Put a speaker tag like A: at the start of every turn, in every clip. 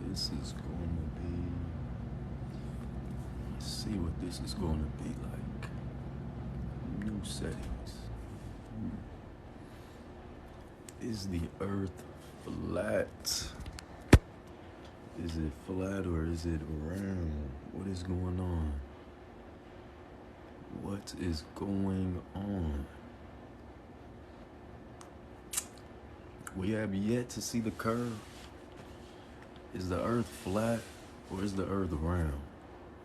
A: This is going to be. Let's see what this is going to be like. New settings. Is the Earth flat? Is it flat or is it round? What is going on? What is going on? We have yet to see the curve. Is the Earth flat or is the Earth round?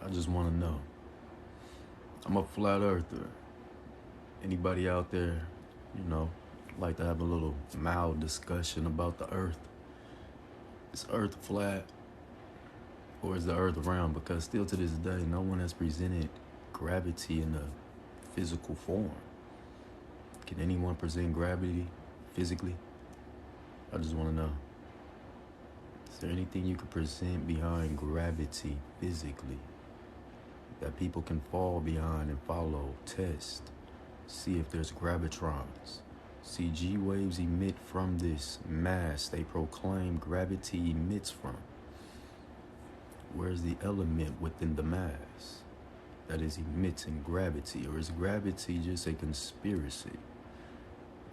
A: I just want to know. I'm a flat earther. Anybody out there, like to have a little mild discussion about the Earth? Is Earth flat or is the Earth round? Because still to this day, no one has presented gravity in a physical form. Can anyone present gravity physically? I just want to know. Is there anything you could present behind gravity physically that people can fall behind and follow, test, see if there's gravitrons? See, G waves emit from this mass they proclaim gravity emits from. Where's the element within the mass that is emitting gravity? Or is gravity just a conspiracy?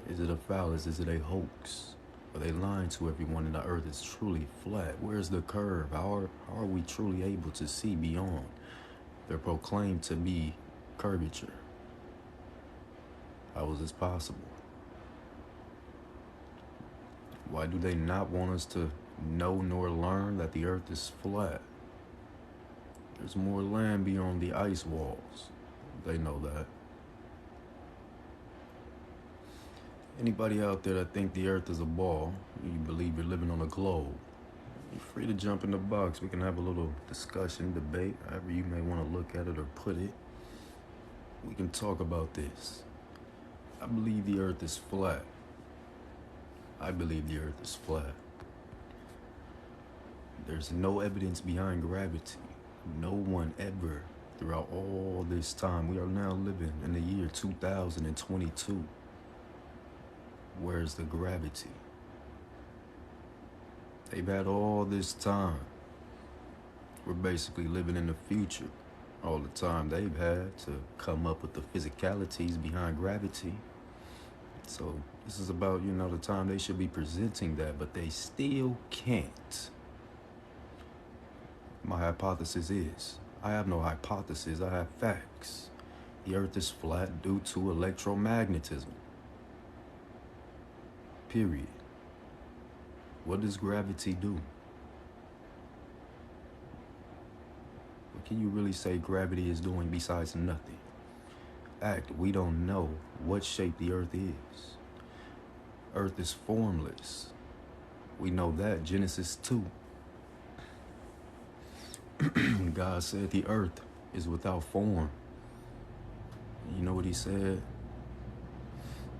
A: Is it a fallacy? Is it a hoax? Are they lying to everyone and the Earth is truly flat? Where's the curve? How are we truly able to see beyond their proclaimed to be curvature? How is this possible? Why do they not want us to know nor learn that the Earth is flat? There's more land beyond the ice walls. They know that. Anybody out there that think the Earth is a ball, you believe you're living on a globe, you're free to jump in the box. We can have a little discussion, debate, however you may want to look at it or put it. We can talk about this. I believe the Earth is flat. I believe the Earth is flat. There's no evidence behind gravity. No one ever, throughout all this time, we are now living in the year 2022. Where's the gravity? They've had all this time. We're basically living in the future. All the time they've had to come up with the physicalities behind gravity. So this is about, the time they should be presenting that, but they still can't. My hypothesis is, I have no hypothesis, I have facts. The Earth is flat due to electromagnetism. Period. What does gravity do? What can you really say gravity is doing besides nothing? We don't know what shape the Earth is. Earth is formless. We know that, Genesis 2. God said the Earth is without form. You know what he said?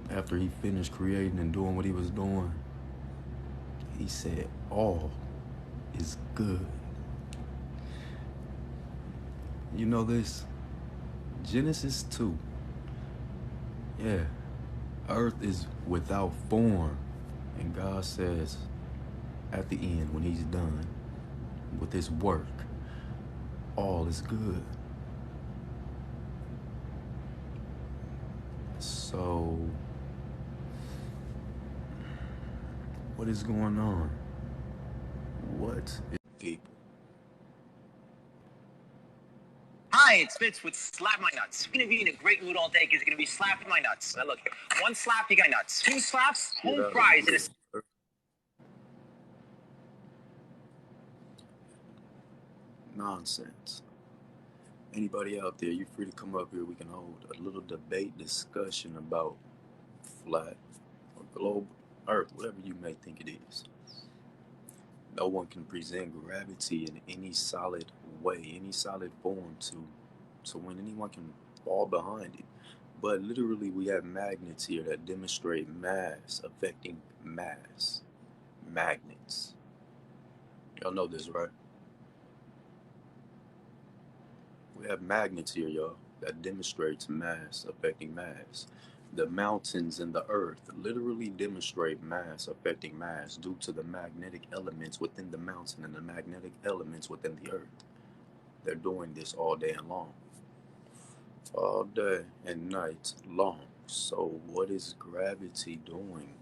A: After he finished creating and doing what he was doing, he said, all is good. You know this? Genesis 2. Yeah. Earth is without form. And God says, at the end, when he's done with his work, all is good. So, what is going on? What is people?
B: Hi, it's Fitz with Slap My Nuts. I'm going to be in a great mood all day because you're going to be slapping my nuts. Now look, one slap, you got nuts. Two slaps, home fries. And
A: Nonsense. Anybody out there, you're free to come up here. We can hold a little debate discussion about flat or globe, Earth, whatever you may think it is. No one can present gravity in any solid way, any solid form to when anyone can fall behind it. But literally, we have magnets here that demonstrate mass affecting mass. Magnets. Y'all know this, right? We have magnets here, y'all, that demonstrates mass affecting mass. The mountains and the earth literally demonstrate mass affecting mass due to the magnetic elements within the mountain and the magnetic elements within the earth. They're doing this all day and long, all day and night long. So, what is gravity doing?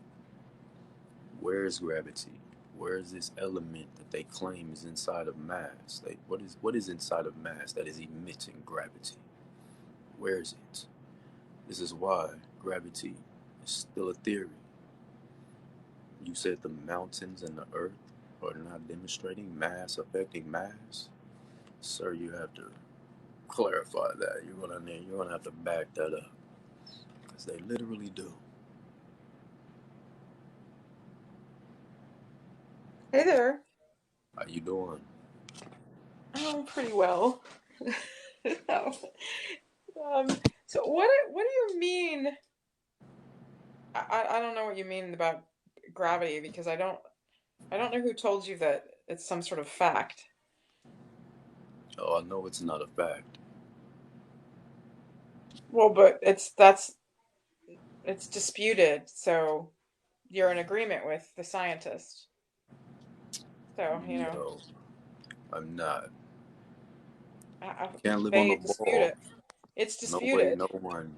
A: Where is gravity? Where is this element that they claim is inside of mass? Like, what is inside of mass that is emitting gravity? Where is it? This is why gravity is still a theory. You said the mountains and the earth are not demonstrating mass affecting mass? Sir, you have to clarify that. You're gonna have to back that up. Because they literally do.
C: Hey there.
A: How you doing?
C: Oh, pretty well. No. Um, so what do you mean? I don't know what you mean about gravity because I don't know who told you that it's some sort of fact.
A: Oh, I know it's not a fact.
C: Well, but it's disputed, so you're in agreement with the scientist. So,
A: Yo, I'm not.
C: I, I,
A: You can't live on a
C: they dispute
A: ball.
C: it. It's
A: No way,
C: disputed.
A: no one.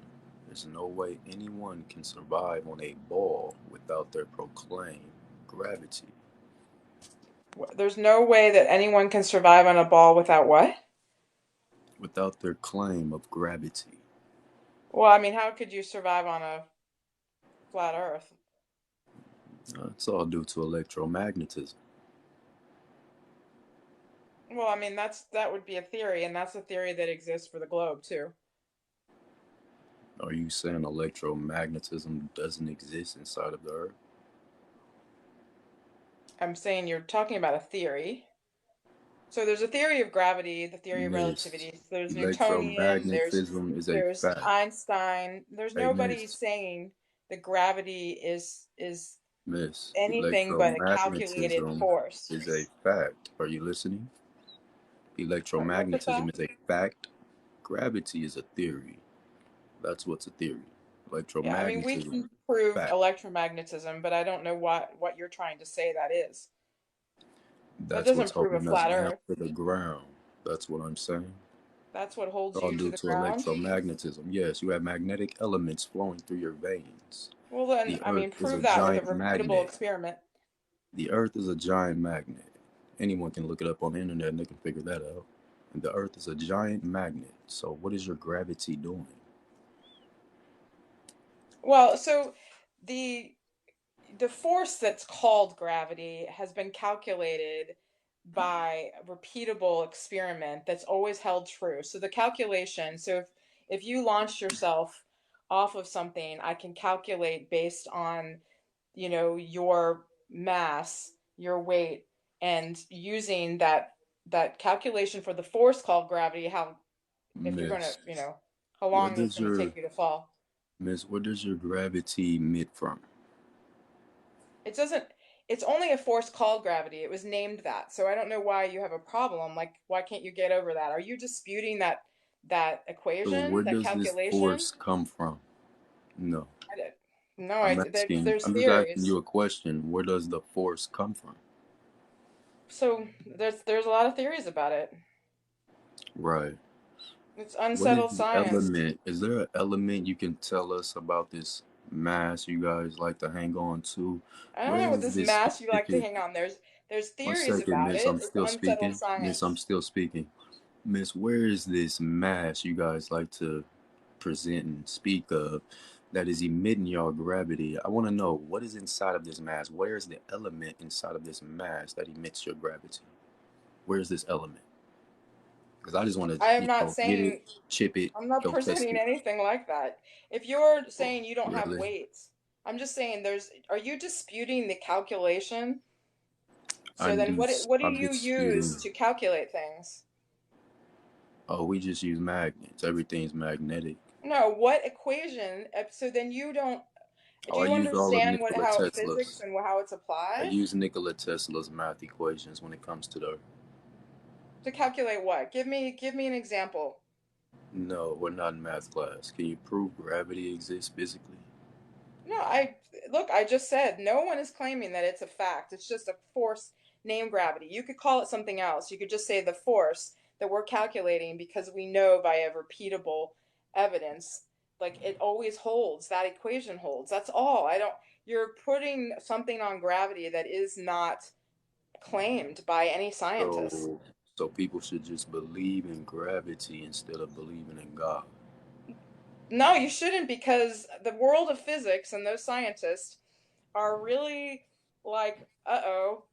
A: There's no way anyone can survive on a ball without their proclaimed gravity.
C: There's no way that anyone can survive on a ball without what?
A: Without their claim of gravity.
C: Well, I mean, how could you survive on a flat Earth?
A: It's all due to electromagnetism.
C: Well, I mean, that would be a theory, and that's a theory that exists for the globe too.
A: Are you saying electromagnetism doesn't exist inside of the Earth?
C: I'm saying you're talking about a theory. So there's a theory of gravity, the theory of
A: Miss,
C: relativity. There's Newtonian,
A: electromagnetism is a
C: there's
A: fact.
C: Einstein. There's
A: Hey,
C: nobody
A: miss,
C: saying that gravity is
A: miss,
C: anything but a calculated
A: electromagnetism
C: force.
A: is a fact. Are you listening?
C: What's the
A: Electromagnetism
C: fact?
A: is a fact. Gravity is a theory. That's what's a theory.
C: Yeah, I mean, we
A: Electromagnetism,
C: can prove
A: fact.
C: electromagnetism, but I don't know what you're trying to say that is. That
A: That's what's
C: doesn't prove a
A: holding us
C: flat
A: down
C: Earth.
A: to the ground. That's what I'm saying.
C: That's what holds
A: All
C: you to
A: due
C: the
A: to
C: ground.
A: electromagnetism. Yes, you have magnetic elements flowing through your veins.
C: Well, then,
A: The
C: I
A: Earth
C: mean,
A: is a
C: prove that with a
A: giant
C: repeatable
A: magnet.
C: experiment.
A: The Earth is a giant magnet. Anyone can look it up on the internet and they can figure that out. And the Earth is a giant magnet. So, what is your gravity doing?
C: Well, so the the force that's called gravity has been calculated by a repeatable experiment that's always held true. So the calculation, so if you launched yourself off of something, I can calculate based on, your mass, your weight, and using that calculation for the force called gravity, how if you're gonna,
A: Miss,
C: how
A: what
C: long it's
A: does
C: gonna
A: your
C: take you to fall.
A: What does your gravity emit from?
C: It doesn't, it's only a force called gravity. It was named that. So I don't know why you have a problem. Like, why can't you get over that? Are you disputing that
A: So,
C: equation,
A: where
C: that
A: does this
C: calculation?
A: force come from? No.
C: I did. No, there's
A: I'm just asking you
C: theories.
A: a question. Where does the force come from?
C: So there's a lot of theories about it.
A: Right.
C: It's
A: What is
C: unsettled
A: the
C: science.
A: element? Is there an element you can tell us about this mass you guys like to hang on to?
C: I don't
A: Where
C: know what
A: is
C: this
A: this
C: mass you like to
A: specific?
C: hang on. There's
A: One
C: theories
A: second,
C: about
A: miss.
C: it.
A: I'm
C: It's
A: still
C: unsettled
A: speaking. Miss, I'm
C: science.
A: still speaking. Miss, where is this mass you guys like to present and speak of that is emitting y'all gravity? I want to know what is inside of this mass. Where is the element inside of this mass that emits your gravity? Where is this element? Because I just want to,
C: I am not
A: get it,
C: saying
A: chip it,
C: I'm not
A: go test
C: presenting
A: it.
C: anything like that. If you're
A: Oh,
C: saying you don't have
A: really?
C: weights, I'm just saying are you disputing the calculation? So
A: I'm
C: then
A: just,
C: what do
A: I'm
C: you use
A: disputing.
C: to calculate things?
A: Oh, we just use magnets. Everything's magnetic.
C: No, what equation? So then
A: Oh,
C: do
A: I
C: you
A: use all of
C: understand
A: Nikola
C: how physics
A: Tesla's.
C: and how it's
A: I
C: applied?
A: use Nikola Tesla's math equations when it comes to the.
C: To calculate what? Give me an example.
A: No, we're not in math class. Can you prove gravity exists physically?
C: No, I just said no one is claiming that it's a fact. It's just a force named gravity. You could call it something else. You could just say the force that we're calculating because we know via repeatable evidence, like it always holds, that equation holds. That's all. I don't, you're putting something on gravity that is not claimed by any scientists.
A: So, so people should just believe in gravity instead of believing in God.
C: No, you shouldn't because the world of physics and those scientists are really like, uh-oh,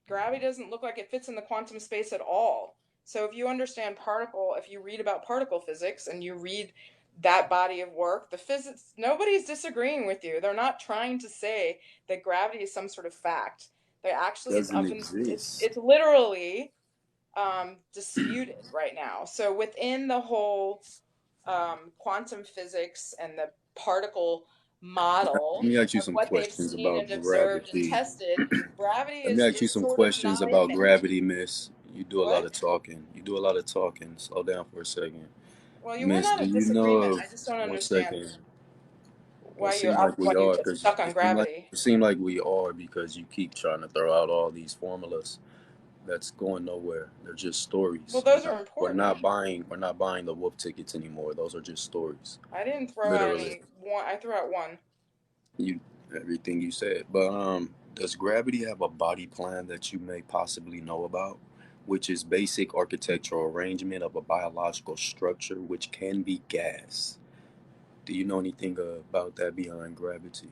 C: gravity doesn't look like it fits in the quantum space at all. So if you understand particle, if you read about particle physics and you read that body of work, the physics, nobody's disagreeing with you. They're not trying to say that gravity is some sort of fact. They actually,
A: Doesn't exist.
C: it's literally disputed right now. So within the whole quantum physics and the particle
A: Let
C: model
A: me ask you
C: of
A: some
C: what they've
A: questions
C: seen
A: about
C: and observed and
A: gravity.
C: tested, gravity
A: Let me ask you
C: is
A: some
C: sort of
A: questions
C: not a
A: about
C: thing.
A: gravity, Miss. You do a lot
C: What?
A: of talking. You do a lot of talking. Slow down for a second.
C: Well, you were
A: Miss,
C: not
A: do
C: a
A: you know
C: disagreement.
A: of
C: I just don't
A: one
C: understand
A: second? Well, it
C: why
A: seems like we
C: you're
A: are
C: just
A: because
C: stuck on gravity.
A: it seemed like we are because you keep trying to throw out all these formulas that's going nowhere. They're just
C: Well,
A: stories.
C: those are important.
A: We're not buying the wolf tickets anymore. Those are just stories.
C: I didn't throw out
A: Literally.
C: any one. I threw out one.
A: You everything you said. But does gravity have a body plan that you may possibly know about? Which is basic architectural arrangement of a biological structure which can be gas. Do you know anything about that beyond gravity?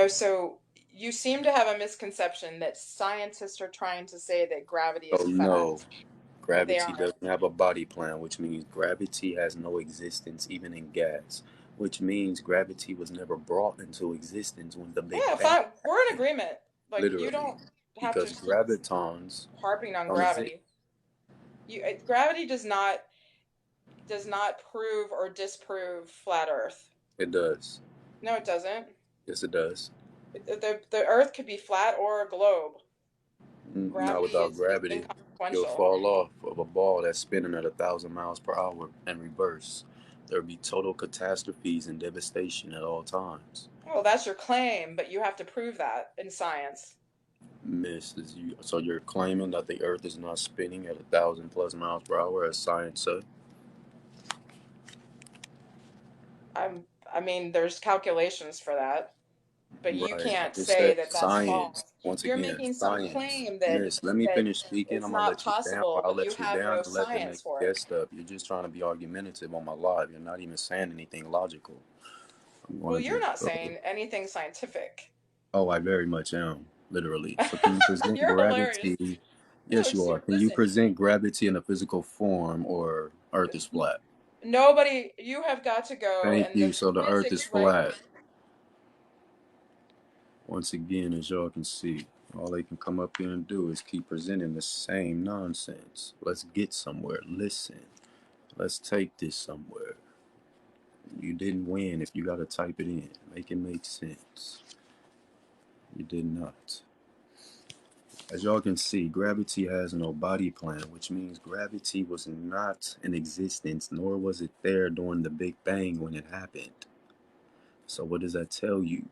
C: So you seem to have a misconception that scientists are trying to say that gravity is
A: Oh
C: a
A: no.
C: fact. They
A: Gravity
C: aren't.
A: doesn't have a body plan, which means gravity has no existence even in gas, which means gravity was never brought into existence when the Big
C: Yeah,
A: Bang
C: fine. We're in
A: happened,
C: agreement. Like you
A: literally,
C: don't have to
A: because
C: keep
A: gravitons
C: harping on
A: don't exist.
C: gravity. Gravity does not prove or disprove flat Earth.
A: It does.
C: No, it doesn't.
A: Yes, it does.
C: The Earth could be flat or a globe.
A: Not
C: Gravity
A: without
C: is
A: gravity. You'll
C: inconsequential.
A: fall off of a ball that's spinning at 1,000 miles per hour and reverse. There will be total catastrophes and devastation at all times.
C: Well, that's your claim, but you have to prove that in science.
A: So you're claiming that the Earth is not spinning at 1,000 plus miles per hour, as science said?
C: I mean, there's calculations for that, but you
A: Right. I
C: can't
A: just said
C: say that that's
A: science.
C: false.
A: Once
C: You're
A: again,
C: making some
A: science.
C: claim
A: Miss, let me
C: that
A: finish speaking.
C: it's
A: I'm gonna
C: not
A: let you down.
C: possible,
A: I'll
C: but you
A: let you
C: have
A: down
C: no
A: and let the
C: science
A: next
C: for it.
A: guest up. You're just trying to be argumentative on my live. You're not even saying anything logical. I'm
C: Well,
A: gonna
C: you're
A: just
C: not saying anything scientific.
A: Oh, I very much am, literally. So can you present
C: You're hilarious.
A: gravity?
C: No,
A: Yes, you are. Can you
C: listen.
A: present gravity in a physical form or Earth is flat?
C: Nobody, you have got to go
A: Thank
C: and
A: you.
C: the
A: So the Earth is
C: physics right.
A: flat. Once again, as y'all can see, all they can come up here and do is keep presenting the same nonsense. Let's get somewhere. Listen. Let's take this somewhere. You didn't win if you got to type it in. Make it make sense. You did not. As y'all can see, gravity has no body plan, which means gravity was not in existence, nor was it there during the Big Bang when it happened. So what does that tell you?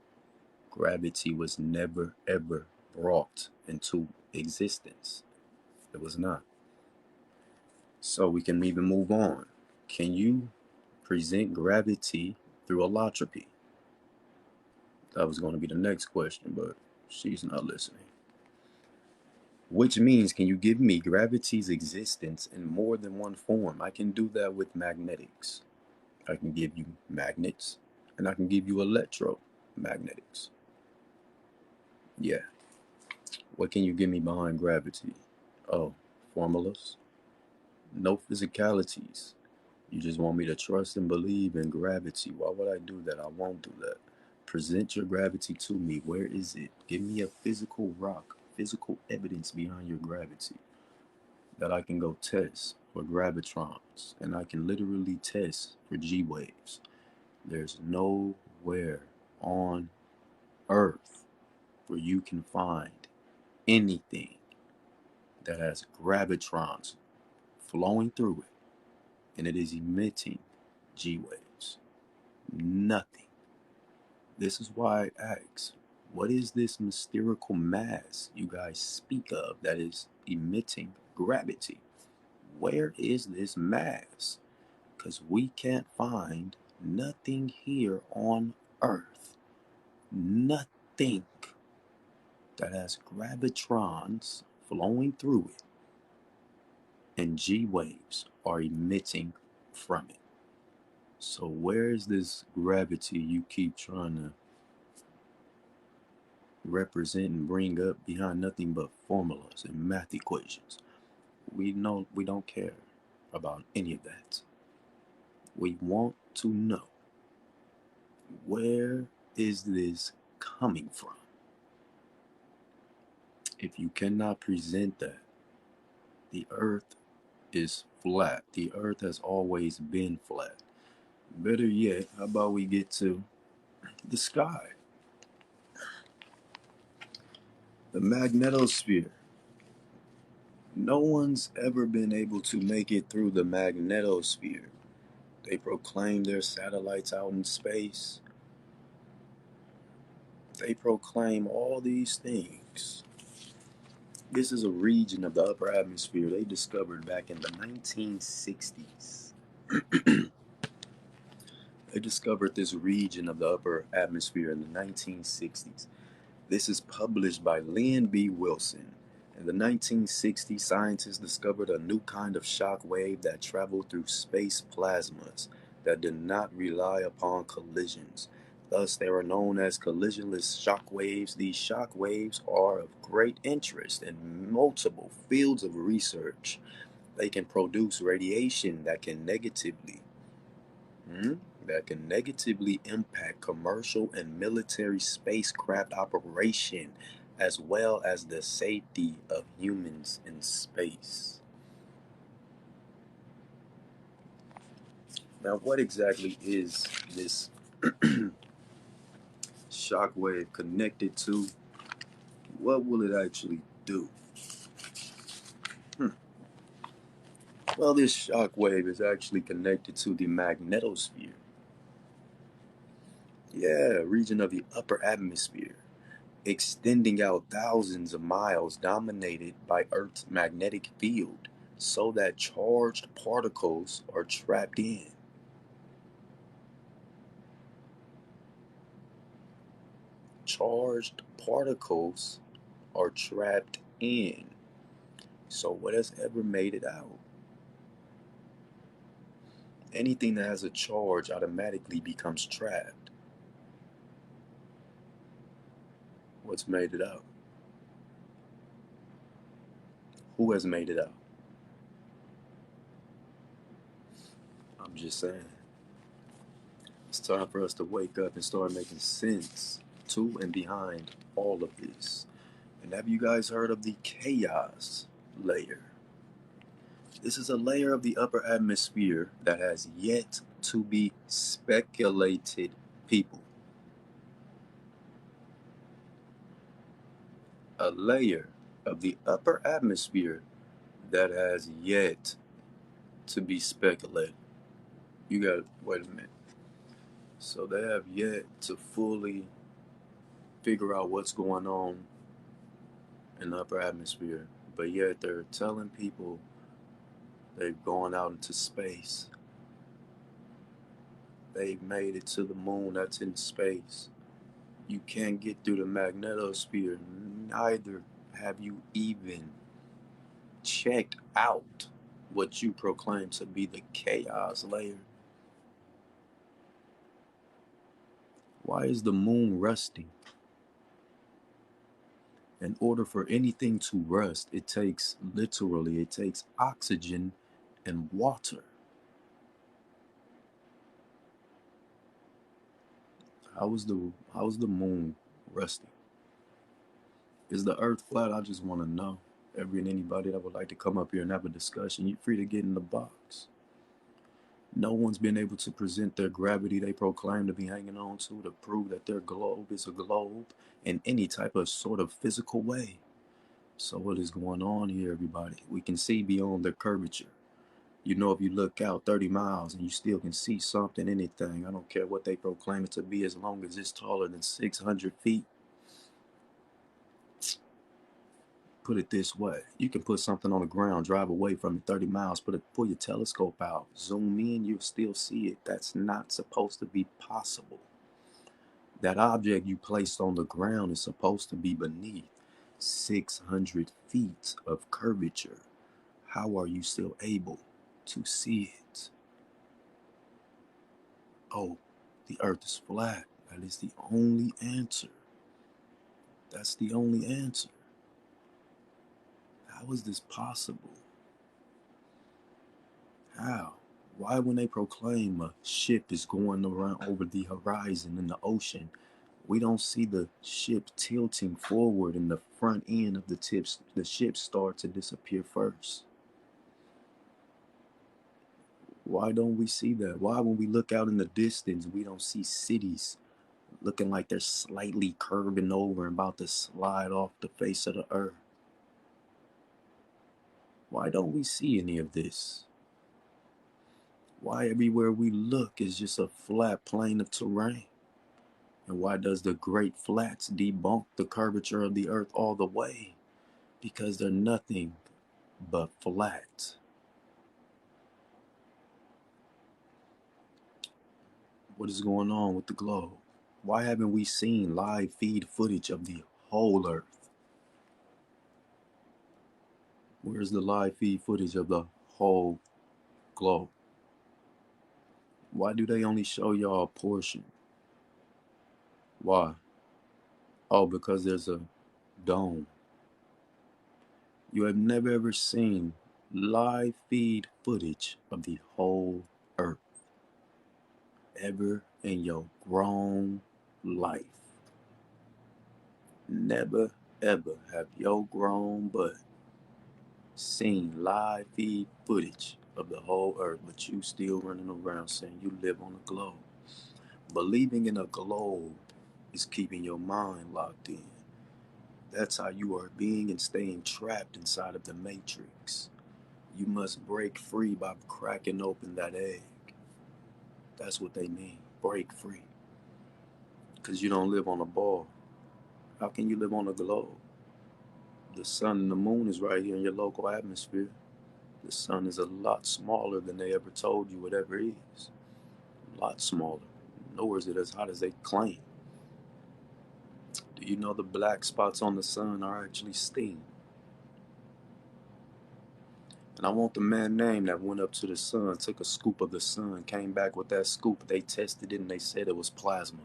A: Gravity was never ever brought into existence. It was not. So we can even move on. Can you present gravity through allotropy? That was going to be the next question, but she's not listening. Which means, can you give me gravity's existence in more than one form? I can do that with magnetics. I can give you magnets, and I can give you electromagnetics. Yeah. What can you give me behind gravity? Oh, formulas? No physicalities. You just want me to trust and believe in gravity. Why would I do that? I won't do that. Present your gravity to me. Where is it? Give me a physical rock, physical evidence behind your gravity that I can go test for gravitrons, and I can literally test for G waves. There's nowhere on Earth where you can find anything that has gravitrons flowing through it and it is emitting G waves. Nothing. This is why I ask, what is this mystical mass you guys speak of that is emitting gravity? Where is this mass? Because we can't find nothing here on Earth. Nothing that has gravitrons flowing through it and G waves are emitting from it. So where is this gravity you keep trying to represent and bring up behind nothing but formulas and math equations? We know we don't care about any of that. We want to know, where is this coming from? If you cannot present that, the earth is flat. The earth has always been flat. Better yet, how about we get to the sky? The magnetosphere. No one's ever been able to make it through the magnetosphere. They proclaim their satellites out in space. They proclaim all these things. This is a region of the upper atmosphere they discovered back in the 1960s. They discovered this region of the upper atmosphere in the 1960s. This is published by Lynn B. Wilson. In the 1960s, scientists discovered a new kind of shock wave that traveled through space plasmas that did not rely upon collisions. Thus, they are known as collisionless shock waves. These shock waves are of great interest in multiple fields of research. They can produce radiation that can negatively impact commercial and military spacecraft operation, as well as the safety of humans in space. Now, what exactly is this shockwave connected to? What will it actually do? Well, this shockwave is actually connected to the magnetosphere. Yeah, region of the upper atmosphere, extending out thousands of miles, dominated by Earth's magnetic field, so that charged particles are trapped in. Charged particles are trapped in. So what has ever made it out? Anything that has a charge automatically becomes trapped. What's made it out? Who has made it out? I'm just saying. It's time for us to wake up and start making sense to and behind all of this. And have you guys heard of the chaos layer? This is a layer of the upper atmosphere that has yet to be speculated, people. A layer of the upper atmosphere that has yet to be speculated. You got, wait a minute. So they have yet to fully figure out what's going on in the upper atmosphere, but yet they're telling people they've gone out into space. They've made it to the moon, that's in space. You can't get through the magnetosphere. Neither have you even checked out what you proclaim to be the chaos layer. Why is the moon rusting? In order for anything to rust, it takes oxygen and water. How is the moon rusting? Is the earth flat? I just want to know. Every and anybody that would like to come up here and have a discussion, you're free to get in the box. No one's been able to present their gravity they proclaim to be hanging on to prove that their globe is a globe in any type of sort of physical way. So what is going on here, everybody? We can see beyond the curvature. You know, if you look out 30 miles and you still can see something, anything, I don't care what they proclaim it to be, as long as it's taller than 600 feet. Put it this way, you can put something on the ground, drive away from it 30 miles, pull your telescope out, zoom in, you'll still see it. That's not supposed to be possible. That object you placed on the ground is supposed to be beneath 600 feet of curvature. How are you still able to see it? Oh, the earth is flat. That is the only answer. That's the only answer. How is this possible? How? Why, when they proclaim a ship is going around over the horizon in the ocean, we don't see the ship tilting forward and the front end of the ship start to disappear first? Why don't we see that? Why, when we look out in the distance, we don't see cities looking like they're slightly curving over and about to slide off the face of the earth? Why don't we see any of this? Why everywhere we look is just a flat plane of terrain? And why does the Great Flats debunk the curvature of the earth all the way? Because they're nothing but flat. What is going on with the globe? Why haven't we seen live feed footage of the whole earth? Where's the live feed footage of the whole globe? Why do they only show y'all a portion? Why? Oh, because there's a dome. You have never ever seen live feed footage of the whole earth ever in your grown life. Never ever have your grown butt seen live feed footage of the whole earth, but you still running around saying you live on a globe. Believing in a globe is keeping your mind locked in. That's how you are being and staying trapped inside of the matrix. You must break free by cracking open that egg. That's what they mean, break free. Because you don't live on a ball. How can you live on a globe? The sun and the moon is right here in your local atmosphere. The sun is a lot smaller than they ever told you it ever is. A lot smaller. Nor is it as hot as they claim. Do you know the black spots on the sun are actually steam? And I want the man name that went up to the sun, took a scoop of the sun, came back with that scoop. They tested it and they said it was plasma.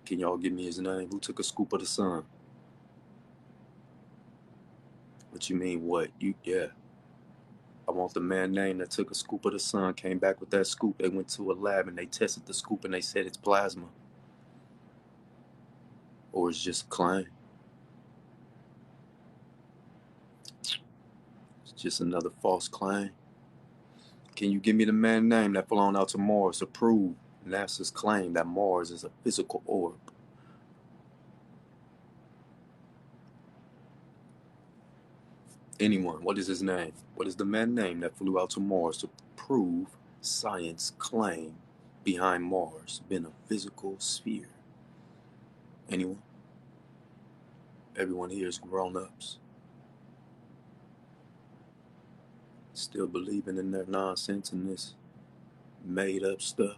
A: Can y'all give me his name? Who took a scoop of the sun? What you mean, what? Yeah. I want the man name that took a scoop of the sun, came back with that scoop. They went to a lab and they tested the scoop and they said it's plasma. Or it's just a claim. It's just another false claim. Can you give me the man name that flown out to Mars to prove NASA's claim that Mars is a physical orb? Anyone, what is his name? What is the man name that flew out to Mars to prove science claim behind Mars being a physical sphere? Anyone? Everyone here is grown-ups. Still believing in their nonsense and this made-up stuff.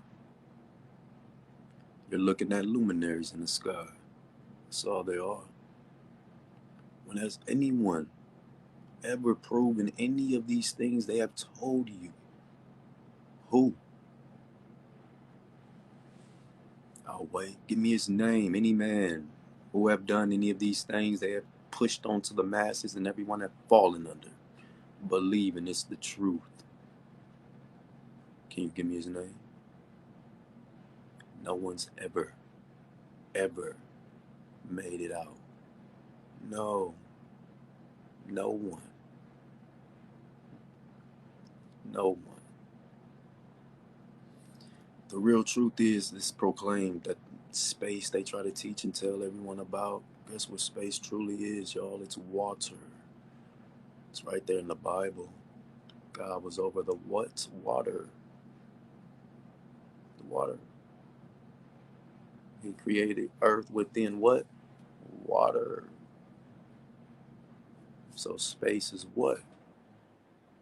A: You're looking at luminaries in the sky. That's all they are. When has anyone ever proven any of these things they have told you? Who? Oh, wait. Give me his name. Any man who have done any of these things they have pushed onto the masses and everyone have fallen under. Believing it's the truth. Can you give me his name? No one's ever made it out. No one. No one. The real truth is this proclaimed that space they try to teach and tell everyone about. Guess what space truly is, y'all? It's water. It's right there in the Bible. God was over the what? Water. The water. He created earth within what? Water. So space is what?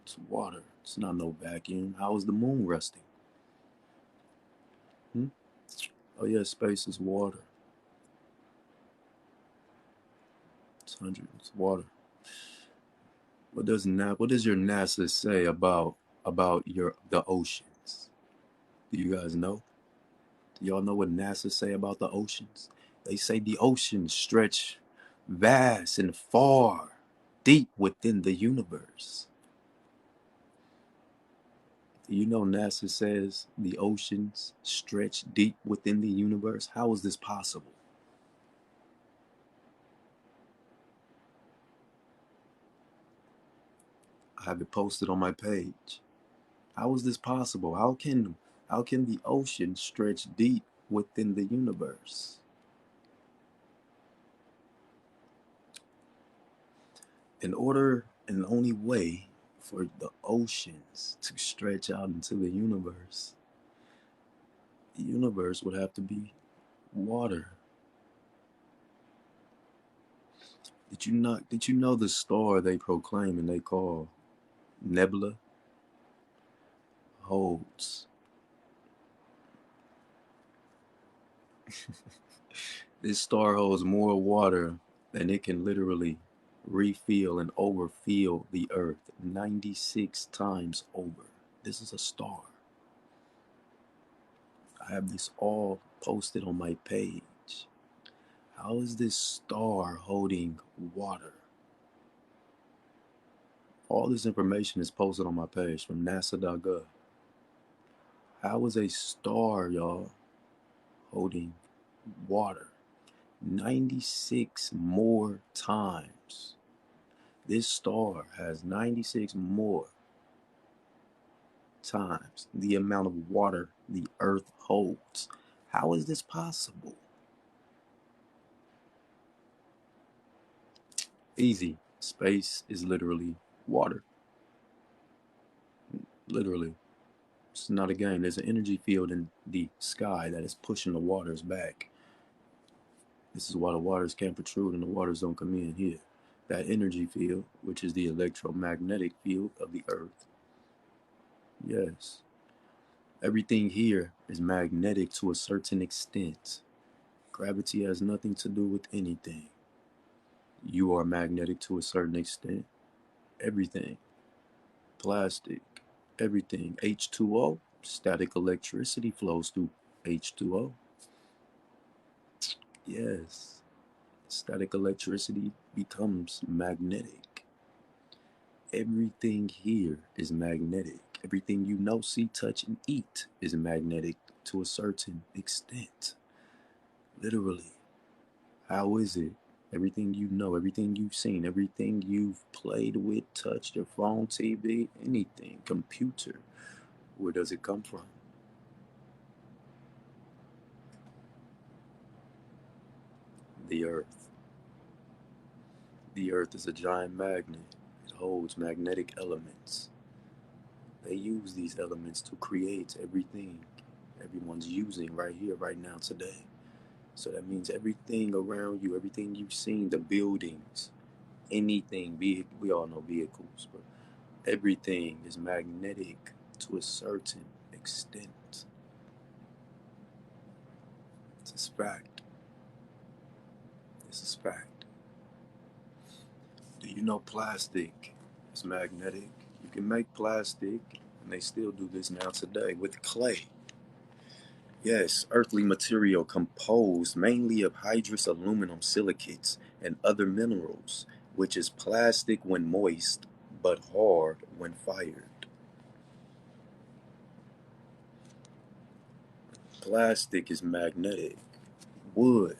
A: It's water. It's not no vacuum. How is the moon resting? Oh yeah, space is water. It's water. What does your NASA say about the oceans? Do you guys know? Do y'all know what NASA say about the oceans? They say the oceans stretch vast and far, deep within the universe. Do you know NASA says the oceans stretch deep within the universe? How is this possible? I have it posted on my page. How is this possible? How can the ocean stretch deep within the universe? In order and the only way for the oceans to stretch out into the universe would have to be water. Did you know the star they proclaim and they call nebula holds this star holds more water than it can literally refill and overfill the earth 96 times over. This is a star. I have this all posted on my page. How is this star holding water? All this information is posted on my page from nasa.gov. How is a star, y'all, holding water 96 more times? This star has 96 more times the amount of water the earth holds. How is this possible? Easy. Space is literally water. Literally. It's not a game. There's an energy field in the sky that is pushing the waters back. This is why the waters can't protrude and the waters don't come in here. That energy field, which is the electromagnetic field of the earth. Yes. Everything here is magnetic to a certain extent. Gravity has nothing to do with anything. You are magnetic to a certain extent. Everything. Plastic. Everything. H2O. Static electricity flows through H2O. Yes. Static electricity becomes magnetic. Everything here is magnetic. Everything you know, see, touch, and eat is magnetic to a certain extent. Literally. How is it? Everything you know, everything you've seen, everything you've played with, touched, your phone, TV, anything, computer, where does it come from? The earth. The earth is a giant magnet. It holds magnetic elements. They use these elements to create everything everyone's using right here, right now, today. So that means everything around you, everything you've seen, the buildings, anything, we all know vehicles, but everything is magnetic to a certain extent. It's a fact. This is fact. Do you know plastic is magnetic? You can make plastic, and they still do this now today, with clay. Yes, earthly material composed mainly of hydrous aluminum silicates and other minerals, which is plastic when moist, but hard when fired. Plastic is magnetic. Wood.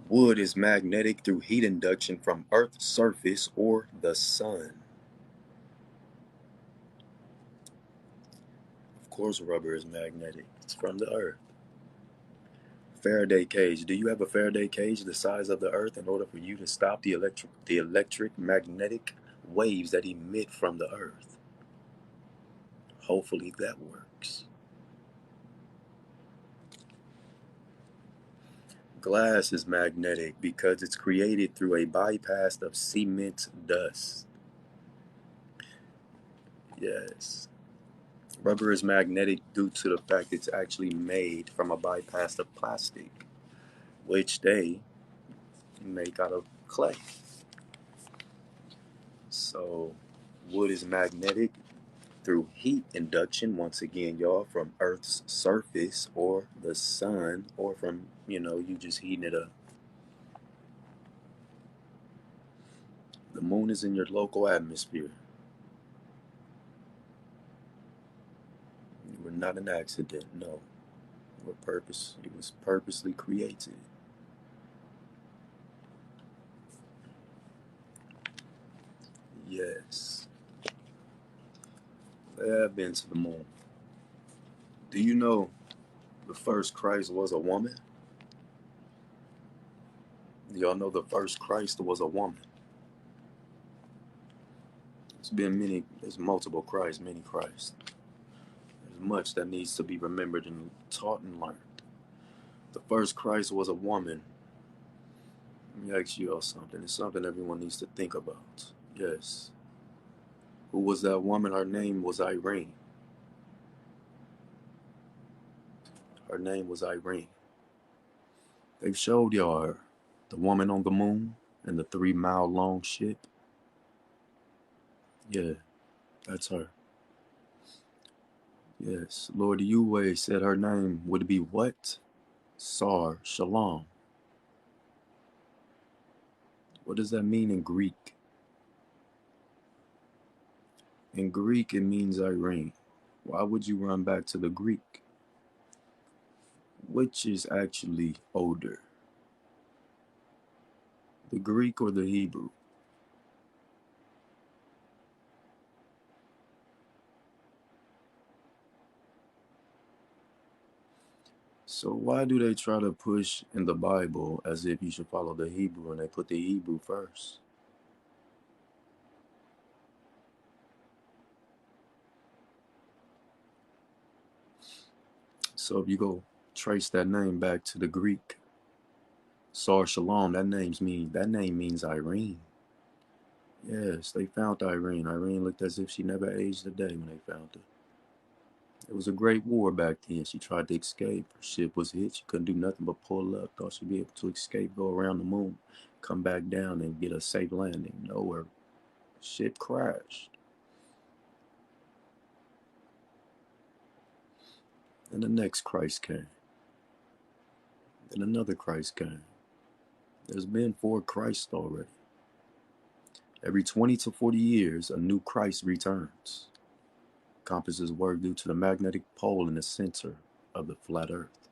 A: Wood is magnetic through heat induction from Earth's surface or the sun. Of course, rubber is magnetic. It's from the Earth. Faraday cage. Do you have a Faraday cage the size of the Earth in order for you to stop the electric magnetic waves that emit from the earth. Hopefully that works. Glass is magnetic because it's created through a bypass of cement dust. Yes. Rubber is magnetic due to the fact it's actually made from a bypass of plastic, which they make out of clay. So wood is magnetic through heat induction, once again, y'all, from Earth's surface or the sun, or from, you just heating it up. The moon is in your local atmosphere. You were not an accident, no. It was purposely created. Yes. I have been to the moon. Do you know the first Christ was a woman? Y'all know the first Christ was a woman. There's multiple Christs, many Christs. There's much that needs to be remembered and taught and learned. The first Christ was a woman. Let me ask you all something. It's something everyone needs to think about. Yes. Who was that woman? Her name was Irene. Her name was Irene. They've showed y'all her. The woman on the moon and the 3-mile long ship. Yeah, that's her. Yes, Lord Yahweh said her name would be what? Sar Shalom. What does that mean in Greek? In Greek, it means Irene. Why would you run back to the Greek? Which is actually older? The Greek or the Hebrew? So why do they try to push in the Bible as if you should follow the Hebrew, and they put the Hebrew first? So if you go trace that name back to the Greek, Sar Shalom, that name means Irene. Yes, they found Irene. Irene looked as if she never aged a day when they found her. It was a great war back then. She tried to escape. Her ship was hit. She couldn't do nothing but pull up. Thought she'd be able to escape, go around the moon, come back down and get a safe landing. No, her ship crashed. And the next Christ came. Then another Christ came. There's been 4 Christs already. Every 20 to 40 years, a new Christ returns. Compasses work due to the magnetic pole in the center of the flat earth.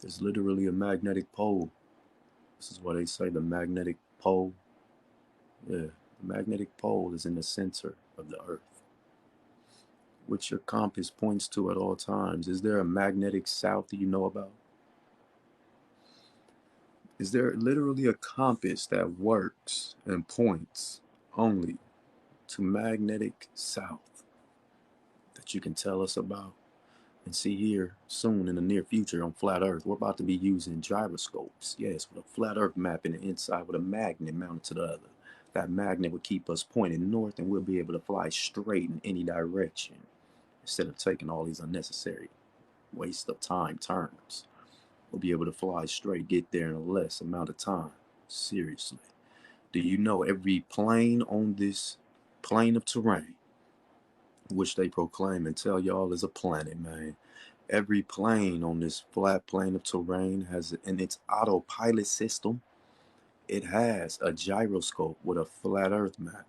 A: There's literally a magnetic pole. This is why they say the magnetic pole. Yeah, the magnetic pole is in the center of the earth, which your compass points to at all times. Is there a magnetic south that you know about? Is there literally a compass that works and points only to magnetic south that you can tell us about and see here soon in the near future on flat earth? We're about to be using gyroscopes. Yes, with a flat earth map in the inside with a magnet mounted to the other. That magnet would keep us pointed north, and we'll be able to fly straight in any direction instead of taking all these unnecessary waste of time turns. We'll be able to fly straight, get there in a less amount of time. Seriously. Do you know every plane on this plane of terrain, which they proclaim and tell y'all is a planet, man? Every plane on this flat plane of terrain has, in its autopilot system, it has a gyroscope with a flat earth map.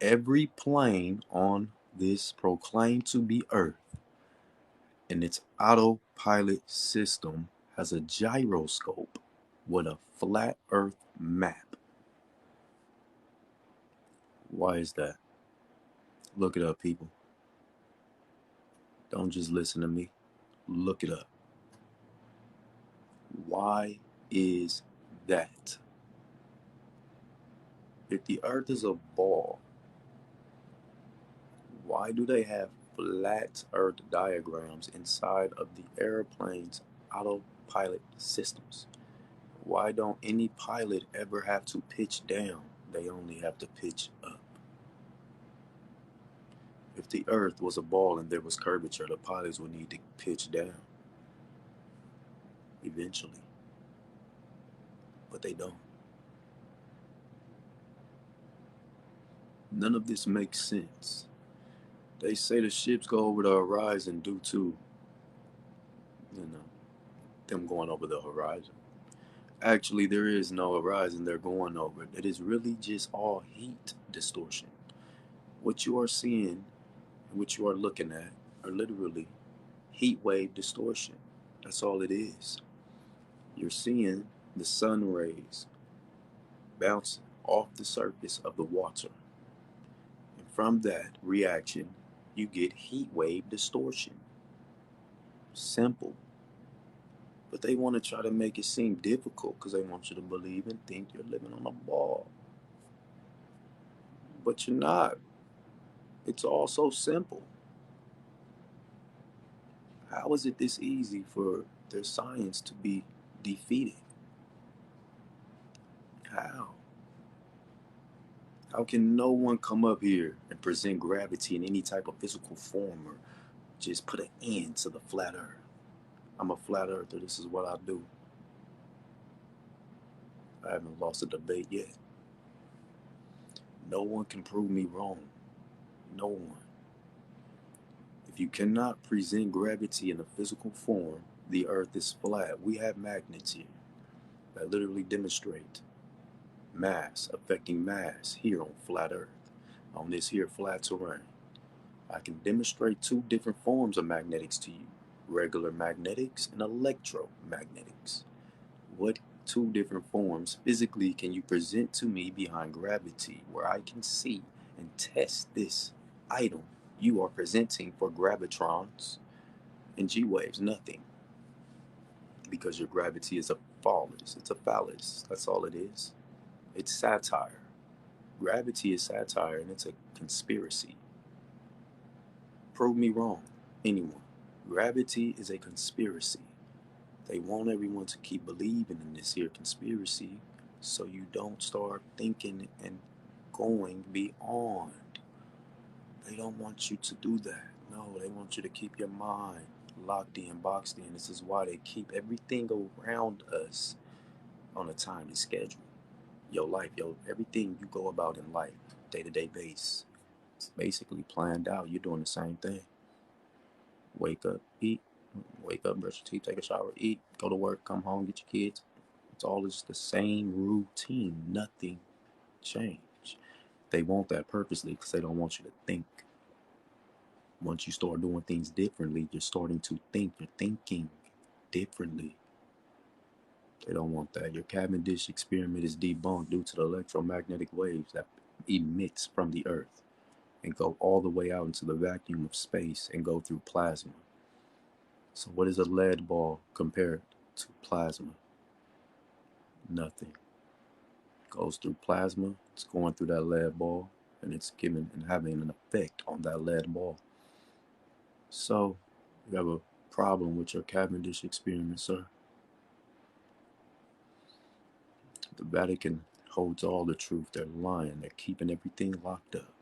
A: Every plane on this proclaimed to be Earth in its autopilot system has a gyroscope with a flat earth map. Why is that? Look it up, people. Don't just listen to me. Look it up. Why is that? If the earth is a ball, why do they have flat earth diagrams inside of the airplane's autopilot systems? Why don't any pilot ever have to pitch down? They only have to pitch up. If the earth was a ball and there was curvature, the pilots would need to pitch down eventually. But they don't. None of this makes sense. They say the ships go over the horizon due to, them going over the horizon. Actually, there is no horizon they're going over. It is really just all heat distortion. What you are seeing and what you are looking at are literally heat wave distortion. That's all it is. You're seeing the sun rays bounce off the surface of the water. And from that reaction, you get heat wave distortion. Simple. But they want to try to make it seem difficult because they want you to believe and think you're living on a ball. But you're not. It's all so simple. How is it this easy for their science to be defeated? How? How can no one come up here and present gravity in any type of physical form or just put an end to the flat earth? I'm a flat earther. This is what I do. I haven't lost a debate yet. No one can prove me wrong. No one. If you cannot present gravity in a physical form, the earth is flat. We have magnets here that literally demonstrate mass affecting mass here on flat earth, on this here flat terrain. I can demonstrate two different forms of magnetics to you: regular magnetics and electromagnetics. What two different forms physically can you present to me behind gravity where I can see and test this item you are presenting for gravitrons and G waves? Nothing. Because your gravity is a phallus. It's a phallus. That's all it is. It's satire. Gravity is satire and it's a conspiracy. Prove me wrong, anyone. Gravity is a conspiracy. They want everyone to keep believing in this here conspiracy so you don't start thinking and going beyond. They don't want you to do that. No, they want you to keep your mind locked in, boxed in. This is why they keep everything around us on a timely schedule. Your life, everything you go about in life, day-to-day base, it's basically planned out. You're doing the same thing. Wake up, eat, wake up, brush your teeth, take a shower, eat, go to work, come home, get your kids. It's all just the same routine. Nothing changed. They want that purposely because they don't want you to think. Once you start doing things differently, you're starting to think. You're thinking differently. They don't want that. Your Cavendish experiment is debunked due to the electromagnetic waves that emits from the earth and go all the way out into the vacuum of space and go through plasma. So what is a lead ball compared to plasma? Nothing. It goes through plasma, it's going through that lead ball, and it's giving and having an effect on that lead ball. So you have a problem with your Cavendish experiment, sir. The Vatican holds all the truth. They're lying. They're keeping everything locked up.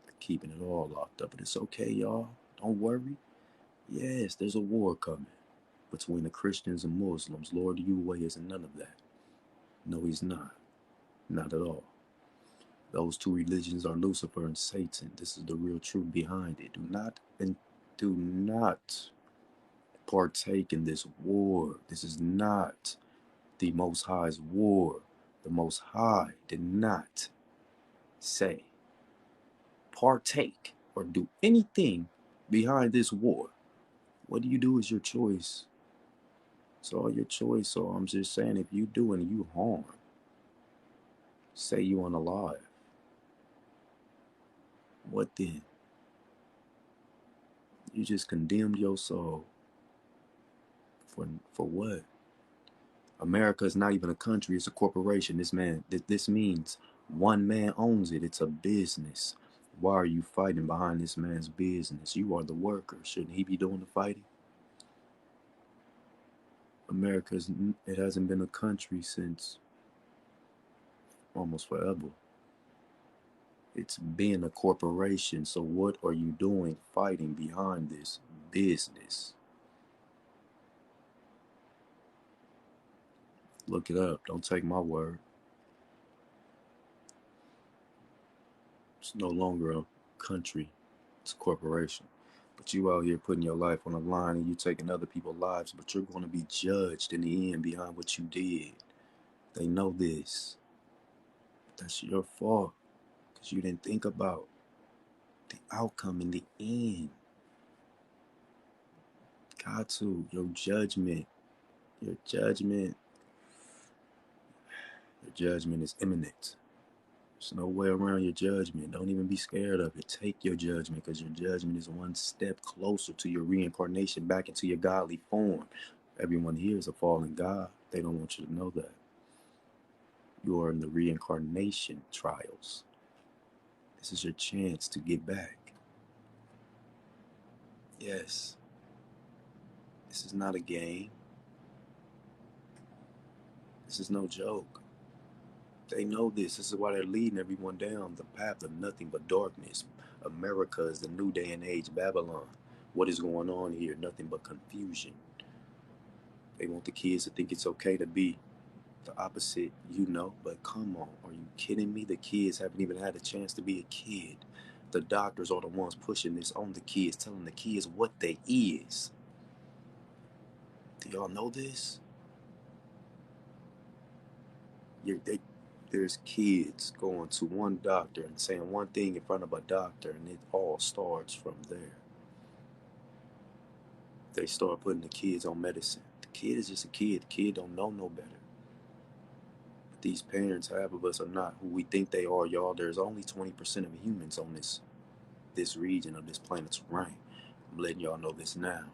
A: They're keeping it all locked up. But it's okay, y'all. Don't worry. Yes, there's a war coming between the Christians and Muslims. Lord Yahweh isn't none of that. No, he's not. Not at all. Those two religions are Lucifer and Satan. This is the real truth behind it. Do not partake in this war. This is not the Most High's war. The Most High did not say partake or do anything behind this war. What do you do is your choice. It's all your choice. So I'm just saying, if you do and you harm, say you unalive, what then? You just condemned your soul. For what? America is not even a country, it's a corporation. This means One man owns it. It's a business. Why are you fighting behind this man's business? You are the worker. Shouldn't he be doing the fighting? It hasn't been a country since almost forever. It's been a corporation. So what are you doing fighting behind this business? Look it up. Don't take my word. It's no longer a country. It's a corporation. But you out here putting your life on the line and you taking other people's lives, but you're going to be judged in the end behind what you did. They know this. That's your fault because you didn't think about the outcome in the end. Got to. Your judgment is imminent. There's no way around your judgment. Don't even be scared of it. Take your judgment because your judgment is one step closer to your reincarnation back into your godly form. Everyone here is a fallen God. They don't want you to know that. You are in the reincarnation trials. This is your chance to get back. Yes. This is not a game. This is no joke. They know this. This is why they're leading everyone down the path of nothing but darkness. America is the new day and age Babylon. What is going on here? Nothing but confusion. They want the kids to think it's okay to be the opposite, but come on. Are you kidding me? The kids haven't even had a chance to be a kid. The doctors are the ones pushing this on the kids, telling the kids what they is. Do y'all know this? There's kids going to one doctor and saying one thing in front of a doctor, and it all starts from there. They start putting the kids on medicine. The kid is just a kid. The kid don't know no better. But these parents, half of us are not who we think they are, y'all. There's only 20% of humans on this region of this planet's terrain. I'm letting y'all know this now.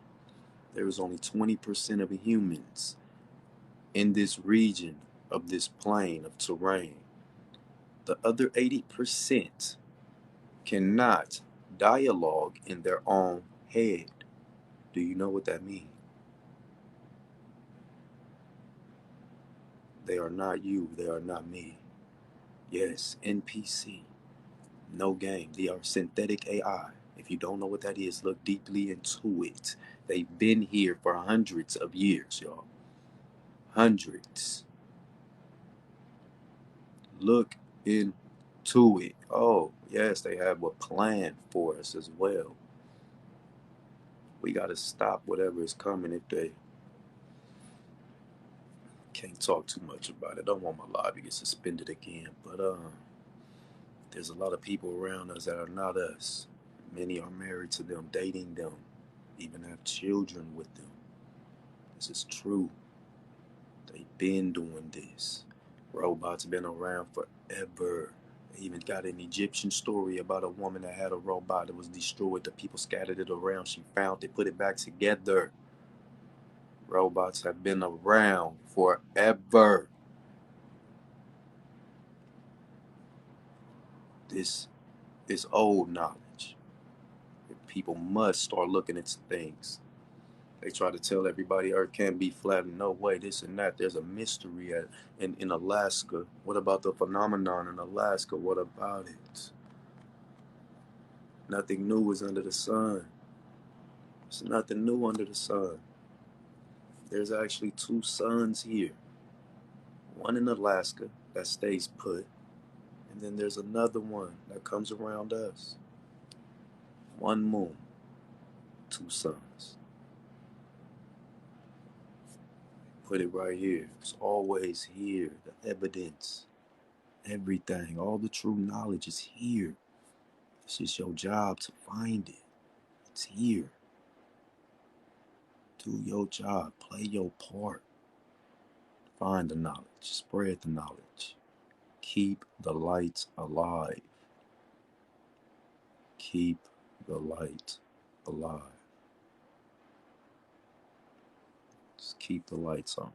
A: There is only 20% of humans in this region of this plane of terrain. The other 80% cannot dialogue in their own head. Do you know what that means? They are not you. They are not me. Yes, NPC. No game. They are synthetic AI. If you don't know what that is, look deeply into it. They've been here for hundreds of years, y'all. Hundreds. Look into it. Oh, yes, they have a plan for us as well. We got to stop whatever is coming if they can't talk too much about it. I don't want my live to get suspended again, but there's a lot of people around us that are not us. Many are married to them, dating them, even have children with them. This is true. They've been doing this. Robots been around forever. They even got an Egyptian story about a woman that had a robot that was destroyed. The people scattered it around. She found it, put it back together. Robots have been around forever. This is old knowledge. People must start looking into things. They try to tell everybody Earth can't be flat. No way, this and that. There's a mystery in Alaska. What about the phenomenon in Alaska? What about it? Nothing new is under the sun. There's nothing new under the sun. There's actually two suns here. One in Alaska that stays put, and then there's another one that comes around us. One moon, two suns. Put it right here. It's always here. The evidence, everything, all the true knowledge is here. It's just your job to find it. It's here. Do your job. Play your part. Find the knowledge. Spread the knowledge. Keep the lights alive. Keep the light alive. Just keep the lights on.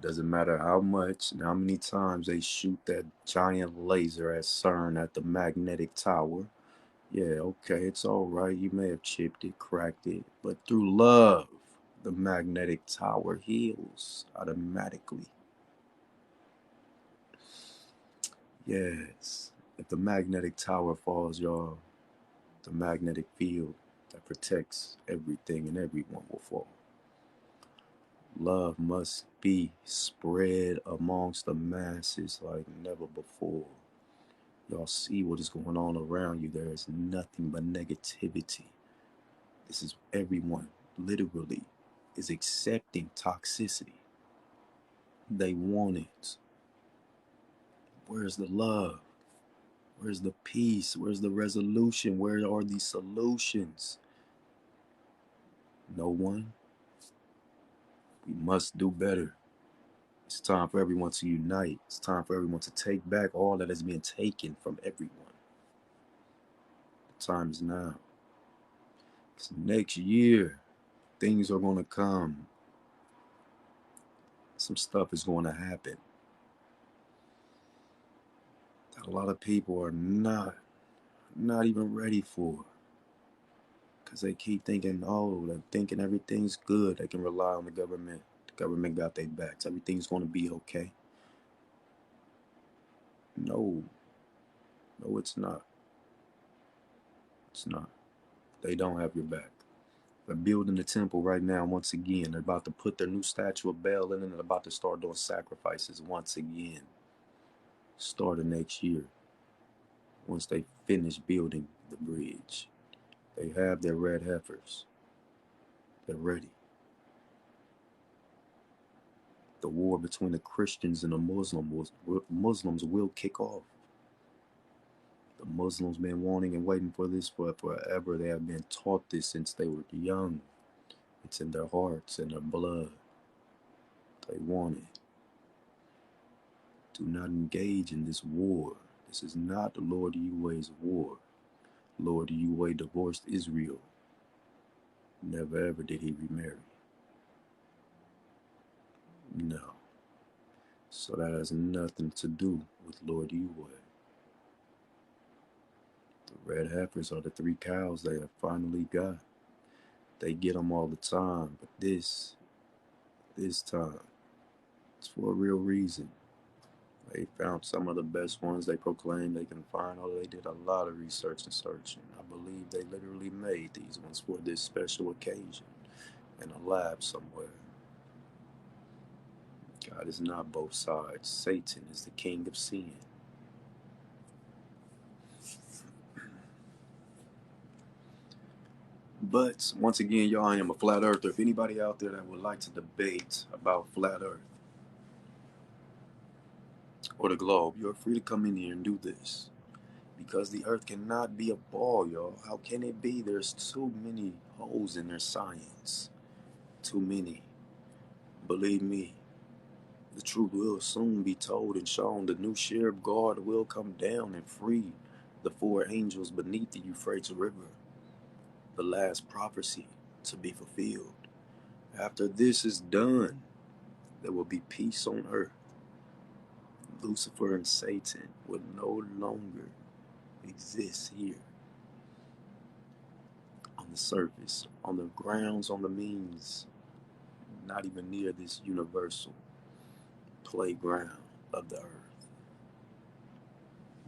A: Doesn't matter how much and how many times they shoot that giant laser at CERN at the magnetic tower. Yeah, okay, it's all right. You may have chipped it, cracked it, but through love, the magnetic tower heals automatically. Yes, if the magnetic tower falls, y'all, the magnetic field that protects everything and everyone will fall. Love must be spread amongst the masses like never before. Y'all see what is going on around you. There is nothing but negativity. This is everyone literally is accepting toxicity. They want it. Where's the love? Where's the peace? Where's the resolution? Where are these solutions? No one. We must do better. It's time for everyone to unite. It's time for everyone to take back all that has been taken from everyone. The time is now. It's next year. Things are going to come. Some stuff is going to happen that a lot of people are not even ready for. Because they keep thinking, oh, they're thinking everything's good. They can rely on the government. The government got their backs. Everything's going to be okay. No. No, it's not. It's not. They don't have your back. They're building the temple right now once again. They're about to put their new statue of Baal in, and they're about to start doing sacrifices once again. Starting next year. Once they finish building the bridge. They have their red heifers. They're ready. The war between the Christians and the Muslims will kick off. The Muslims been wanting and waiting for this for forever. They have been taught this since they were young. It's in their hearts and their blood. They want it. Do not engage in this war. This is not the Lord Yahweh's war. Lord Yahweh divorced Israel. Never ever did he remarry. No. So that has nothing to do with Lord Yahweh. The red heifers are the 3 cows they have finally got. They get them all the time, but this time, it's for a real reason. They found some of the best ones they proclaimed they can find. Oh, they did a lot of research and searching. I believe they literally made these ones for this special occasion in a lab somewhere. God is not both sides. Satan is the king of sin. But once again, y'all, I am a flat earther. If anybody out there that would like to debate about flat earth or the globe, you're free to come in here and do this. Because the earth cannot be a ball, y'all. How can it be? There's too many holes in their science. Too many. Believe me, the truth will soon be told and shown. The new cherub guard will come down and free the 4 angels beneath the Euphrates River. The last prophecy to be fulfilled. After this is done, there will be peace on earth. Lucifer and Satan will no longer exist here. On the surface, on the grounds, on the means, not even near this universal playground of the earth.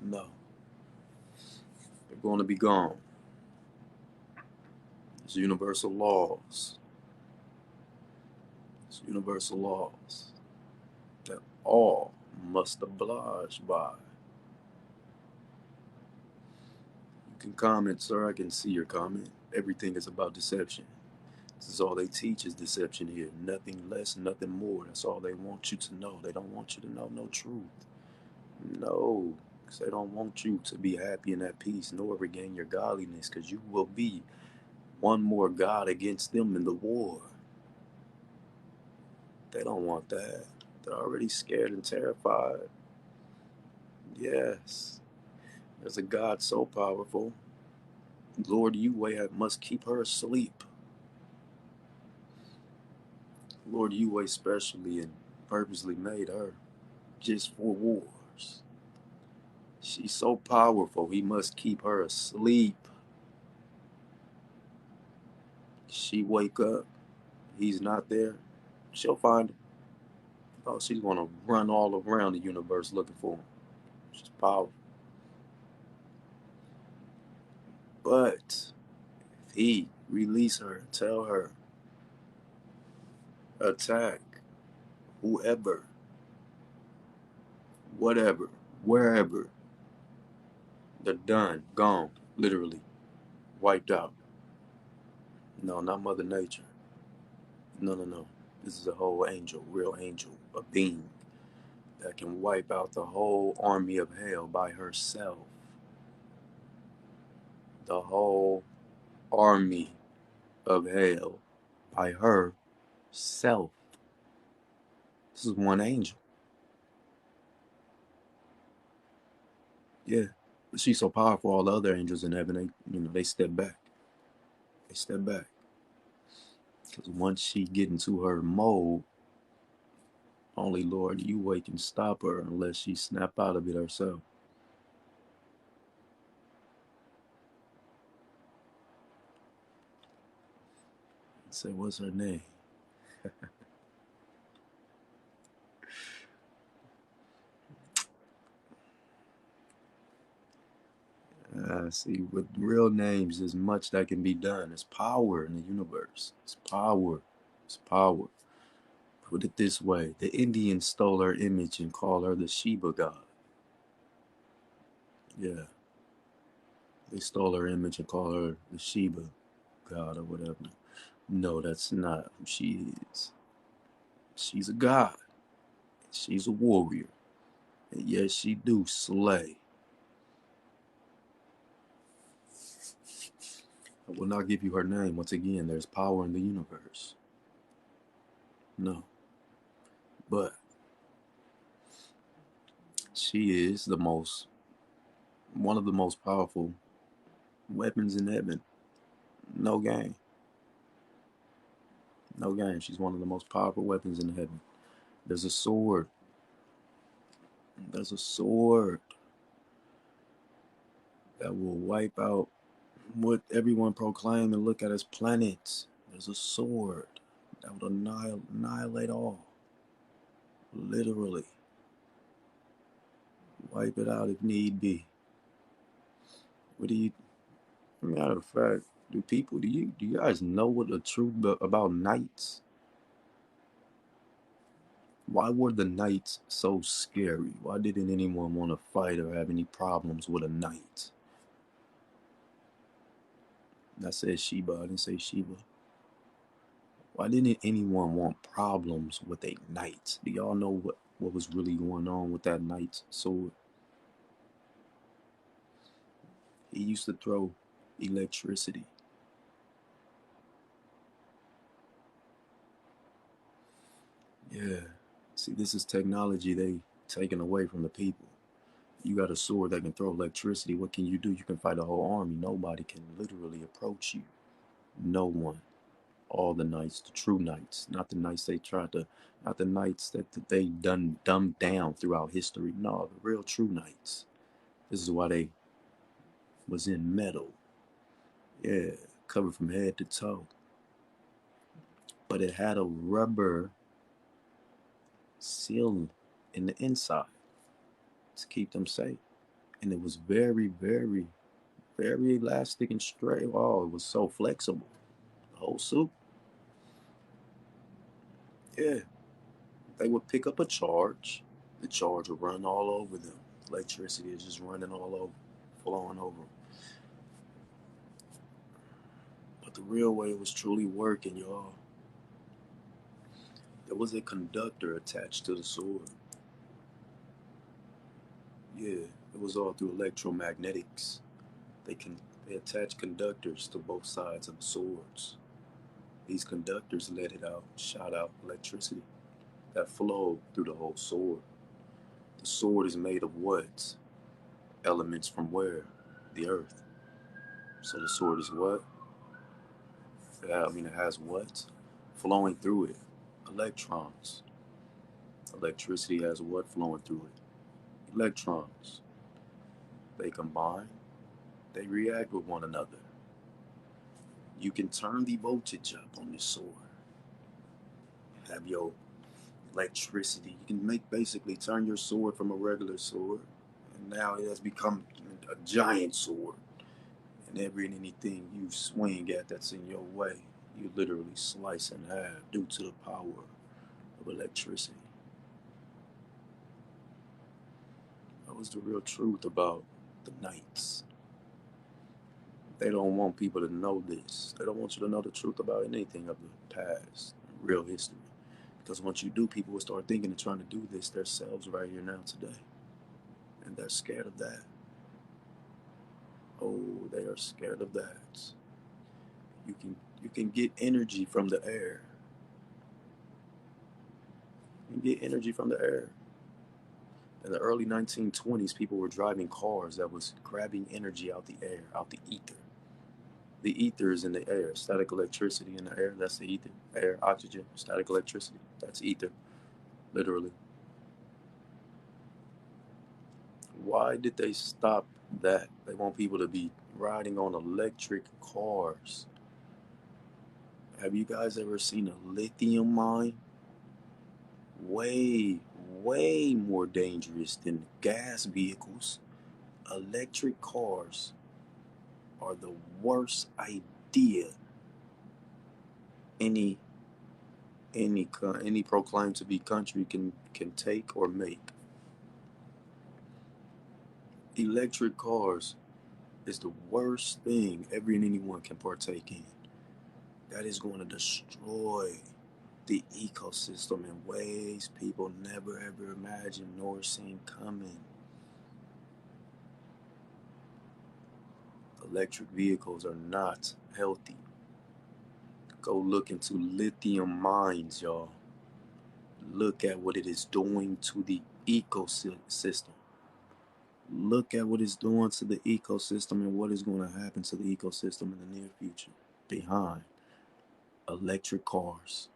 A: No. They're going to be gone. There's universal laws. There's universal laws that all must oblige by. You can comment, sir. I can see your comment. Everything is about deception. This is all they teach is deception here. Nothing less, nothing more. That's all they want you to know. They don't want you to know no truth. No, because they don't want you to be happy and at peace, nor regain your godliness, because you will be one more God against them in the war. They don't want that. They're already scared and terrified. Yes, there's a God so powerful. Lord Yahweh must keep her asleep. Lord Yahweh especially, and purposely made her just for wars. She's so powerful, he must keep her asleep. She wake up, he's not there, she'll find him. Oh, she's gonna run all around the universe looking for him. She's powerful. But if he release her, tell her, attack whoever, whatever, wherever, they're done, gone, literally, wiped out. No, not Mother Nature. No, no, no. This is a whole angel, real angel, a being that can wipe out the whole army of hell by herself. The whole army of hell by herself. This is one angel. Yeah. But she's so powerful, all the other angels in heaven, they step back. They step back. Because once she get into her mode, only Lord, you wait and stop her unless she snap out of it herself. Say, what's her name? See, with real names, there's much that can be done. There's power in the universe. It's power. It's power. Put it this way. The Indians stole her image and called her the Sheba god. Yeah. They stole her image and called her the Sheba god or whatever. No, that's not who she is. She's a god. She's a warrior. And yes, she do slay. I will not give you her name. Once again, there's power in the universe. No. But she is one of the most powerful weapons in heaven. No game. No game. She's one of the most powerful weapons in heaven. There's a sword. There's a sword that will wipe out what everyone proclaim and look at as planets. There's a sword that would annihilate all. Literally. Wipe it out if need be. What do you... Matter of fact, do you guys know what the truth about knights? Why were the knights so scary? Why didn't anyone want to fight or have any problems with a knight? I said Sheba, I didn't say Sheba. Why didn't anyone want problems with a knight? Do y'all know what was really going on with that knight's sword? He used to throw electricity. Yeah. See, this is technology they taken away from the people. You got a sword that can throw electricity. What can you do? You can fight a whole army. Nobody can literally approach you. No one. All the knights, the true knights, not the knights not the knights that they dumbed down throughout history. No, the real true knights. This is why they was in metal. Yeah, covered from head to toe. But it had a rubber seal in the inside to keep them safe. And it was very, very, very elastic and straight. Oh, it was so flexible. The whole suit. Yeah. They would pick up a charge. The charge would run all over them. Electricity is just running all over, flowing over them. But the real way it was truly working, y'all, there was a conductor attached to the sword. Yeah, it was all through electromagnetics. They attach conductors to both sides of the swords. These conductors let it out, shot out electricity that flowed through the whole sword. The sword is made of what? Elements from where? The earth. So the sword is what? It has what? Flowing through it. Electrons. Electricity has what flowing through it? Electrons. They combine, they react with one another. You can turn the voltage up on this sword. Have your electricity. You can make basically turn your sword from a regular sword, and now it has become a giant sword. And every and anything you swing at that's in your way, you literally slice in half due to the power of electricity. That was the real truth about the knights. They don't want people to know this. They don't want you to know the truth about anything of the past, real history. Because once you do, people will start thinking and trying to do this themselves right here now today. And they're scared of that. Oh, they are scared of that. You can get energy from the air. You can get energy from the air. In the early 1920s, people were driving cars that was grabbing energy out the air, out the ether. The ether is in the air. Static electricity in the air, that's the ether. Air, oxygen, static electricity, that's ether, literally. Why did they stop that? They want people to be riding on electric cars. Have you guys ever seen a lithium mine? Way, way more dangerous than gas vehicles. Electric cars are the worst idea any proclaimed to be country can take or make. Electric cars is the worst thing every and anyone can partake in. That is going to destroy the ecosystem in ways people never ever imagined nor seen coming. Electric vehicles are not healthy. Go look into lithium mines, y'all. Look at what it is doing to the ecosystem. Look at what it's doing to the ecosystem and what is going to happen to the ecosystem in the near future behind electric cars.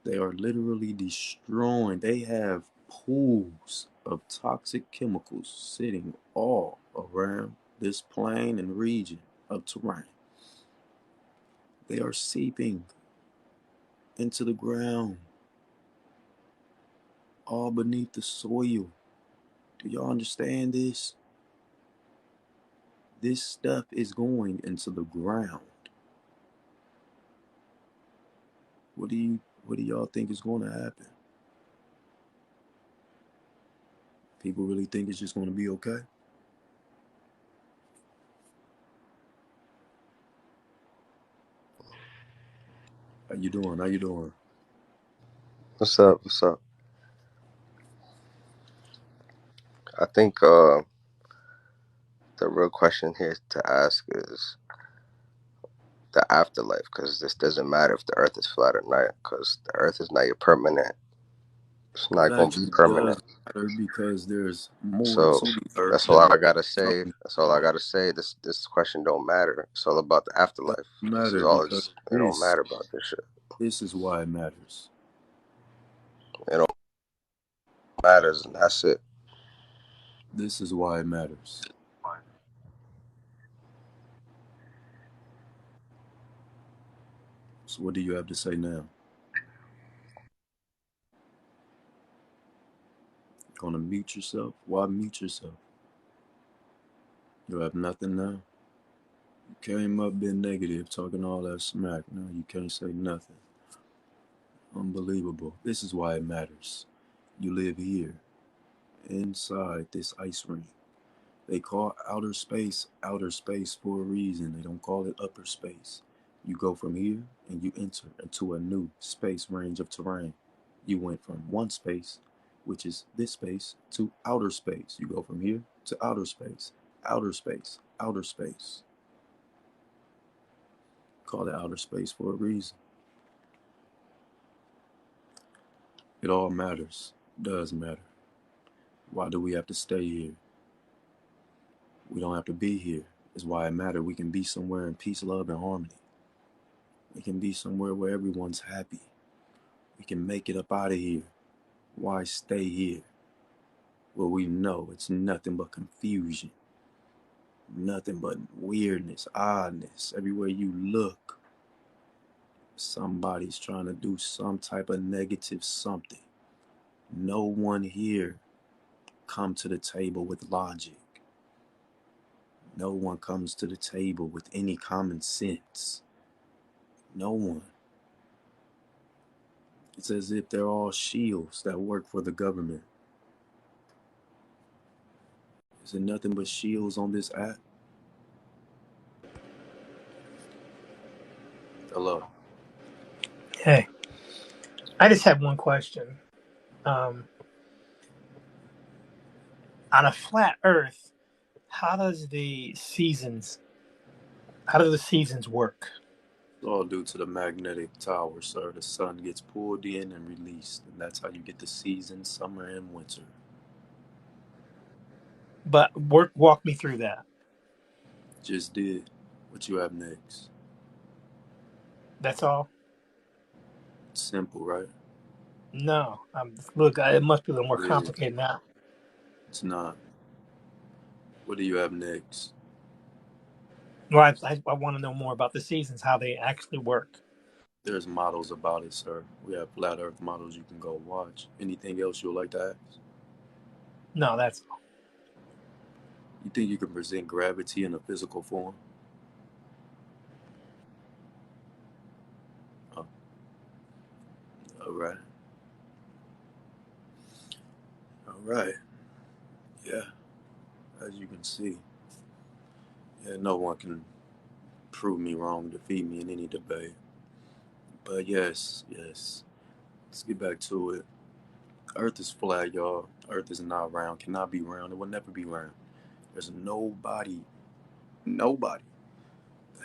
A: They are literally destroying. They have pools of toxic chemicals sitting all around this plain and region of terrain. They are seeping into the ground, all beneath the soil. Do y'all understand this? This stuff is going into the ground. What do y'all think is going to happen? People really think it's just going to be okay? How you doing? How you doing?
D: What's up? What's up? I think the real question here to ask is the afterlife, because this doesn't matter if the Earth is flat or not, because the Earth is not your permanent. It's
A: It
D: not going to be
A: actually does
D: permanent.
A: matter because there's more
D: So
A: to the earth
D: that's all
A: than
D: I
A: what
D: gotta
A: we're
D: say.
A: talking
D: That's all I
A: about.
D: gotta say. This question don't matter. It's all about the
A: It
D: afterlife.
A: doesn't
D: This is
A: matter
D: all.
A: because
D: It don't matter about this shit.
A: this is why it matters.
D: It don't matters, and that's it.
A: This is why it matters. So what do you have to say now? Gonna mute yourself? Why mute yourself? You have nothing now? You came up being negative, talking all that smack. Now you can't say nothing. Unbelievable. This is why it matters. You live here, inside this ice ring. They call outer space for a reason. They don't call it upper space. You go from here and you enter into a new space range of terrain. You went from one space, which is this space, to outer space. You go from here to outer space, outer space, outer space. Call it outer space for a reason. It all matters. Does matter. Why do we have to stay here? We don't have to be here. Is why it matters. We can be somewhere in peace, love, and harmony. We can be somewhere where everyone's happy. We can make it up out of here. Why stay here? Where we know it's nothing but confusion. Nothing but weirdness, oddness. Everywhere you look, somebody's trying to do some type of negative something. No one here come to the table with logic. No one comes to the table with any common sense. No one. It's as if they're all shields that work for the government. Is there nothing but shields on this app? Hello.
E: Hey, I just have one question. On a flat Earth, how does the seasons work?
A: It's all due to the magnetic tower, sir. The sun gets pulled in and released, and that's how you get the seasons, summer and winter.
E: But walk me through that.
A: Just did. What you have next?
E: That's all?
A: It's simple, right?
E: No. Look, it must be a little more
A: It is.
E: complicated now.
A: It's not. What do you have next?
E: Well, I want to know more about the seasons, how they actually work.
A: There's models about it, sir. We have flat earth models you can go watch. Anything else you'd like to ask?
E: No, that's all.
A: You think you can present gravity in a physical form? Oh, all right. All right. Yeah, as you can see. Yeah, no one can prove me wrong, defeat me in any debate. But yes, let's get back to it. Earth is flat, y'all. Earth is not round, cannot be round, it will never be round. There's nobody that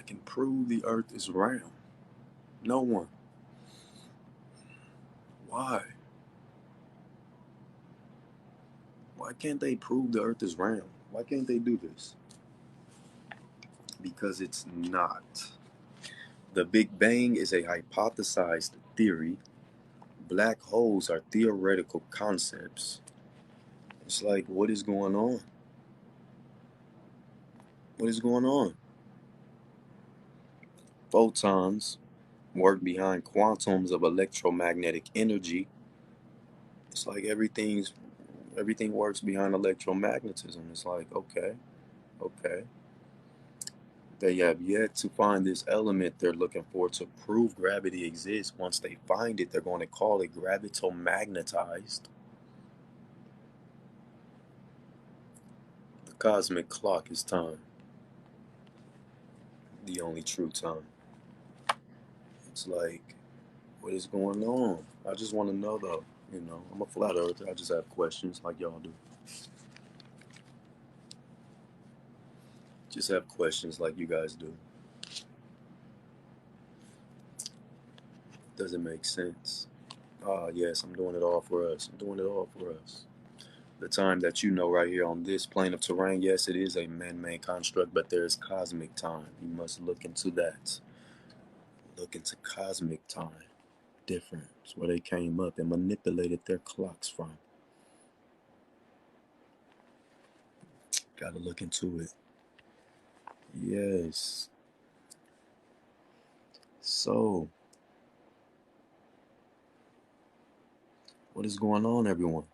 A: can prove the earth is round. No one. Why? Why can't they prove the earth is round? Why can't they do this? Because it's not. The Big Bang is a hypothesized theory. Black holes are theoretical concepts. It's like, what is going on? What is going on? Photons work behind quantums of electromagnetic energy. It's like everything works behind electromagnetism. It's like, okay. They have yet to find this element they're looking for to prove gravity exists. Once they find it, they're going to call it gravitomagnetized. The cosmic clock is time. The only true time. It's like, what is going on? I just want to know, though. You know, I'm a flat earther. I just have questions like y'all do. Just have questions like you guys do. Does it make sense? Ah, yes, I'm doing it all for us. I'm doing it all for us. The time that you know right here on this plane of terrain, yes, it is a man-made construct, but there is cosmic time. You must look into that. Look into cosmic time. Different. It's where they came up and manipulated their clocks from. Gotta look into it. Yes. So, what is going on, everyone?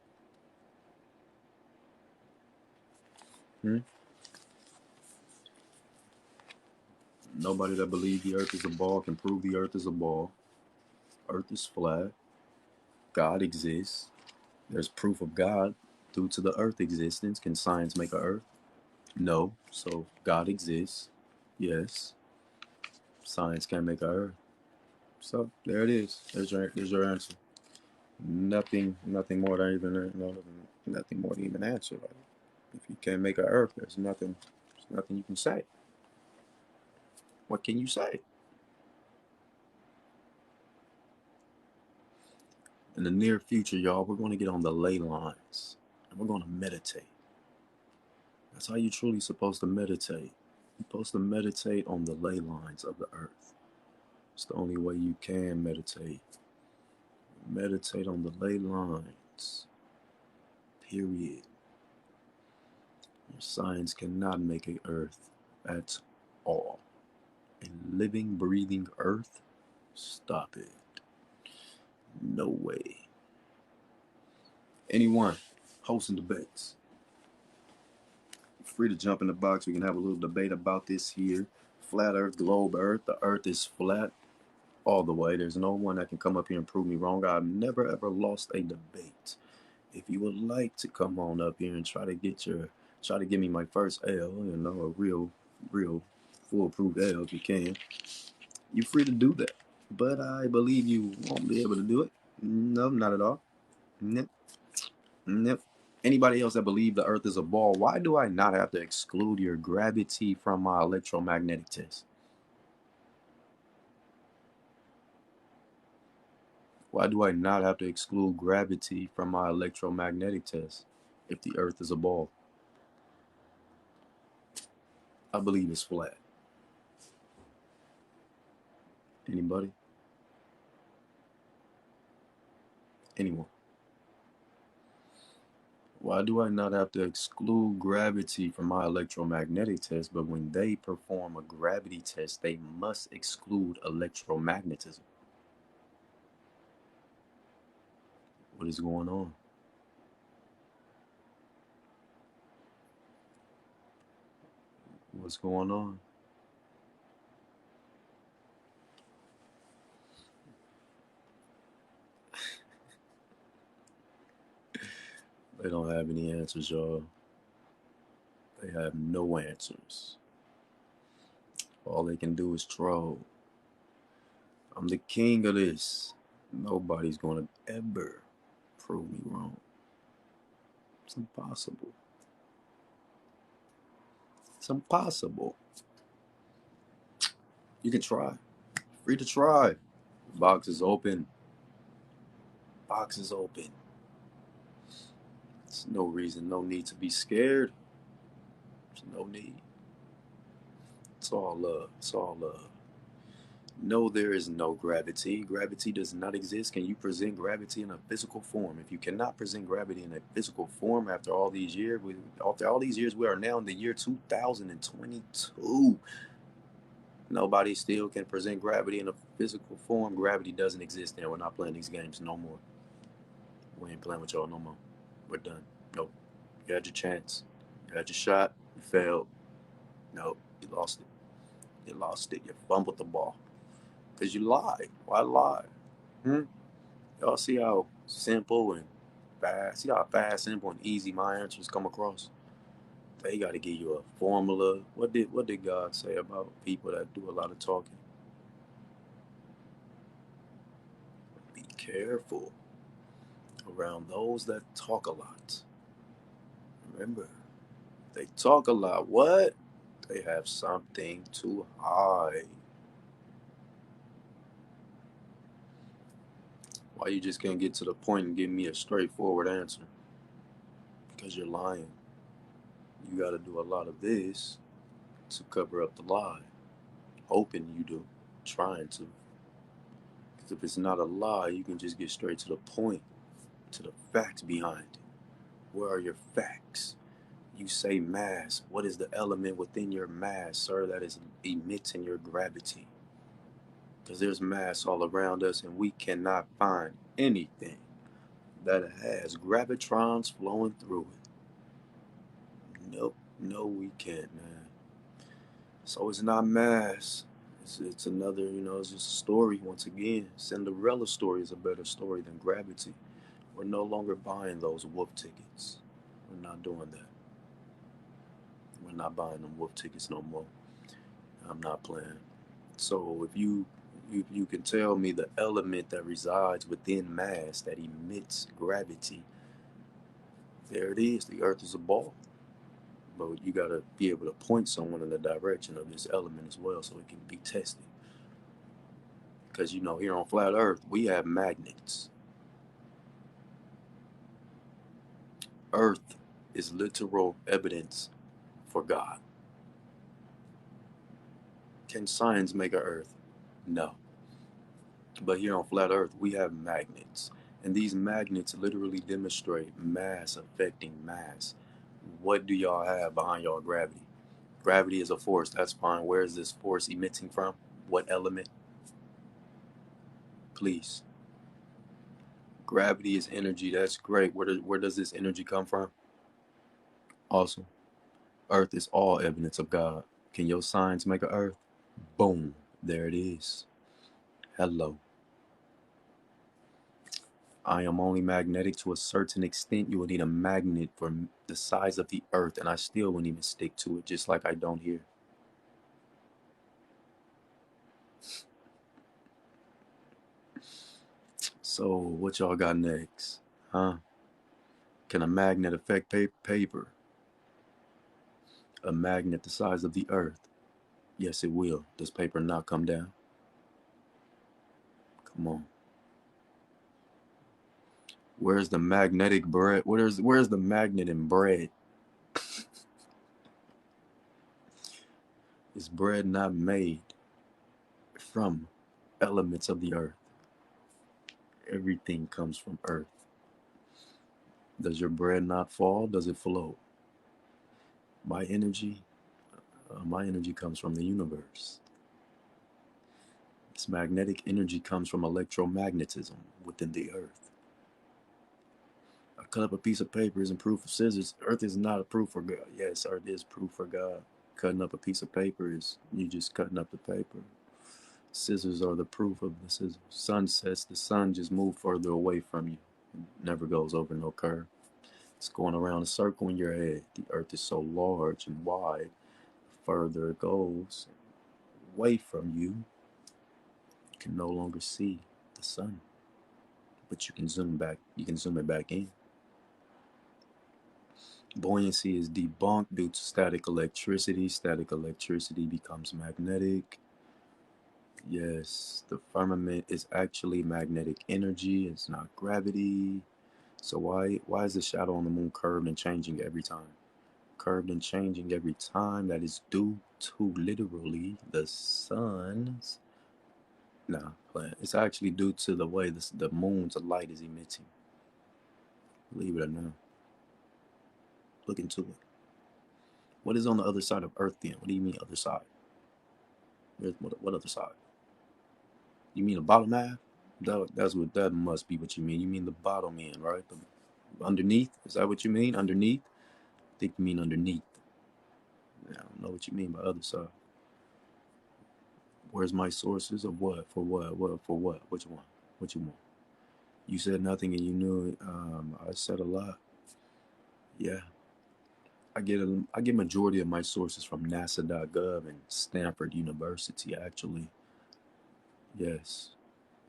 A: Nobody that believes the earth is a ball can prove the earth is a ball. Earth is flat. God exists. There's proof of God due to the earth existence. Can science make a earth? No. So God exists. Yes. Science can't make a earth. So there it is. There's your answer. Nothing more than nothing more to even answer. Like, if you can't make a earth, there's nothing you can say. What can you say? In the near future, y'all, we're going to get on the ley lines and we're going to meditate. That's how you're truly supposed to meditate. You're supposed to meditate on the ley lines of the earth. It's the only way you can meditate. Meditate on the ley lines. Period. Your science cannot make a earth at all. A living, breathing earth? Stop it. No way. Anyone hosting debates, free to jump in the box. We can have a little debate about this here. Flat earth, globe earth. The earth is flat all the way. There's no one that can come up here and prove me wrong. I've never ever lost a debate. If you would like to come on up here and try to give me my first L, a real foolproof L if you can, you're free to do that. But I believe you won't be able to do it. No, not at all. Nope. Nope. Anybody else that believe the earth is a ball, why do I not have to exclude your gravity from my electromagnetic test? Why do I not have to exclude gravity from my electromagnetic test if the earth is a ball? I believe it's flat. Anybody? Anyone? Why do I not have to exclude gravity from my electromagnetic test, but when they perform a gravity test, they must exclude electromagnetism? What is going on? What's going on? They don't have any answers, y'all. They have no answers. All they can do is troll. I'm the king of this. Nobody's going to ever prove me wrong. It's impossible. It's impossible. You can try. Free to try. Box is open. Box is open. There's no reason, no need to be scared. There's no need. It's all love. It's all love. No, there is no gravity. Gravity does not exist. Can you present gravity in a physical form? If you cannot present gravity in a physical form after all these years, we are now in the year 2022. Nobody still can present gravity in a physical form. Gravity doesn't exist, and we're not playing these games no more. We ain't playing with y'all no more. We're done. Nope. You had your chance. You had your shot. You failed. Nope. You lost it. You lost it. You fumbled the ball. Because you lied. Why lie? Y'all see how simple and fast, see how fast, simple, and easy my answers come across? They got to give you a formula. What did God say about people that do a lot of talking? Be careful around those that talk a lot. Remember, they talk a lot. What? They have something to hide. Why you just can't get to the point and give me a straightforward answer? Because you're lying. You got to do a lot of this to cover up the lie. Hoping you do. Trying to. Because if it's not a lie, you can just get straight to the point, to the facts behind it. Where are your facts? You say mass. What is the element within your mass, sir, that is emitting your gravity? Because there's mass all around us, and we cannot find anything that has gravitrons flowing through it. Nope. No, we can't, man. So it's not mass. It's another, it's just a story once again. Cinderella story is a better story than gravity. We're no longer buying those wolf tickets. We're not doing that. We're not buying them wolf tickets no more. I'm not playing. So if you can tell me the element that resides within mass that emits gravity, there it is. The earth is a ball. But you got to be able to point someone in the direction of this element as well so it can be tested. Because, here on flat earth, we have magnets. Earth is literal evidence for God. Can science make an earth? No. But here on flat earth, we have magnets. And these magnets literally demonstrate mass affecting mass. What do y'all have behind y'all gravity? Gravity is a force, that's fine. Where is this force emitting from? What element? Please. Gravity is energy, that's great. Where does this energy come from? Awesome. Earth is all evidence of God. Can your science make an earth? Boom. There it is. Hello. I am only magnetic to a certain extent. You will need a magnet for the size of the earth, and I still wouldn't even stick to it, just like I don't here. So, what y'all got next? Huh? Can a magnet affect paper? A magnet the size of the earth? Yes, it will. Does paper not come down? Come on. Where's the magnetic bread? Where's the magnet in bread? Is bread not made from elements of the earth? Everything comes from earth. Does your bread not fall? Does it float? My energy comes from the universe. This magnetic energy comes from electromagnetism within the earth. I cut up a piece of paper isn't proof of scissors. Earth is not a proof for God. Yes, earth is proof for God. Cutting up a piece of paper is you just cutting up the paper. Scissors are the proof of the scissors. Sun sets, the sun just moves further away from you. It never goes over no curve. It's going around a circle in your head. The earth is so large and wide. The further it goes away from you, you can no longer see the sun. But you can zoom it back in. Buoyancy is debunked due to static electricity. Static electricity becomes magnetic. Yes, the firmament is actually magnetic energy. It's not gravity. So why is the shadow on the moon curved and changing every time? Curved and changing every time. That is due to literally the sun's. Nah, it's actually due to the way the moon's light is emitting. Believe it or not. Look into it. What is on the other side of Earth then? What do you mean other side? What other side? You mean the bottom half? That must be what you mean. You mean the bottom end, right? Underneath? Is that what you mean? Underneath? I think you mean underneath. I don't know what you mean by other side. Where's my sources of what? For what? What for what? Which one? What you want? You said nothing and you knew it. I said a lot. Yeah. I get majority of my sources from NASA.gov and Stanford University, actually. Yes.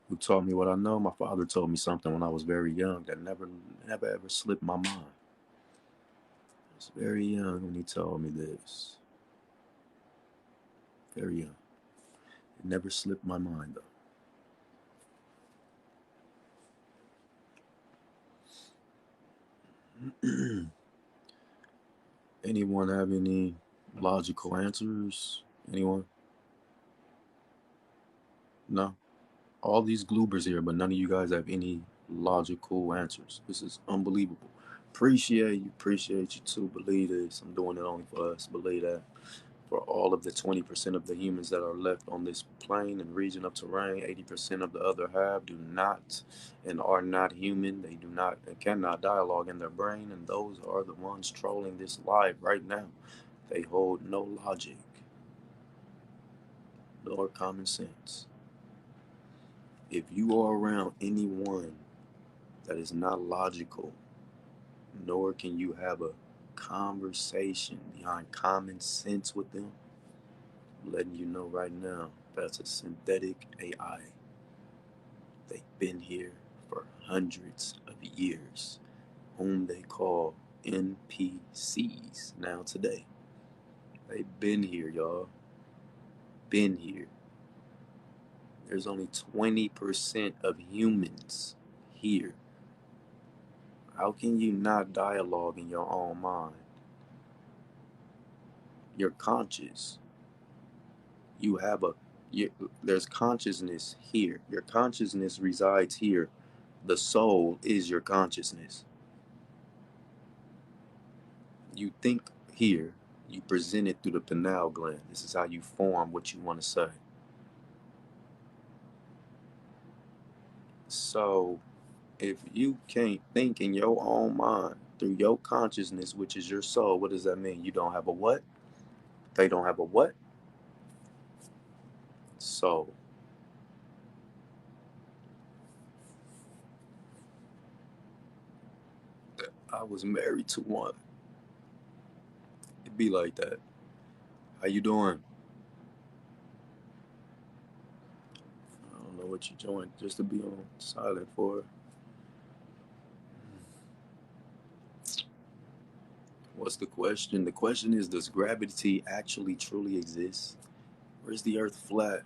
A: Who taught me what I know? My father told me something when I was very young that never ever slipped my mind. I was very young when he told me this. Very young. It never slipped my mind though. Anyone have any logical answers? Anyone? No? All these gloobers here, but none of you guys have any logical answers. This is unbelievable. Appreciate you too. Believe this. I'm doing it only for us. Believe that. For all of the 20% of the humans that are left on this plane and region of terrain, 80% of the other half do not and are not human. They do not and cannot dialogue in their brain, and those are the ones trolling this live right now. They hold no logic nor common sense. If you are around anyone that is not logical, nor can you have a conversation behind common sense with them, I'm letting you know right now, that's a synthetic AI. They've been here for hundreds of years, whom they call NPCs now today. They've been here, y'all. Been here. There's only 20% of humans here. How can you not dialogue in your own mind? You're conscious. You have there's consciousness here. Your consciousness resides here. The soul is your consciousness. You think here, you present it through the pineal gland. This is how you form what you want to say. So, if you can't think in your own mind through your consciousness, which is your soul, what does that mean? You don't have a what? They don't have a what? Soul. I was married to one. It be like that. How you doing? I don't know what you joined just to be on silent for. What's the question? The question is, does gravity actually truly exist? Or is the earth flat?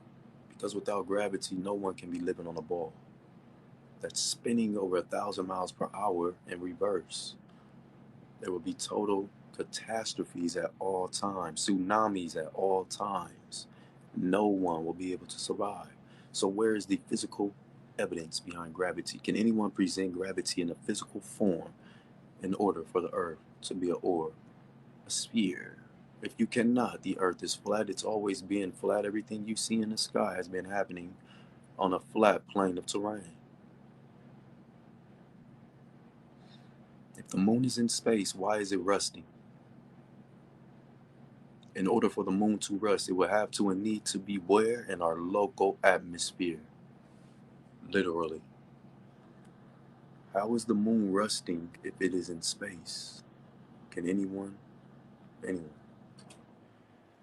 A: Because without gravity, no one can be living on a ball that's spinning over 1,000 miles per hour in reverse. There will be total catastrophes at all times, tsunamis at all times. No one will be able to survive. So, where is the physical evidence behind gravity? Can anyone present gravity in a physical form in order for the earth to be an orb, a sphere? If you cannot, the earth is flat. It's always been flat. Everything you see in the sky has been happening on a flat plane of terrain. If the moon is in space, why is it rusting? In order for the moon to rust, it will have to and need to be where? In our local atmosphere. Literally. How is the moon rusting if it is in space? Can anyone? Anyone?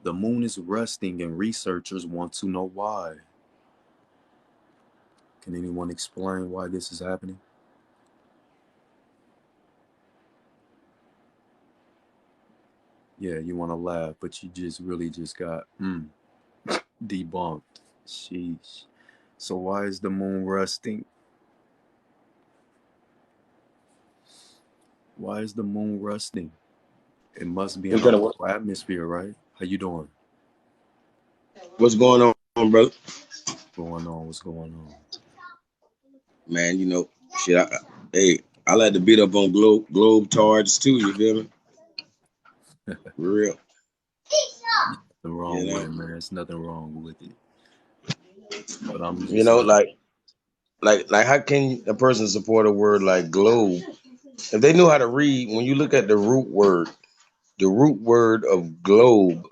A: The moon is rusting and researchers want to know why. Can anyone explain why this is happening? Yeah, you want to laugh, but you just really just got debunked. Sheesh. So why is the moon rusting? Why is the moon rusting? It must be in
F: We
A: our
F: gotta
A: local atmosphere, right? How you doing?
F: What's going on, brother?
A: Going on? What's going on?
F: Man, shit. Hey, I like to beat up on globe tards too. You feel me? For real.
A: Nothing
F: You
A: wrong with
F: know.
A: it, man. There's nothing wrong with it. But I'm
F: You
A: just
F: know, like, how can a person support a word like globe if they knew how to read? When you look at the root word of globe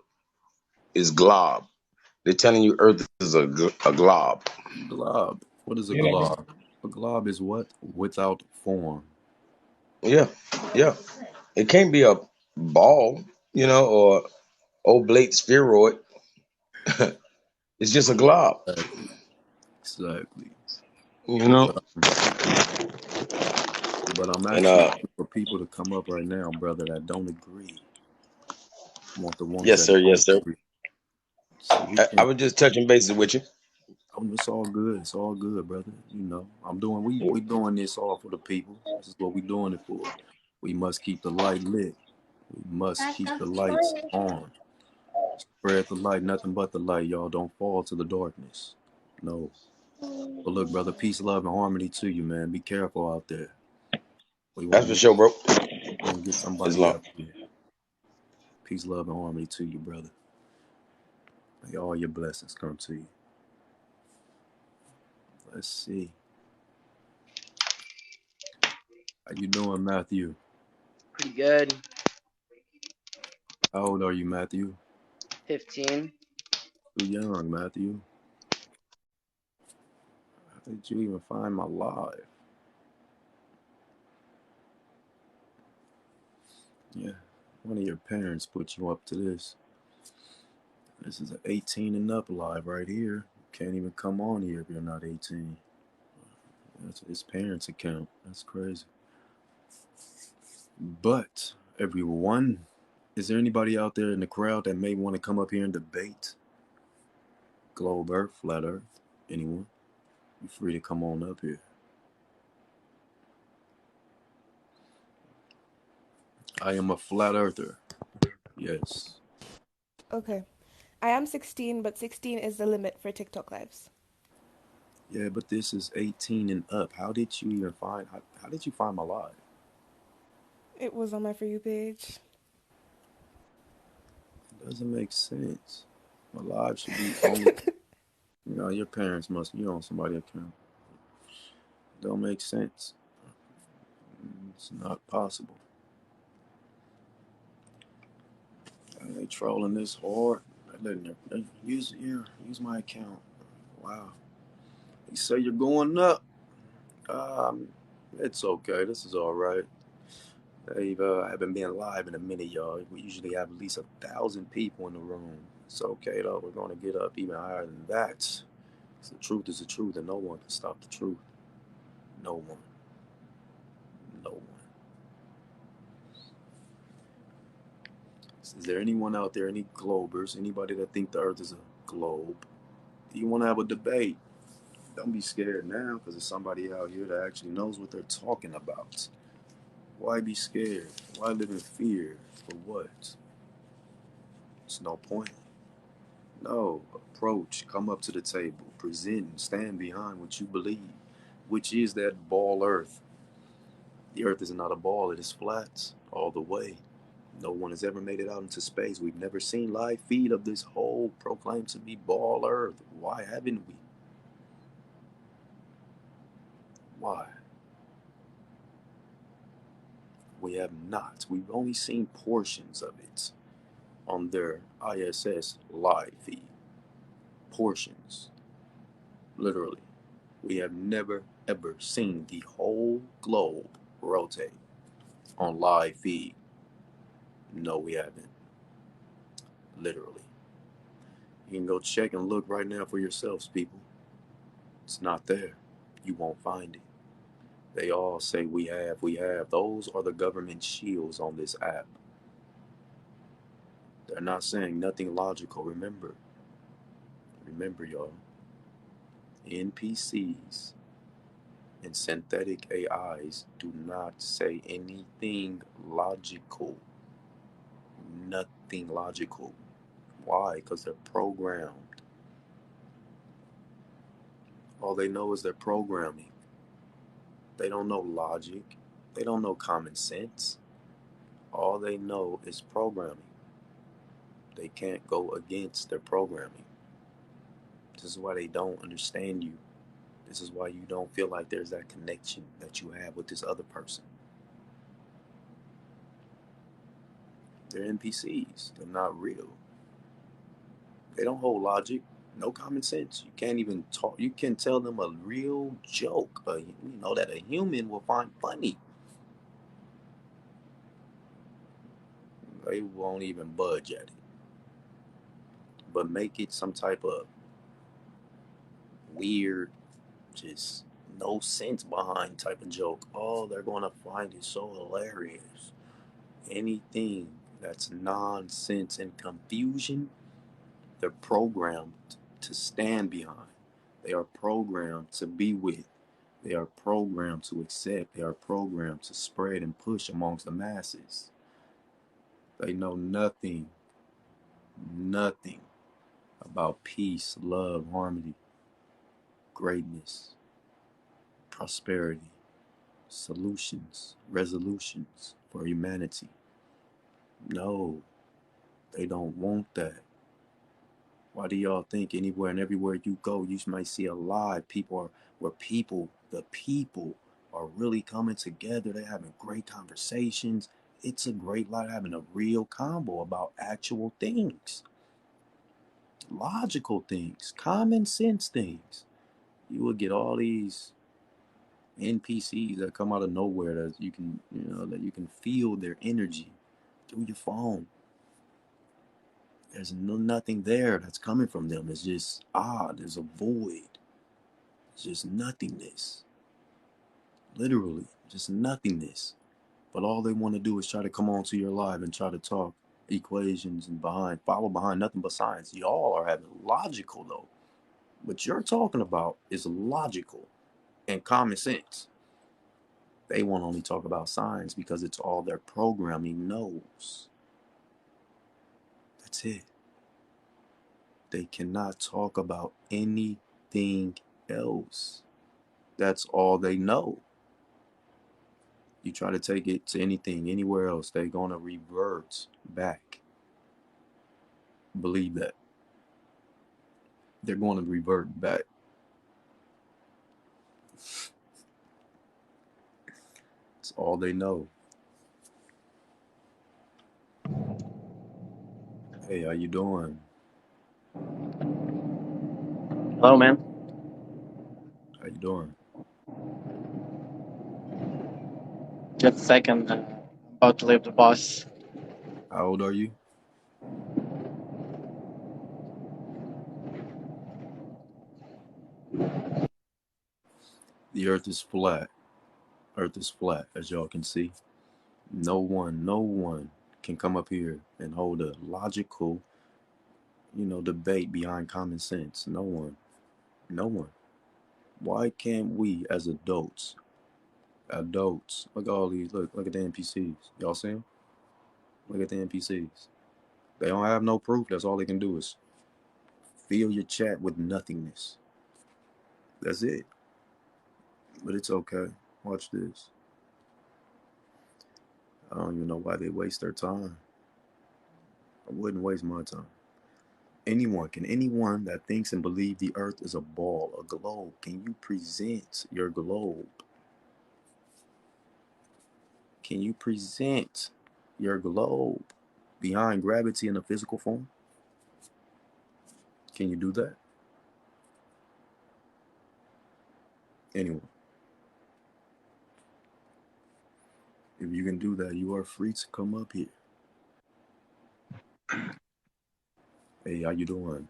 F: is glob. They're telling you Earth is a glob.
A: glob. What is a
F: You know.
A: glob? A glob is what? Without form.
F: Yeah, yeah. It can't be a ball, or oblate spheroid. It's just a glob.
A: Exactly. Exactly.
F: You know.
A: But I'm
F: And
A: actually looking for people to come up right now, brother, that don't agree. I want the ones
F: yes,
A: that
F: sir.
A: don't
F: Yes, sir.
A: agree. So we
F: I
A: can.
F: was just touching bases with you.
A: It's all good. It's all good, brother. I'm doing. We doing this all for the people. This is what we doing it for. We must keep the light lit. We must keep the lights on. Spread the light, nothing but the light, y'all. Don't fall to the darkness. No. But look, brother, peace, love, and harmony to you, man. Be careful out there. We want
F: That's
A: to
F: for
A: get
F: sure, bro.
A: somebody
F: Islam.
A: up here. Peace, love, and harmony to you, brother. May all your blessings come to you. Let's see. How you doing, Matthew?
G: Pretty good.
A: How old are you, Matthew?
G: 15.
A: Too young, Matthew. How did you even find my live? Yeah. One of your parents put you up to this. This is an 18 and up live right here. You can't even come on here if you're not 18. That's his parents' account. That's crazy. But everyone, is there anybody out there in the crowd that may want to come up here and debate globe Earth, flat Earth? Anyone? You're free to come on up here. I am a flat earther. Yes.
H: Okay. I am 16, but 16 is the limit for TikTok lives.
A: Yeah, but this is 18 and up. How did you even find? How did you find my live?
H: It was on my For You page.
A: It doesn't make sense. My live should be only. You know, your parents must. You on somebody account. Don't make sense. It's not possible. And they trolling this hard. They use my account. Wow. They say you're going up. Um, it's okay. This is all right. They've haven't been live in a minute, y'all. We usually have at least 1,000 people in the room. It's okay though. We're going to get up even higher than that. The truth is the truth, and no one can stop the truth. No one. No one. Is there anyone out there, any globers, anybody that think the Earth is a globe? Do you want to have a debate? Don't be scared now, because there's somebody out here that actually knows what they're talking about. Why be scared? Why live in fear? For what? It's no point. No, approach, come up to the table, present, and stand behind what you believe, which is that ball Earth. The Earth is not a ball, it is flat all the way. No one has ever made it out into space. We've never seen live feed of this whole proclaimed to be ball Earth. Why haven't we? Why? We have not. We've only seen portions of it on their ISS live feed. Portions. Literally. We have never ever seen the whole globe rotate on live feed. No, we haven't. Literally. You can go check and look right now for yourselves, people. It's not there. You won't find it. They all say we have, we have. Those are the government shields on this app. They're not saying nothing logical. Remember, y'all. NPCs and synthetic AIs do not say anything logical. Nothing logical. Why? Because they're programmed. All they know is they're programming. They don't know logic. They don't know common sense. All they know is programming. They can't go against their programming. This is why they don't understand you. This is why you don't feel like there's that connection that you have with this other person. They're NPCs. They're not real. They don't hold logic, no common sense. You can't even talk. You can tell them a real joke, that a human will find funny. They won't even budge at it. But make it some type of weird, just no sense behind type of joke. Oh, they're going to find it so hilarious. Anything that's nonsense and confusion, they're programmed to stand behind. They are programmed to be with. They are programmed to accept. They are programmed to spread and push amongst the masses. They know nothing about peace, love, harmony, greatness, prosperity, solutions, resolutions for humanity. No, they don't want that. Why do y'all think anywhere and everywhere you go, you might see a live the people are really coming together. They're having great conversations. It's a great lot having a real combo about actual things, logical things, common sense things. You will get all these NPCs that come out of nowhere that you can feel their energy through your phone. There's nothing there that's coming from them. It's just there's a void. It's just nothingness. Literally, just nothingness. But all they want to do is try to come onto your live and try to talk equations and follow behind nothing but science. Y'all are having logical though. What you're talking about is logical and common sense. They want to only talk about science because it's all their programming knows. That's it. They cannot talk about anything else. That's all they know. You try to take it to anything, anywhere else, they're going to revert back. Believe that. They're going to revert back. It's all they know. Hey, how you doing?
I: Hello, man.
A: How you doing?
I: Just a second. I'm about to leave the bus.
A: How old are you? The earth is flat. Earth is flat, as y'all can see. No one can come up here and hold a logical, debate behind common sense. No one. No one. Why can't we as adults, look at all these, look at the NPCs. Y'all see them? Look at the NPCs. They don't have no proof. That's all they can do is fill your chat with nothingness. That's it. But it's okay. Watch this. I don't even know why they waste their time. I wouldn't waste my time. Anyone that thinks and believes the earth is a ball, a globe, can you present your globe? Can you present your globe behind gravity in a physical form? Can you do that? Anyone. If you can do that, you are free to come up here. Hey, how you doing?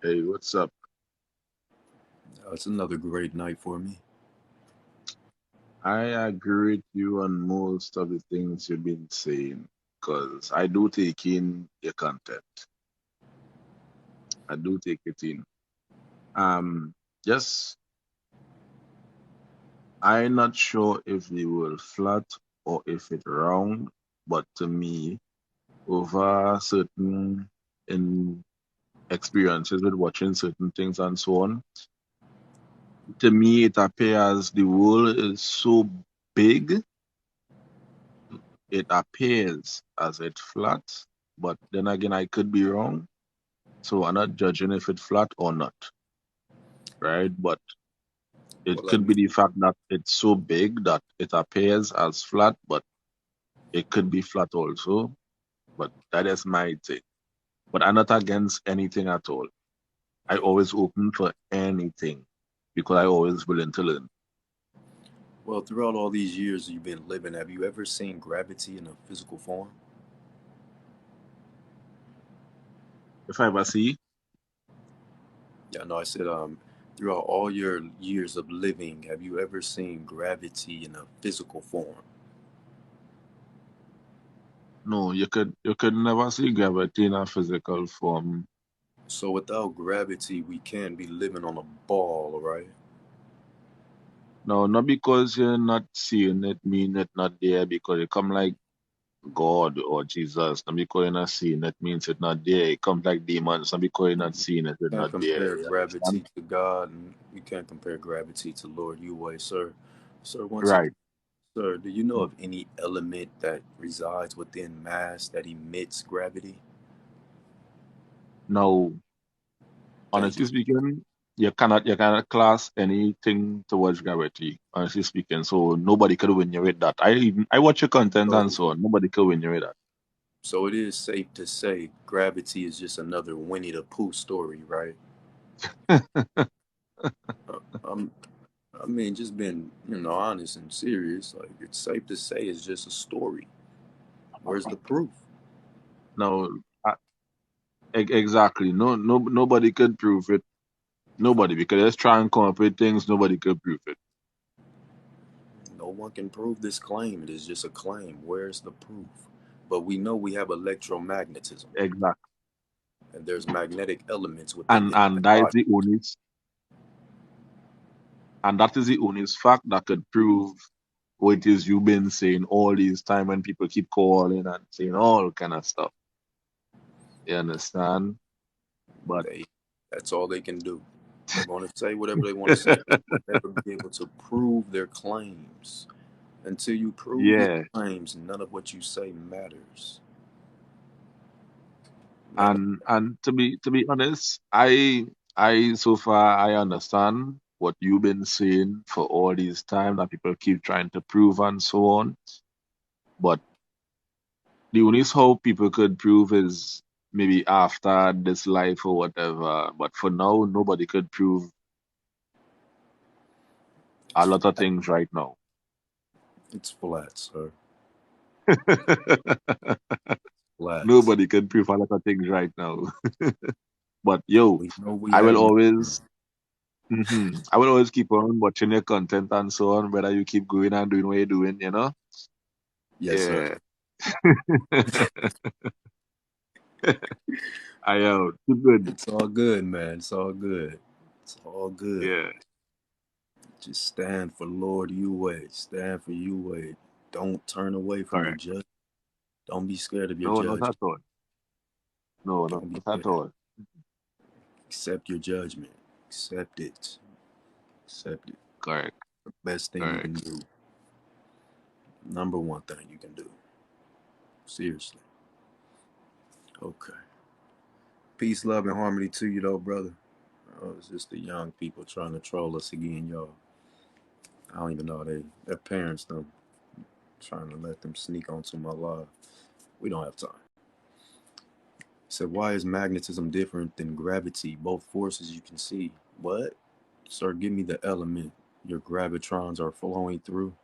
J: Hey, what's up?
A: It's another great night for me.
J: I agree with you on most of the things you've been saying because I do take in your content. I do take it in. Just I'm not sure if the world flat or if it round, but to me, over certain in experiences with watching certain things and so on, to me it appears the world is so big. It appears as it flat, but then again, I could be wrong. So I'm not judging if it's flat or not, right? But it
A: Well, let
J: could
A: me.
J: be the fact that it's so big that it appears as flat, but it could be flat also. But that is my take. But I'm not against anything at all. I always open for anything because I always willing to learn.
A: Well, throughout all these years you've been living, have you ever seen gravity in a physical form?
J: If I ever see,
A: Yeah, no, I said, throughout all your years of living, have you ever seen gravity in a physical form?
J: no, you could never see gravity in a physical form.
A: So without gravity, we can't be living on a ball, right?
J: No, not because you're not seeing it mean it not there because it come like God or Jesus. Not because you're not seeing it means it's not there. It comes like demons. Not because you're not seeing it, it's
A: Can't
J: not there.
A: compare
J: You understand?
A: gravity to God, and we can't compare gravity to Lord Yahweh, sir. Sir, once again,
J: Right.
A: sir, do you know of any element that resides within mass that emits gravity?
J: Now,
A: Thank
J: honestly
A: you.
J: speaking, you cannot class anything towards gravity. Honestly speaking, so nobody could win you with that. I watch your content and
A: So,
J: so on. Nobody could win you with
A: so it is safe to say gravity is just another Winnie the Pooh story, right?
J: that.
A: I'm, I mean, just being, honest and serious. Like, it's safe to say it's just a story. Where's the proof?
J: No, exactly. No, nobody could prove it. Nobody, because let's try and come up with things. Nobody could prove it.
A: No one can prove this claim. It is just a claim. Where's the proof? But we know we have electromagnetism,
J: Exactly.
A: and there's magnetic elements within
J: And
A: the
J: and
A: human
J: that is
A: body.
J: the only and that is the only fact that could prove what it is you've been saying all these time when people keep calling and saying all kind of stuff. You understand? But
A: They, that's all they can do. They're going to say whatever they want to say. They'll never be able to prove their claims. Until you prove your
J: Yeah,
A: claims, none of what you say matters. None of
J: and to be honest, I so far I understand what you've been saying for all these time that people keep trying to prove and so on. But the only how people could prove is maybe after this life or whatever. But for now, nobody could prove a
A: it's
J: lot of
A: flat.
J: things right now.
A: It's flat, sir. Flat.
J: Nobody can prove a lot of things right now. But yo,
A: We know we
J: I will
A: have no time.
J: always, I will always keep on watching your content and so on, whether you keep going and doing what you're doing, you know?
A: Yes, sir.
J: Yeah. I keep good.
A: It's all good, man. It's all good. It's all good.
J: Yeah,
A: Just stand for Lord you way. Stand for you way. Don't turn away from your
J: correct.
A: judge. Don't be scared of your
J: No, not
A: judge.
J: at all. No, not
A: Don't be
J: at
A: scared.
J: all.
A: Accept your judgment. Accept it. Accept it.
J: Correct,
A: The best thing you
J: correct.
A: can do. Number one thing you can do. Seriously. Okay. Peace, love, and harmony to you, though, brother. Oh, it's just the young people trying to troll us again, y'all. I don't even know their parents them trying to let them sneak onto my live. We don't have time. Said, why is magnetism different than gravity? Both forces you can see. What? Sir, give me the element your gravitrons are flowing through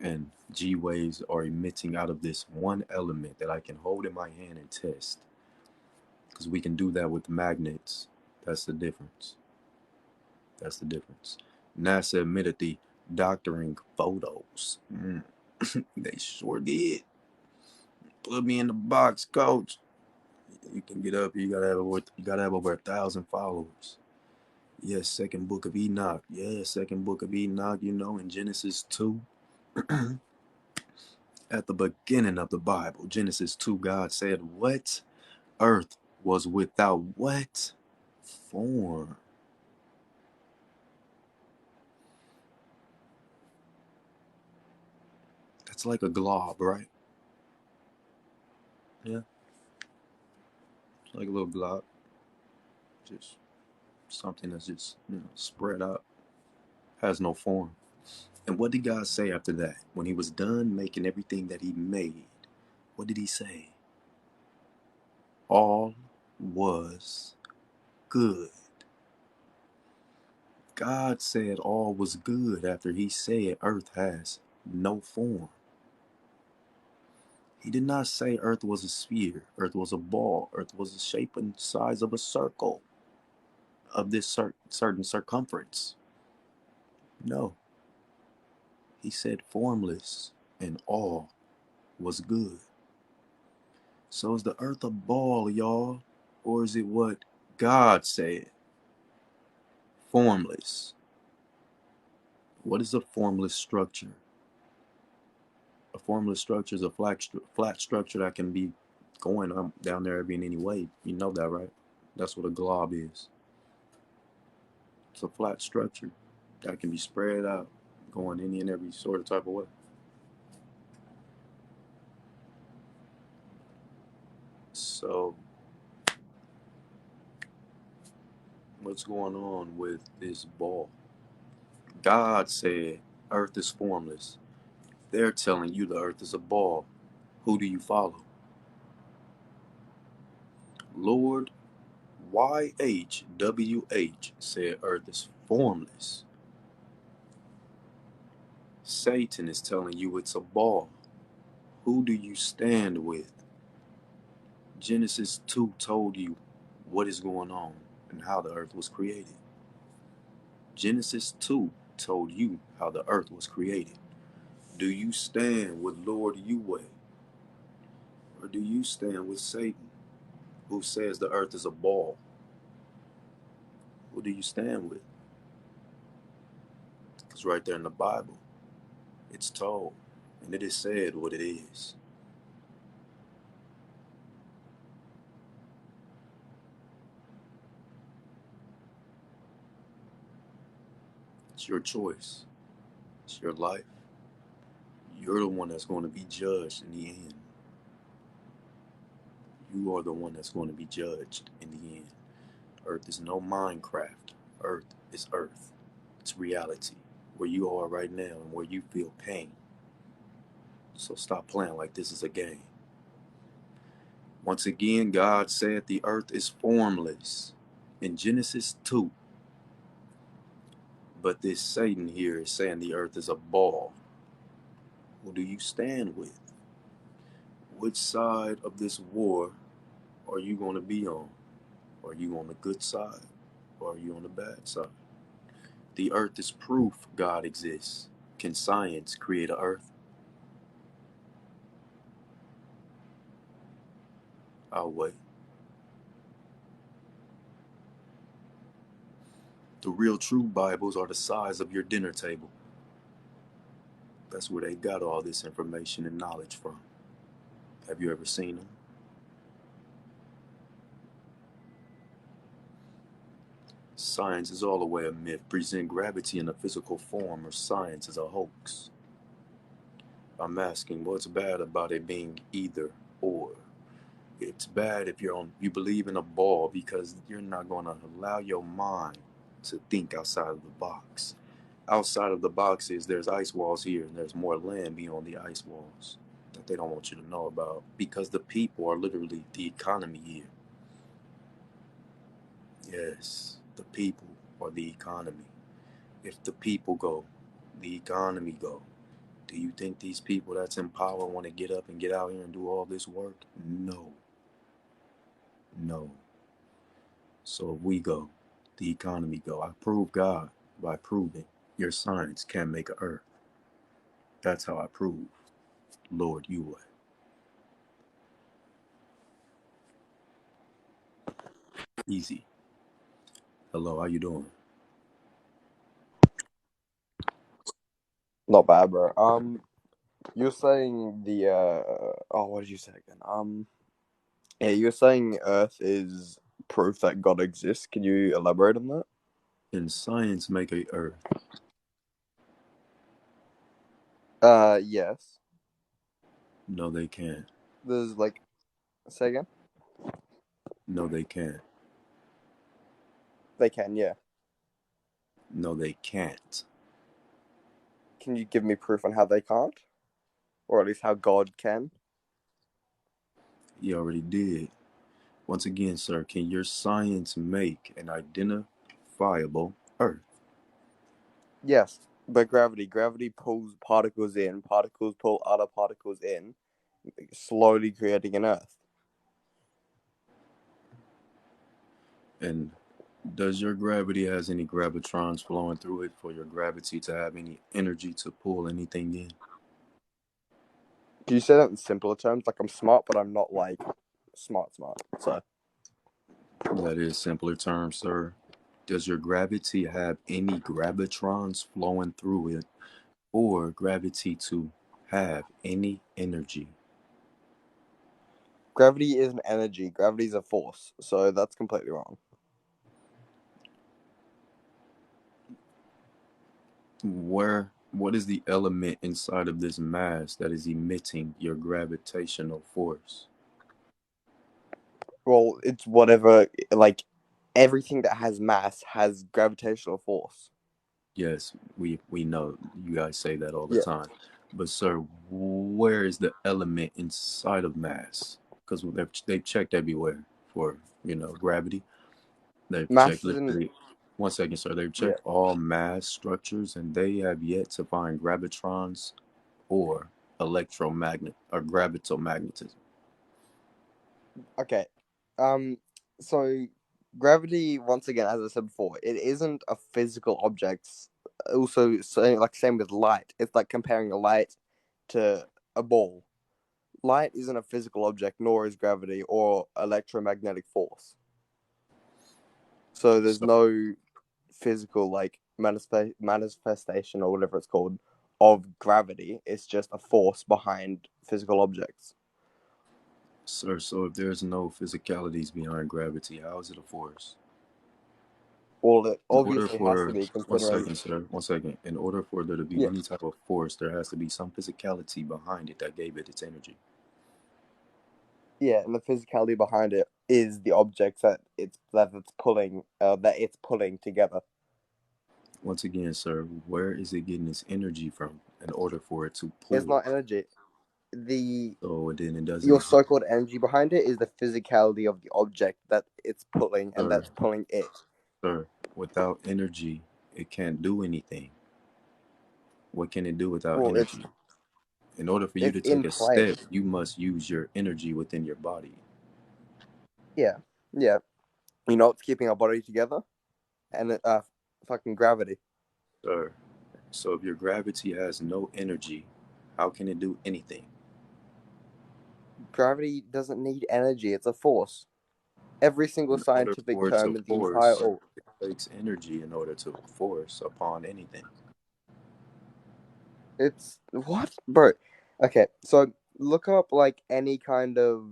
A: and G waves are emitting out of this one element that I can hold in my hand and test. Because we can do that with magnets. That's the difference. That's the difference. NASA admitted the doctoring photos. They sure did. Put me in the box, coach. You can get up. You gotta have over 1,000 followers. Yes, second book of Enoch. Yes, second book of Enoch. In Genesis 2, at the beginning of the Bible, Genesis 2, God said, "What? Earth was without what? Form." That's like a glob, right? Yeah, it's like a little glob. Just something that's just spread out, has no form. And what did God say after that? When he was done making everything that he made, what did he say? All was good. God said all was good after he said earth has no form. He did not say earth was a sphere, earth was a ball, earth was the shape and size of a circle of this certain circumference. No, he said formless and all was good. So is the earth a ball, y'all? Or is it what God said? Formless. What is a formless structure? A formless structure is a flat structure that can be going up down there every in any way. You know that, right? That's what a glob is. It's a flat structure that can be spread out, going any and every sort of type of way. So, what's going on with this ball? God said Earth is formless. They're telling you the Earth is a ball. Who do you follow? Lord YHWH said Earth is formless. Satan is telling you it's a ball. Who do you stand with? Genesis 2 told you what is going on and how the earth was created. Genesis 2 told you how the earth was created. Do you stand with Lord Yahweh? Or do you stand with Satan, who says the earth is a ball? Who do you stand with? Because right there in the Bible, it's told, and it is said what it is. It's your choice. It's your life. You're the one that's going to be judged in the end. You are the one that's going to be judged in the end. Earth is no Minecraft. Earth is Earth. It's reality. Where you are right now and where you feel pain. So stop playing like this is a game. Once again, God said the earth is formless in Genesis 2. But this Satan here is saying the earth is a ball. Who do you stand with? Which side of this war are you going to be on? Are you on the good side or are you on the bad side? The earth is proof God exists. Can science create an earth? I'll wait. The real true Bibles are the size of your dinner table. That's where they got all this information and knowledge from. Have you ever seen them? Science is all the way a myth. Present gravity in a physical form or science is a hoax. I'm asking, what's bad about it being either or? It's bad if you believe in a ball because you're not going to allow your mind to think outside of the box. Outside of the box is there's ice walls here and there's more land beyond the ice walls that they don't want you to know about because the people are literally the economy here. Yes, the people are the economy. If the people go, the economy go. Do you think these people that's in power want to get up and get out here and do all this work? No. No. So if we go, the economy go. I prove God by proving your science can make a earth. That's how I prove Lord you would. Easy. Hello, how you doing?
K: Not bad, bro. You're saying the what did you say again? Yeah, you're saying Earth is proof that God exists. Can you elaborate on that?
A: Can science make a earth?
K: Yes.
A: No, they can't.
K: There's like, say again.
A: No, they can't.
K: They can, yeah.
A: No, they can't.
K: Can you give me proof on how they can't, or at least how God can?
A: He already did. Once again, sir, can your science make an identifiable earth?
K: Yes, but gravity pulls particles in. Particles pull other particles in, slowly creating an Earth.
A: And does your gravity has any gravitrons flowing through it for your gravity to have any energy to pull anything in?
K: Can you say that in simpler terms? Like, I'm smart, but I'm not like smart. So
A: That is simpler terms, sir. Does your gravity have any gravitrons flowing through it or gravity to have any energy?
K: gravity isn't energy. Gravity is a force. So that's completely wrong.
A: What is the element inside of this mass that is emitting your gravitational force?
K: Well, it's whatever. Like, everything that has mass has gravitational force.
A: Yes, we know you guys say that all the
K: Yeah.
A: time. But sir, where is the element inside of mass? Because they've checked everywhere for, gravity. They've checked
K: Mass isn't.
A: literally, one second, sir. They've
K: Yeah.
A: checked all mass structures and they have yet to find gravitrons or electromagnet or gravitomagnetism.
K: Okay. So gravity, once again, as I said before, it isn't a physical object. Also, same with light. It's like comparing a light to a ball. Light isn't a physical object, nor is gravity or electromagnetic force. So there's
A: So,
K: no physical like manifestation or whatever it's called of gravity. It's just a force behind physical objects.
A: sir, so if there's no physicalities behind gravity, how is it a force?
K: Well, it
A: In order
K: obviously has to
A: for
K: be,
A: one
K: considering.
A: second, sir, 1 second. In order for there to be
K: Yeah,
A: any type of force, there has to be some physicality behind it that gave it its energy.
K: yeah, and the physicality behind it is the objects that it's pulling together.
A: Once again, sir, where is it getting its energy from in order for it to
K: It's
A: pull?
K: not energy.
A: So then it doesn't
K: Your
A: exist.
K: so-called energy behind it is the physicality of the object that it's pulling, and
A: Sir,
K: that's pulling it.
A: sir, without energy, it can't do anything. What can it do without
K: Well,
A: energy? In order for you
K: it's
A: to
K: in
A: take a step,
K: place.
A: you must use your energy within your body.
K: Yeah, yeah. You know what's keeping our body together? And fucking gravity.
A: Sir, so if your gravity has no energy, how can it do anything?
K: Gravity doesn't need energy. It's a force. Every single
A: In order
K: scientific
A: for it to
K: term in the entire.
A: force, it takes energy in order to force upon anything.
K: It's what, bro? Okay, so look up like any kind of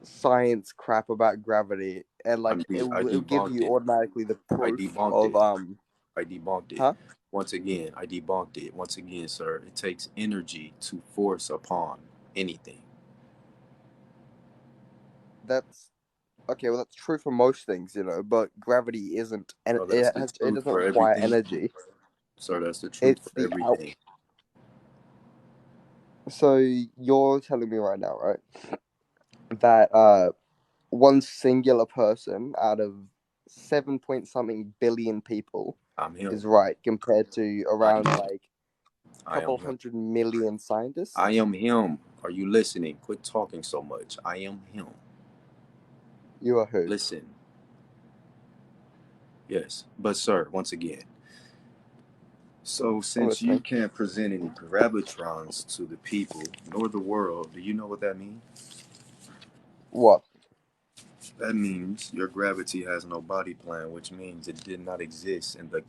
K: science crap about gravity, and like
A: I
K: it'll give
A: debunked
K: you
A: it.
K: automatically the
A: I
K: proof
A: debunked
K: of
A: it. I debunked it.
K: huh?
A: Once again, I debunked it. Once again, sir, it takes energy to force upon anything.
K: That's okay. Well, that's true for most things, but gravity isn't, and
A: So that's the
K: it
A: truth
K: doesn't
A: for
K: require
A: everything.
K: energy.
A: Sir, that's the truth
K: It's
A: for
K: the out.
A: everything.
K: So you're telling me right now, right, that one singular person out of 7 point something billion people
A: I'm him.
K: is right compared to
A: I
K: around
A: am.
K: like a
A: I am
K: couple
A: him.
K: 100 million scientists.
A: I am him. Are you listening? Quit talking so much. I am him.
K: You are who?
A: Listen. Yes. But, sir, once again, so
K: I'm
A: since you
K: listening.
A: can't present any gravitrons to the people nor the world, do you know what that means?
K: What?
A: That means your gravity has no body plan, which means it did not exist in the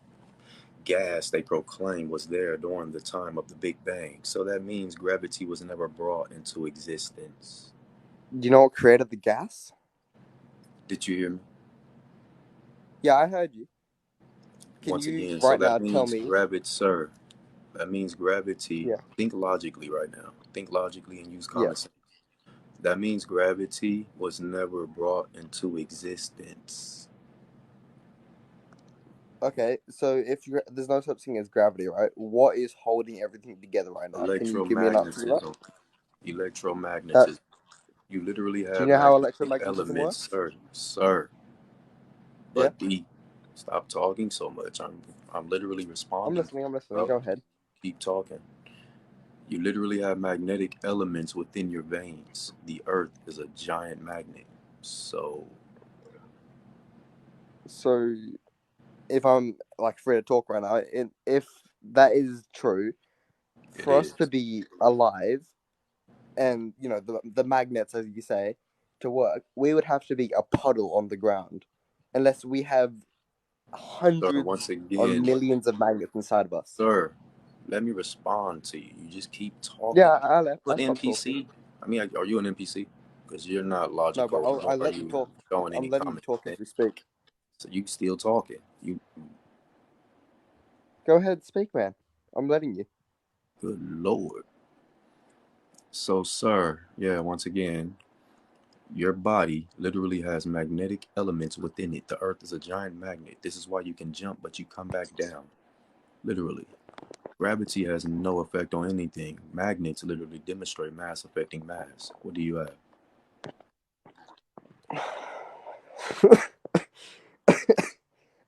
A: gas they proclaim was there during the time of the Big Bang. So that means gravity was never brought into existence.
K: Do you know what created the gas?
A: Did you hear me?
K: Yeah, I heard you. Can
A: Once
K: you
A: again, so
K: right now
A: that
K: tell
A: means
K: me?
A: gravity, sir. That means gravity.
K: Yeah,
A: Think logically right now. Think logically and use
K: yeah.
A: common sense. That means gravity was never brought into existence.
K: Okay, so if there's no such thing as gravity, right? What is holding everything together right now? Can you give me an answer to that?
A: Electromagnetism.
K: Uh,
A: Electromagnetism. You literally
K: do you
A: have
K: know how
A: magnetic
K: electromagnetism
A: elements,
K: works?
A: sir. Sir.
K: Yeah,
A: But D, stop talking so much. I'm literally
K: I'm
A: responding,
K: listening. I'm listening.
A: bro.
K: Go ahead.
A: Keep talking. You literally have magnetic elements within your veins. The earth is a giant magnet. So
K: So if I'm like free to talk right now, if that is true,
A: it
K: for us to
A: is.
K: be alive and the magnets, as you say, to work, we would have to be a puddle on the ground, unless we have
A: Sir, once
K: hundreds or
A: again,
K: millions of magnets inside of us.
A: sir, let me respond to you. You just keep
K: Yeah,
A: talking.
K: I left. I
A: An
K: stopped talking.
A: NPC? I mean, are you an NPC? Because you're not
K: No, but
A: logical,
K: I
A: nor are
K: let you
A: you
K: talk.
A: showing any
K: I'm letting you
A: common
K: talk as
A: sense.
K: we speak.
A: So you still talking. You
K: Go ahead, speak, man. I'm letting you.
A: good lord. So, sir, yeah, once again, your body literally has magnetic elements within it. The earth is a giant magnet. This is why you can jump, but you come back down. Literally. Gravity has no effect on anything. Magnets literally demonstrate mass affecting mass. What do you have?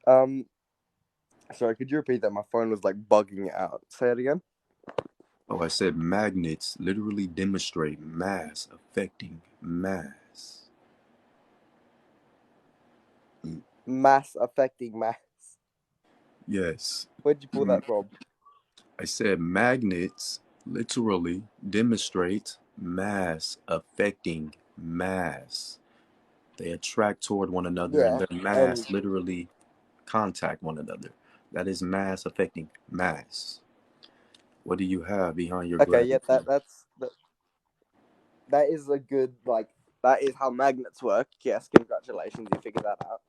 K: um, sorry, could you repeat that? My phone was like bugging out. Say it again.
A: Oh, I said magnets literally demonstrate mass affecting mass.
K: Mass affecting mass.
A: Yes.
K: Where'd you pull that from?
A: I said magnets literally demonstrate mass affecting mass. They attract toward one another and
K: Yeah,
A: their
K: and
A: mass literally contact one another. That is mass affecting mass. What do you have behind your
K: okay, yeah,
A: gravity?
K: that is a good that is how magnets work. Yes, congratulations, you figured that out.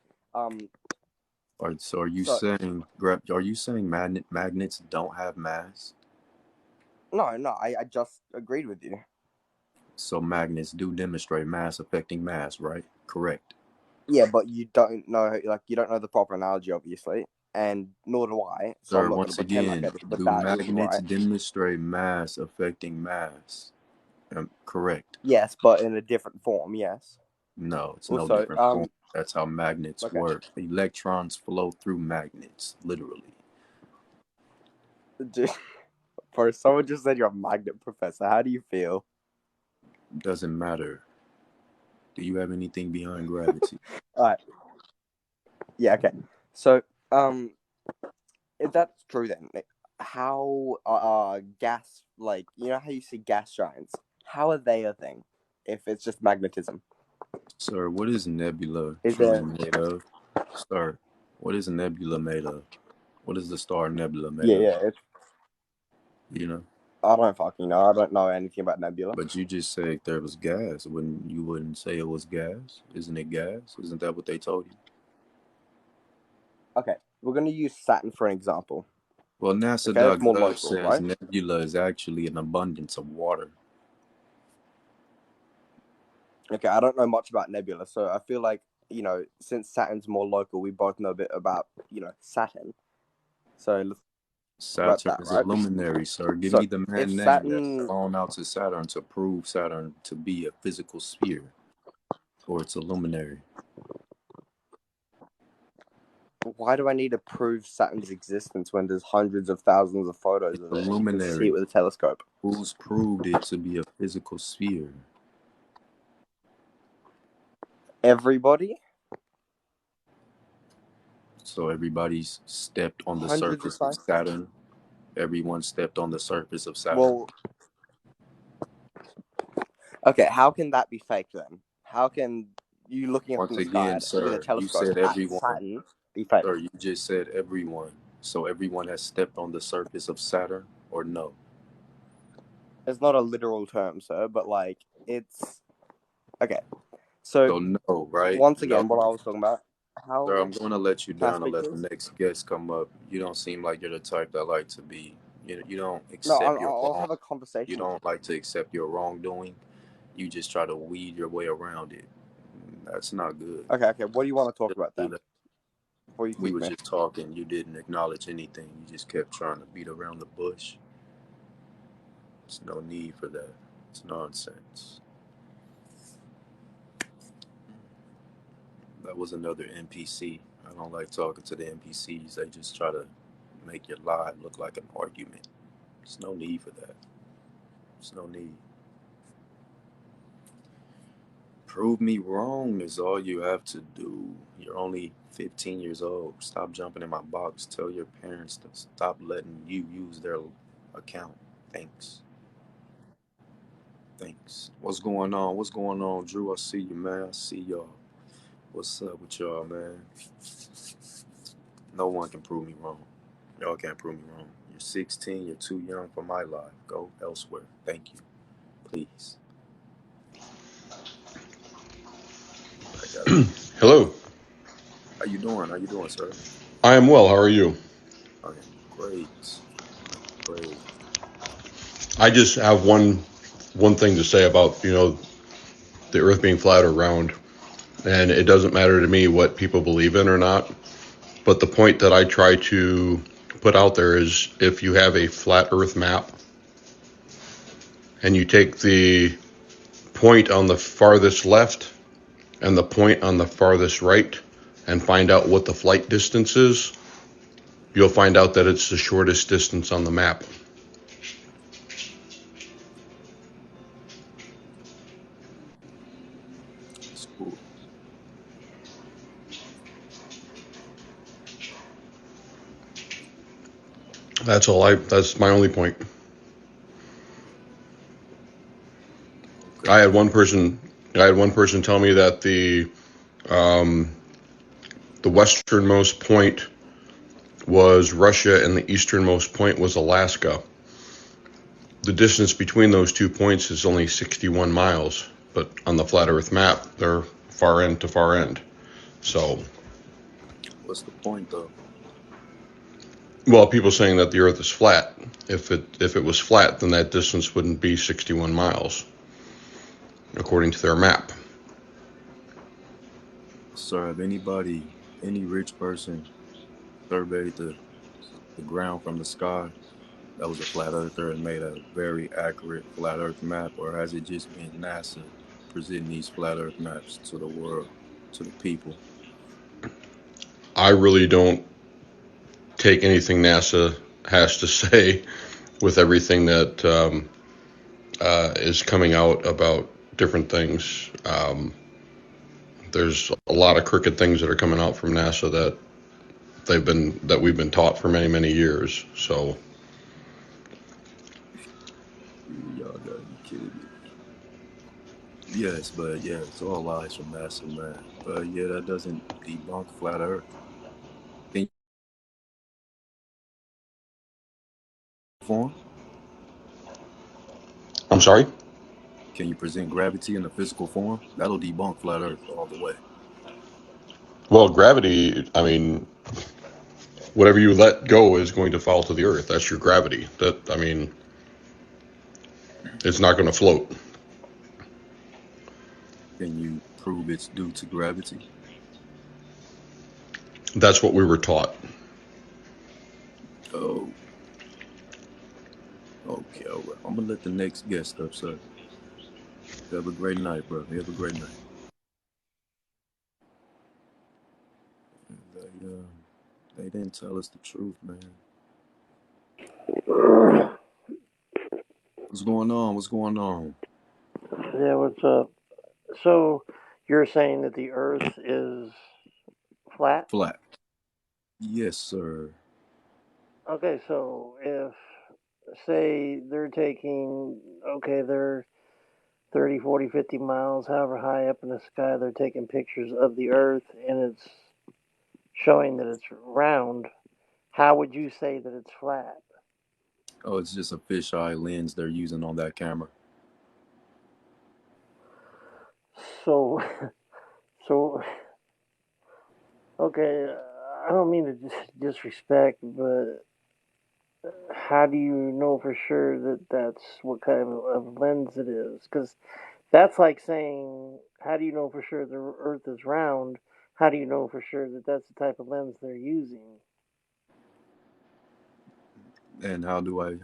A: So are you
K: So
A: saying magnets don't have mass?
K: no, I just agreed with you.
A: So magnets do demonstrate mass affecting mass, right? Correct.
K: Yeah, but you don't know, like, you don't know the proper analogy, obviously, and nor do I. So I'm
A: Sir,
K: not going to
A: once
K: pretend like I
A: again,
K: do. But
A: do
K: that is
A: magnets
K: right.
A: demonstrate mass affecting mass? Correct.
K: Yes, but in a different form. Yes.
A: No, it's no
K: Also,
A: different form. That's how magnets
K: okay.
A: work. Electrons flow through magnets, literally.
K: For someone just said you're a magnet professor, how do you feel?
A: Doesn't matter. Do you have anything behind gravity?
K: All right. Yeah. Okay. So, if that's true, then how gas, like, you know how you see gas giants? How are they a thing? If it's just magnetism,
A: Sir, what is nebula
K: is
A: truly
K: there?
A: made of? Sir, what is nebula made of? What is the star nebula made
K: Yeah,
A: of?
K: yeah.
A: You know?
K: I don't fucking know. I don't know anything about nebula.
A: But you just said there was gas. You wouldn't say it was gas? Isn't it gas? Isn't that what they told you?
K: Okay, we're gonna use Saturn for an example.
A: Well,
K: Okay, that's more
A: NASA.gov
K: local,
A: says
K: right?
A: nebula is actually an abundance of water.
K: Okay, I don't know much about nebula, so I feel like, since Saturn's more local, we both know a bit about, Saturn. So let's talk about
A: Saturn
K: that,
A: is a
K: right?
A: luminary, sir. Give
K: So
A: me the
K: if
A: man name that's
K: Saturn,
A: flown out to Saturn to prove Saturn to be a physical sphere, or it's a luminary.
K: why do I need to prove Saturn's existence when there's hundreds of thousands of photos
A: It's
K: of
A: a
K: it and you can see it
A: luminary.
K: with a telescope?
A: Who's proved it to be a physical sphere?
K: Everybody?
A: So everybody's stepped on the
K: Hundreds of
A: surface of
K: scientists?
A: Saturn. Everyone stepped on the surface of Saturn.
K: Well, okay, how can that be fake then? How can you looking up in
A: Once
K: the sky
A: again,
K: with a
A: sir, you
K: telescope
A: said
K: at
A: everyone.
K: Saturn be fake?
A: Sir, you just said everyone. So everyone has stepped on the surface of Saturn, or no?
K: It's not a literal term, sir, but like it's okay. So
A: So no, right?
K: once
A: No.
K: again, what I was talking about,
A: Sir,
K: how
A: I'm going to let you
K: can I
A: down and
K: speak,
A: let the
K: please?
A: next guest come up. You don't seem like you're the type that like to be. You don't
K: No,
A: accept your
K: I'll
A: wrong.
K: have a
A: You
K: conversation with you.
A: don't like to accept your wrongdoing. You just try to weed your way around it. That's not good.
K: Okay. What do you want to talk
A: Just
K: about
A: do
K: then?
A: that.
K: Before you
A: We
K: kick
A: were
K: me.
A: just talking. You didn't acknowledge anything. You just kept trying to beat around the bush. There's no need for that. It's nonsense. That was another NPC. I don't like talking to the NPCs. They just try to make your lie look like an argument. There's no need for that. There's no need. Prove me wrong is all you have to do. You're only 15 years old. Stop jumping in my box. Tell your parents to stop letting you use their account. Thanks. Thanks. What's going on? What's going on, Drew? I see you, man. I see y'all. What's up with y'all, man? No one can prove me wrong. Y'all can't prove me wrong. You're 16. You're too young for my life. Go elsewhere. Thank you. Please. I gotta be.
L: Hello.
A: How you doing? How you doing, sir?
L: I am well. How are you?
A: I am great. Great.
L: I just have one thing to say about, the earth being flat or round. And it doesn't matter to me what people believe in or not. But the point that I try to put out there is if you have a flat earth map and you take the point on the farthest left and the point on the farthest right and find out what the flight distance is, you'll find out that it's the shortest distance on the map.
A: That's cool.
L: That's my only point.
A: Okay.
L: I had one person tell me that the westernmost point was Russia and the easternmost point was Alaska. The distance between those 2 points is only 61 miles, but on the flat Earth map, they're far end to far end. So
A: What's the point, though?
L: Well, people saying that the Earth is flat. If it was flat, then that distance wouldn't be 61 miles, according to their map.
A: Sir, have any rich person surveyed the ground from the sky that was a flat earther and made a very accurate flat earth map, or has it just been NASA presenting these flat earth maps to the world, to the people?
L: I really don't take anything NASA has to say with everything that is coming out about different things. There's a lot of crooked things that are coming out from NASA that we've been taught for many, many years. So
A: Y'all gotta be kidding me. Yes, but yeah, it's all lies from NASA, man. But yeah, that doesn't debunk flat earth. Can you form?
L: I'm sorry.
A: Can you present gravity in a physical form? That'll debunk flat earth all the way.
L: Well, gravity. I mean, whatever you let go is going to fall to the Earth. That's your gravity. That I mean, it's not going to float.
A: Can you prove it's due to gravity?
L: That's what we were taught.
A: Oh, okay, all right. I'm gonna let the next guest up, sir. You have a great night, bro. You have a great night. They, uh, they didn't tell us the truth, man. What's going on? What's going on?
M: Yeah, what's up? So, you're saying that the Earth is flat?
A: Flat. Yes, sir.
M: Okay, so if, say, they're taking, okay, they're 30, 40, 50 miles, however high up in the sky, they're taking pictures of the Earth and it's showing that it's round, how would you say that it's flat?
A: Oh, it's just a fisheye lens they're using on that camera.
M: So, so, okay, I don't mean to disrespect, but how do you know for sure that that's what kind of lens it is? Because that's like saying, how do you know for sure the Earth is round? How do you know for sure that that's the type of lens they're using?
A: And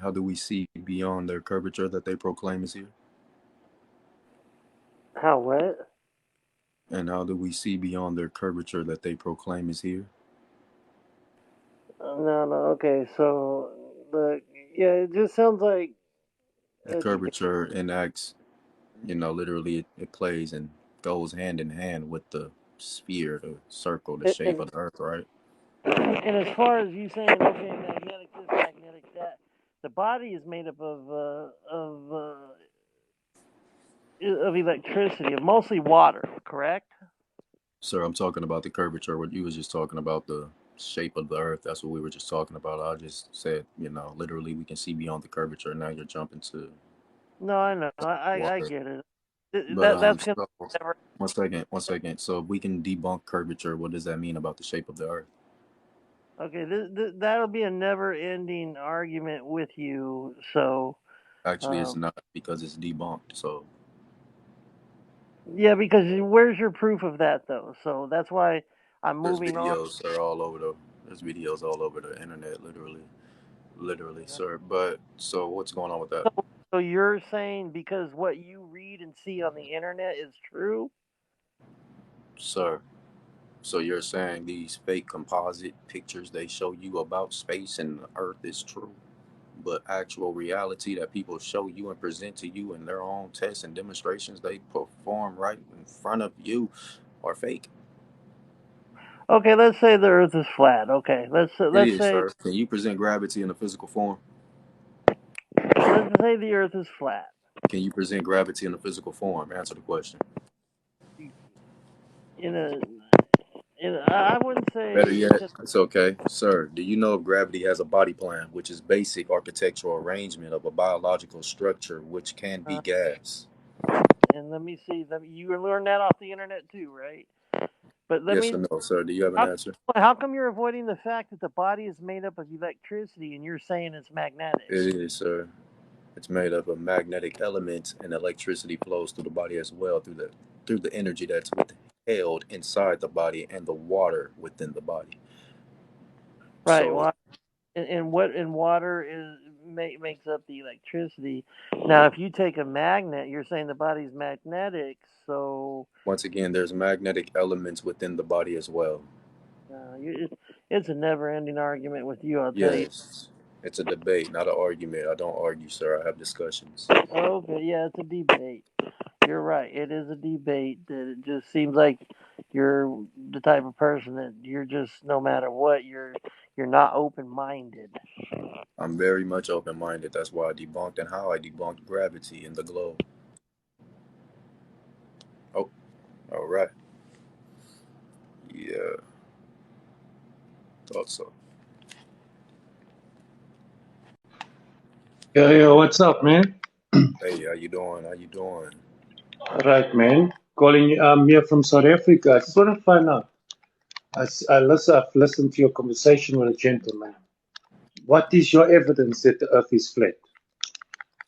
A: how do we see beyond their curvature that they proclaim is here?
M: How what?
A: And how do we see beyond their curvature that they proclaim is here?
M: No, no. Okay, so the yeah, it just sounds like
A: The
M: keep it.
A: curvature enacts, literally it plays and goes hand in hand with the sphere, the circle, the shape
M: And
A: of the earth, right?
M: and as far as you saying, okay, magnetic this, magnetic that, the body is made up of electricity, of mostly water, correct?
A: Sir, I'm talking about the curvature. What you was just talking about the shape of the earth. That's what we were just talking about. I just said, literally we can see beyond the curvature. Now you're jumping to
M: No, I know. I
A: water.
M: get it.
A: But
M: That's gonna
A: so
M: never.
A: one second. So if we can debunk curvature, what does that mean about the shape of the earth?
M: Okay, that'll be a never-ending argument with you. So,
A: Actually, it's
M: um,
A: not because it's debunked. So
M: yeah, because where's your proof of that, though? So that's why I'm
A: there's
M: moving on.
A: videos, sir, all over the there's videos all over the internet, literally, sir. But so what's going on with that,
M: So you're saying because what you read and see on the internet is true?
A: sir? So you're saying these fake composite pictures they show you about space and the Earth is true, but actual reality that people show you and present to you in their own tests and demonstrations they perform right in front of you are fake?
M: Okay, let's say the Earth is flat. Okay,
A: It
M: let's
A: is,
M: say
A: sir. Can you present gravity in a physical form?
M: let's say the Earth is flat.
A: Can you present gravity in a physical form? Answer the question.
M: In a, I wouldn't
A: Better
M: say
A: yet, it's okay. Sir, do you know if gravity has a body plan, which is basic architectural arrangement of a biological structure which can be
M: uh,
A: gas?
M: and let me see. You learned that off the internet too, right? But let
A: Yes
M: me.
A: or no, sir? Do you have an answer?
M: How come you're avoiding the fact that the body is made up of electricity and you're saying it's magnetic?
A: It is, sir. It's made up of magnetic elements, and electricity flows through the body as well through the energy that's held inside the body and the water within the body.
M: Right.
A: So
M: Well, and what in water makes up the electricity. Now, if you take a magnet, you're saying the body's magnetic. So
A: once again, there's magnetic elements within the body as well.
M: it's a never-ending argument with you. I'll tell you.
A: Yes, it's a debate, not an argument. I don't argue, sir. I have discussions.
M: Okay, yeah, it's a debate. You're right. It is a debate. That it just seems like you're the type of person that you're just no matter what you're not open-minded.
A: I'm very much open-minded. That's why I debunked and how I debunked gravity in the globe. Oh, all right. Yeah, thought so.
N: Yo, what's up, man?
A: Hey, how you doing? How you doing?
N: Right, man. Calling you. I'm here from South Africa. I just want to find out. I've listened to your conversation with a gentleman. What is your evidence that the Earth is flat?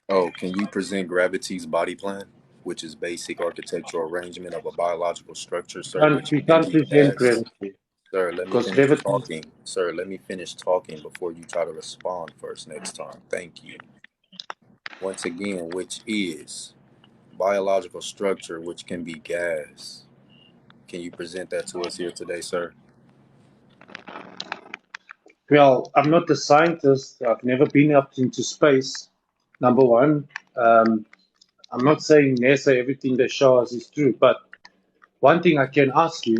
A: Oh, can you present gravity's body plan, which is basic architectural arrangement of a biological structure, sir, which
N: We
A: can
N: can't
A: be
N: present
A: gas?
N: gravity
A: Sir, let me
N: because
A: finish
N: gravity.
A: talking. Sir, let me finish talking before you try to respond first next time. Thank you. Once again, which is biological structure, which can be gas. Can you present that to us here today, sir?
N: Well, I'm not a scientist. I've never been up into space. Number one, um, I'm not saying NASA everything they show us is true, but one thing I can ask you,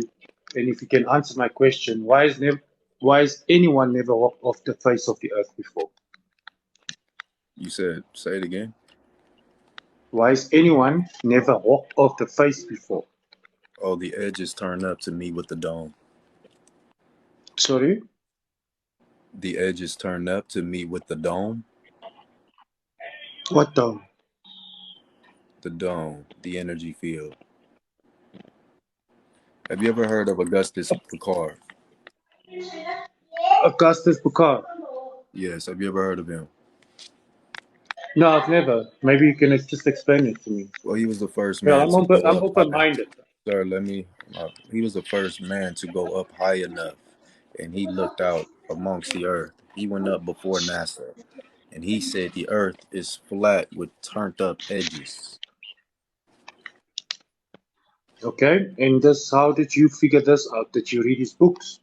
N: and if you can answer my question, why is anyone never walked off the face of the earth before?
A: You said, say it again.
N: Why is anyone never walked off the face before?
A: Oh, the edges turn up to meet with the dome.
N: Sorry?
A: The edges turn up to meet with the dome.
N: What the?
A: The dome, the energy field. Have you ever heard of Augustus Picard?
N: Augustus Picard.
A: Yes, have you ever heard of him?
N: No, I've never. Maybe you can just explain it to me.
A: Well, he was the first
N: Well,
A: man to go
N: I'm
A: up high.
N: open-minded.
A: Sir, he was the first man to go up high enough, and he looked out amongst the earth. He went up before NASA, and he said the earth is flat with turned up edges.
N: Okay, and this, how did you figure this out? Did you read his books?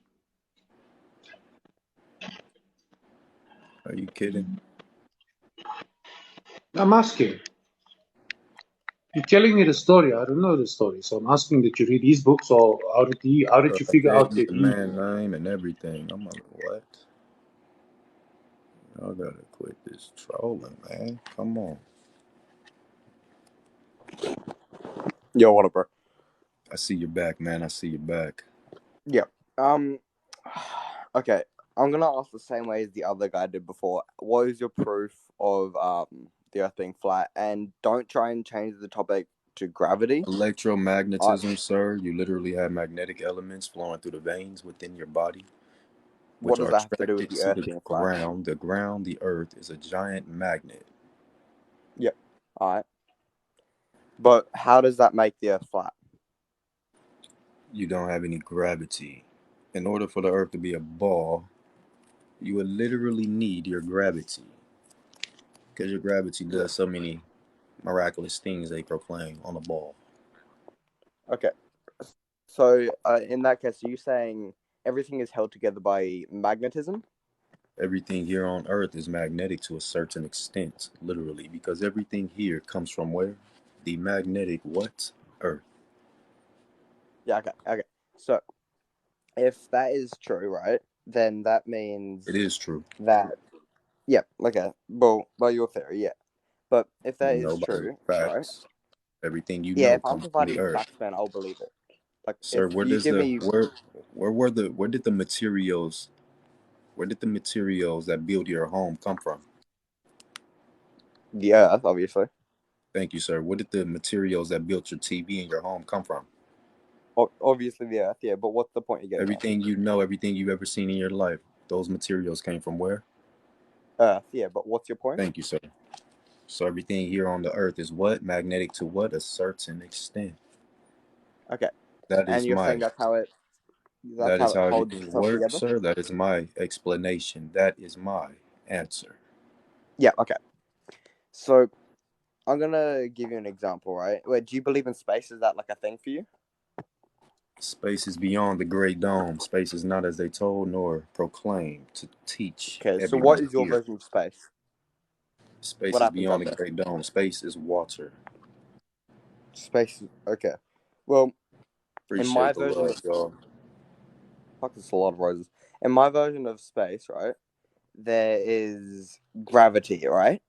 A: Are you kidding?
N: I'm asking. You're telling me the story. I don't know the story, so I'm asking that you read his books, or how did you
A: I
N: figure
A: gave
N: out
A: you
N: that
A: the
N: he?
A: man name and everything. I'm like, what? I gotta quit this trolling, man. Come on.
K: Yo, what up, bro?
A: I see your back, man. I see your back.
K: Yeah. Um. Okay. I'm gonna ask the same way as the other guy did before. What is your proof of the Earth being flat? And don't try and change the topic to gravity.
A: Electromagnetism, sir. You literally have magnetic elements flowing through the veins within your body,
K: What
A: which
K: does
A: are
K: that have to do with
A: attracted
K: the
A: to
K: Earth
A: the
K: being flat?
A: ground. The ground, the earth, is a giant magnet.
K: Yep. All right. But how does that make the Earth flat?
A: You don't have any gravity. In order for the earth to be a ball, you would literally need your gravity. Because your gravity
K: Yeah.
A: does so many miraculous things they proclaim on a ball.
K: Okay. So in that case, are you saying everything is held together by magnetism?
A: Everything here on earth is magnetic to a certain extent, literally, because everything here comes from where? The magnetic what? Earth.
K: Yeah. Okay. Okay. So if that is true, right, then that means
A: It is true.
K: that. Yeah. Okay. Well, by your theory, yeah. But if that
A: You
K: is
A: know, by the
K: true, right?
A: facts. Everything you
K: Yeah.
A: know
K: If I'm
A: comes from the
K: providing
A: earth.
K: facts, man, I'll believe it. Like
A: Sir,
K: if you give me
A: where did the materials that build your home come from?
K: the Earth, obviously.
A: Thank you, sir. Where did the materials that built your TV and your home come from?
K: Obviously the Earth, yeah. But what's the point you're getting at?
A: Everything you know, everything you've ever seen in your life, those materials came from where?
K: Earth, yeah. But what's your point?
A: Thank you, sir. So everything here on the earth is what? Magnetic to what? A certain extent.
K: Okay.
A: That
K: And
A: is
K: you're saying
A: my
K: that's how it holds
A: everything
K: itself
A: works,
K: together?
A: sir. That is my explanation. That is my answer.
K: Yeah. Okay. So I'm gonna give you an example, right? Wait, do you believe in space? Is that like a thing for you?
A: Space is beyond the great dome. Space is not as they told nor proclaimed to teach
K: Okay. So
A: everyone
K: what is your
A: here.
K: version of space?
A: Space
K: What
A: is
K: happens
A: beyond
K: out
A: the
K: there?
A: great dome. Space is water.
K: Space. Okay. Well, in my
A: Appreciate the
K: version
A: love,
K: of
A: y'all.
K: fuck, there's a lot of roses. In my version of space, right, there is gravity, right?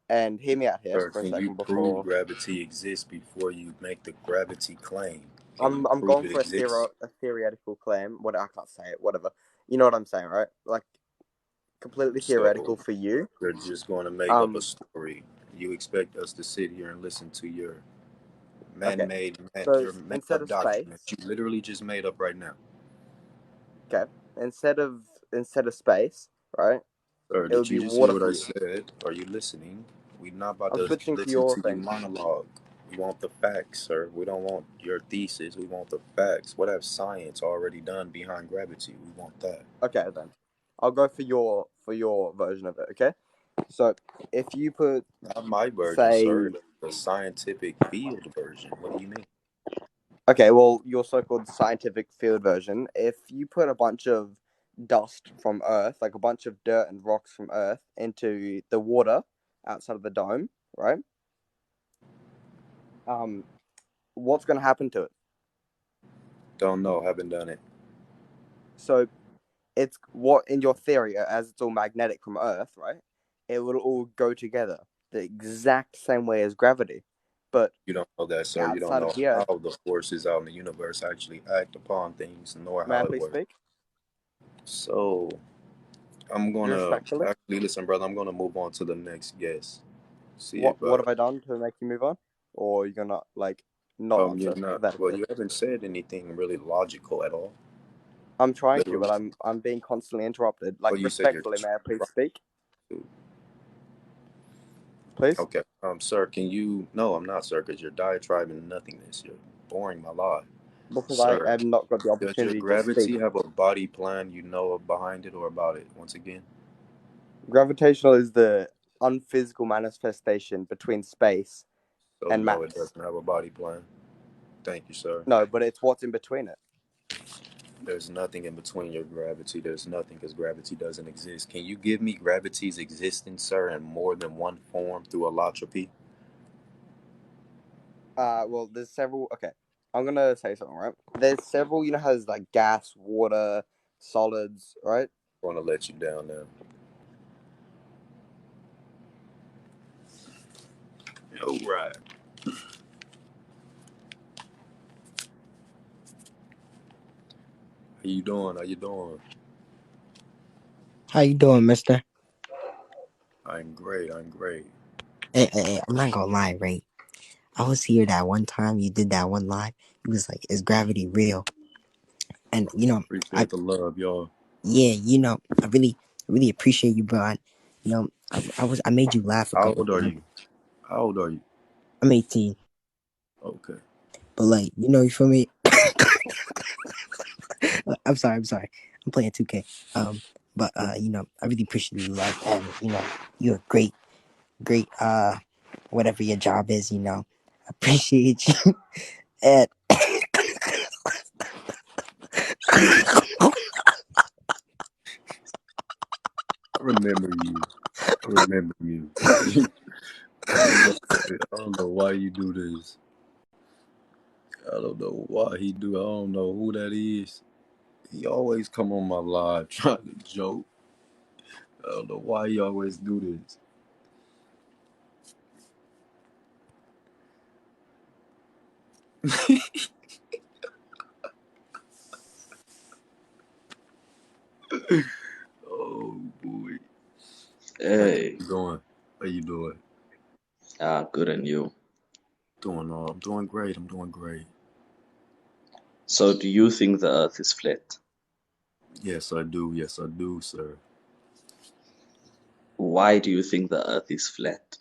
K: And hear me out here
A: Sir,
K: for a
A: can you
K: second
A: prove
K: before
A: gravity exists before you make the gravity claim? Can you
K: I'm
A: prove
K: going
A: it
K: for
A: exists?
K: a theoretical claim. What I can't say it. Whatever. You know what I'm saying, right? Like completely theoretical
A: So
K: for you.
A: you're just going to make up a
K: Um.
A: story. You expect us to sit here and listen to your
K: Okay.
A: man-made,
K: So
A: your
K: instead
A: made-up
K: of
A: doctrine that
K: space,
A: you literally just made up right now.
K: okay. Instead of space, right?
A: Sir,
K: It would
A: did
K: be
A: you just hear
K: water
A: what
K: for
A: I
K: you.
A: said? Are you listening? We're not about
K: I'm
A: to
K: switching to
A: listen
K: your
A: to you
K: thing.
A: monologue. We want the facts, sir. We don't want your thesis. We want the facts. What have science already done behind gravity? We want that.
K: Okay, then. I'll go for your version of it. Okay. So if you put
A: Not my version,
K: say
A: sir. The scientific field version. What do you mean?
K: okay, well your so-called scientific field version, if you put a bunch of dust from Earth, like a bunch of dirt and rocks from Earth, into the water outside of the dome, right? What's going to happen to it?
A: Don't know. Haven't done it.
K: So it's what in your theory, as it's all magnetic from Earth, right? It will all go together the exact same way as gravity, but
A: You don't know that, sir. You don't
K: outside
A: know
K: of the
A: how
K: Earth.
A: the forces out in the universe actually act upon things, nor
K: May I
A: how it
K: please
A: works.
K: speak?
A: So I'm gonna
K: Respectfully.
A: actually listen, brother. I'm gonna move on to the next guest. See if
K: What have I done to make you move on, or you're gonna like not
A: you're
K: answer
A: not. Well,
K: pathetically?
A: you haven't said anything really logical at all.
K: I'm trying to,
A: Literally.
K: but I'm being constantly interrupted. Like
A: Well, you said you're
K: respectfully, may I please
A: trying
K: speak,
A: to.
K: please?
A: Okay. Sir, can you? No, I'm not, sir, because you're diatribing nothingness. You're boring my life,
K: Because I
A: sir.
K: have not got the
A: Does your
K: opportunity to speak.
A: gravity have a body plan you know of behind it or about it? Once again,
K: Gravitational is the unphysical manifestation between space
A: so
K: and
A: no, it
K: mass.
A: doesn't have a body plan. Thank you, sir.
K: No, but it's what's in between it.
A: There's nothing in between your gravity. There's nothing because gravity doesn't exist. Can you give me gravity's existence, sir, in more than one form through allotropy?
K: Well, there's several. Okay, I'm gonna say something, right? There's several. You know, how there's like gas, water, solids, right?
A: I want to let you down now. All right. How you doing? How you doing?
O: How you doing, mister?
A: I'm great. I'm great.
O: Hey, I'm not gonna lie, right? I was here that one time you did that one live. You was like, "Is gravity real?" And
A: Appreciate the love, y'all.
O: yeah, I really appreciate you, bro. I made you laugh a
A: How
O: couple
A: old are
O: times.
A: you? How old are you?
O: I'm 18,
A: Okay.
O: but like, you feel me? I'm sorry. I'm playing 2K. But I really appreciate you, love, and you're a great, whatever your job is. I appreciate you, and
A: I remember you. I remember you. I don't know. I don't know why you do this. I don't know why he do. I don't know who that is. He always come on my live trying to joke. I don't know why he always do this. Oh boy. How
P: Hey,
A: you doing? How you doing?
P: good and you.
A: I'm doing great. I'm doing great.
P: So do you think the earth is flat?
A: Yes, I do. Yes, I do, sir.
P: Why do you think the earth is flat?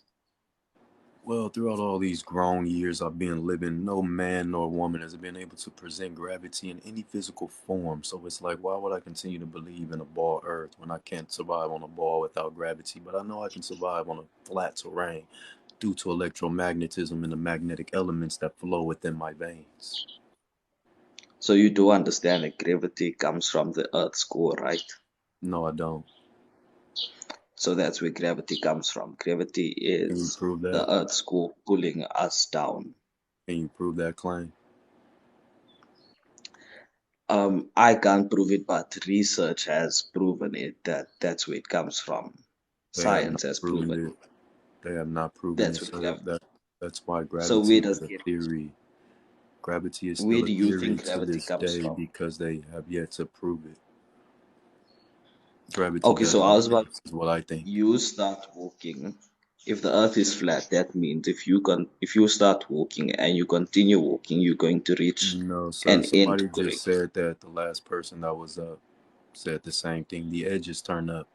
A: Well, throughout all these grown years I've been living, no man nor woman has been able to present gravity in any physical form. So it's like, why would I continue to believe in a ball earth when I can't survive on a ball without gravity? But I know I can survive on a flat terrain due to electromagnetism and the magnetic elements that flow within my veins.
P: So you do understand that gravity comes from the earth's core, right?
A: No, I don't.
P: So that's where gravity comes from. Gravity
A: Can you
P: is
A: prove that?
P: the earth's core pulling us down.
A: Can you prove that claim?
P: I can't prove it, but research has proven it, that that's where it comes from.
A: They have not
P: Science has
A: proven
P: proven
A: it. They have not proven
P: that's
A: it,
P: where
A: sir.
P: gravity.
A: That's why
P: So where
A: gravity
P: does
A: is a theory. Gravity is
P: where
A: still a
P: do you
A: theory
P: think
A: to
P: gravity
A: this
P: comes
A: day
P: from?
A: because they have yet to prove it. Gravity
P: Okay, so
A: doesn't
P: I was about
A: exist, is what I think.
P: you start walking. If the earth is flat, that means if you start walking and you continue walking, you're going to reach
A: No, sir.
P: an end,
A: Somebody just
P: correct?
A: said that the last person that was up said the same thing. The edges turn up.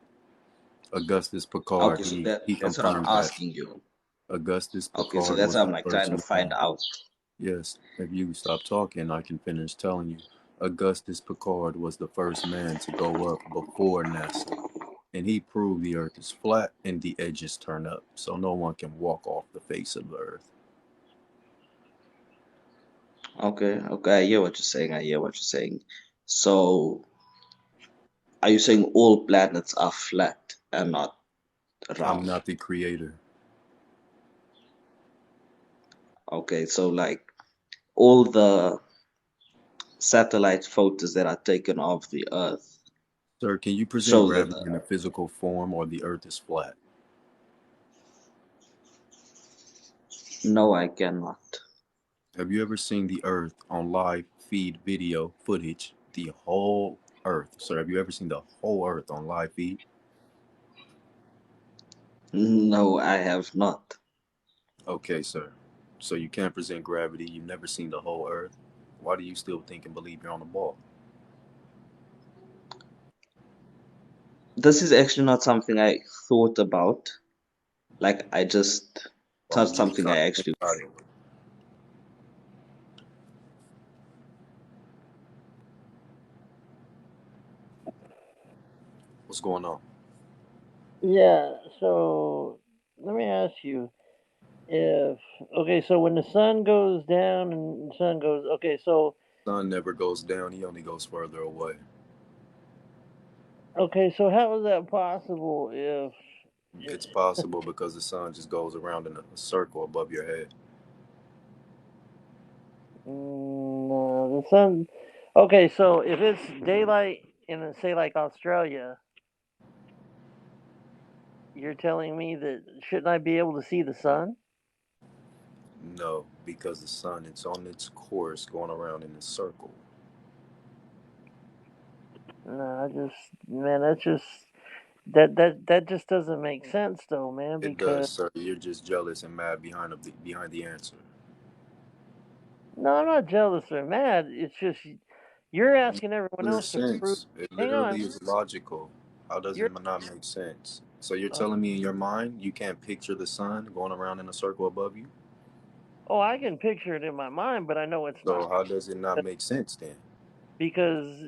A: Augustus Picard,
P: Okay, so
A: he
P: that's what I'm
A: confirmed that.
P: asking you.
A: Augustus
P: Okay, so
A: Picard
P: that's
A: was
P: what
A: the
P: I'm like
A: first
P: trying to find
A: man.
P: out.
A: Yes, if you stop talking, I can finish telling you. Augustus Picard was the first man to go up before NASA. And he proved the earth is flat and the edges turn up. So no one can walk off the face of the earth.
P: Okay, I hear what you're saying. I hear what you're saying. So, are you saying all planets are flat and not
A: I'm
P: round?
A: not the creator.
P: Okay, so like all the satellite photos that are taken of the Earth
A: Sir, can you present
P: show that
A: gravity in a physical form or the earth is flat?
P: no, I cannot.
A: Have you ever seen the earth on live feed video footage? The whole earth. Sir, have you ever seen the whole earth on live feed?
P: No, I have not.
A: Okay, sir. So you can't present gravity. You've never seen the whole earth. Why do you still think and believe you're on the ball?
P: This is actually not something I thought about. Like I just, it's
A: Why
P: not
A: would you
P: something I
A: decide to think
P: actually.
A: about it? What's going on?
M: Yeah, so let me ask you if okay, so when the sun goes down and the sun goes okay, so
A: Sun never goes down. He only goes further away.
M: how is that possible if
A: It's possible because the sun just goes around in a circle above your head.
M: no, the sun okay, so if it's daylight in say like Australia, you're telling me that shouldn't I be able to see the sun?
A: No, because the sun it's on its course going around in a circle.
M: No, I just man, that's just that just doesn't make sense though, man,
A: It does,
M: because
A: sir. You're just jealous and mad behind the answer.
M: no, I'm not jealous or mad. It's just you're
A: It
M: asking everyone
A: makes
M: else to prove.
A: sense. It
M: Hang on,
A: literally is logical. How does
M: you're
A: it not make sense? So you're
M: uh,
A: telling me in your mind you can't picture the sun going around in a circle above you?
M: oh, I can picture it in my mind, but I know it's
A: So
M: not
A: how does it not make sense then?
M: because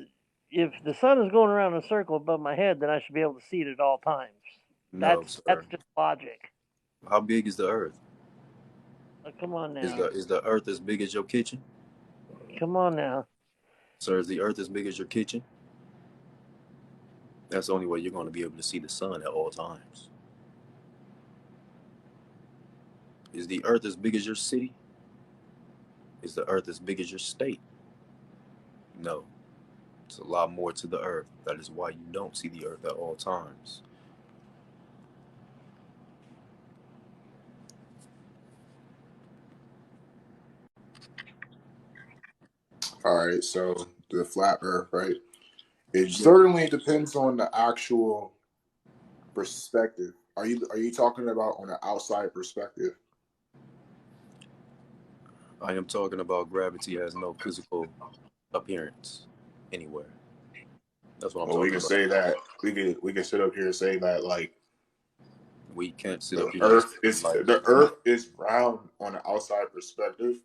M: if the sun is going around in a circle above my head, then I should be able to see it at all times.
A: No,
M: That's
A: sir.
M: just logic.
A: How big is the earth?
M: Come on
A: Is
M: now,
A: the earth as big as your kitchen?
M: come on now.
A: Sir, is the earth as big as your kitchen? That's the only way you're going to be able to see the sun at all times. Is the earth as big as your city? Is the earth as big as your state? No. It's a lot more to the earth. That is why you don't see the earth at all times.
Q: All right, so the flat Earth, right? It
A: Yep.
Q: certainly depends on the actual perspective. Are you talking about on the outside perspective?
A: I am talking about gravity has no physical appearance anywhere. That's what I'm
Q: Well, we
A: talking
Q: can
A: about.
Q: say that we can sit up here and say that like
A: We can't sit up
Q: the
A: here and
Q: Earth
A: say
Q: is
A: like
Q: the
A: it's not.
Q: Earth is round on the outside perspective,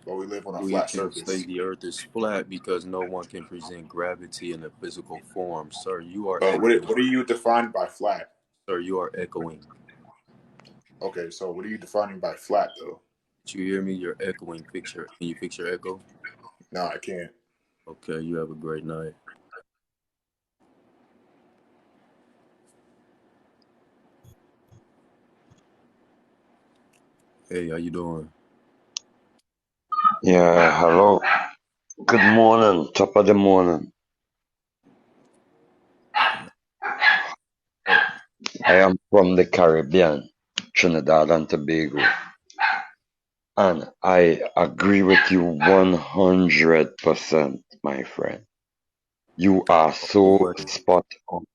Q: but we live on a
A: We
Q: flat
A: can say
Q: surface.
A: the earth is flat because no one can present gravity in a physical form. Sir, you are
Q: But
A: echoing.
Q: what do you define by flat?
A: Sir, you are echoing.
Q: Okay, so what are you defining by flat though?
A: Did you hear me? You're echoing. Can you fix your echo?
Q: No, I can't.
A: Okay, you have a great night. Hey, how you doing?
R: Yeah, hello. Good morning, top of the morning.
A: Oh,
R: I am from the Caribbean, Trinidad and Tobago. And I agree with you 100%, my friend. You are
A: the
R: so
A: way.
R: spot on.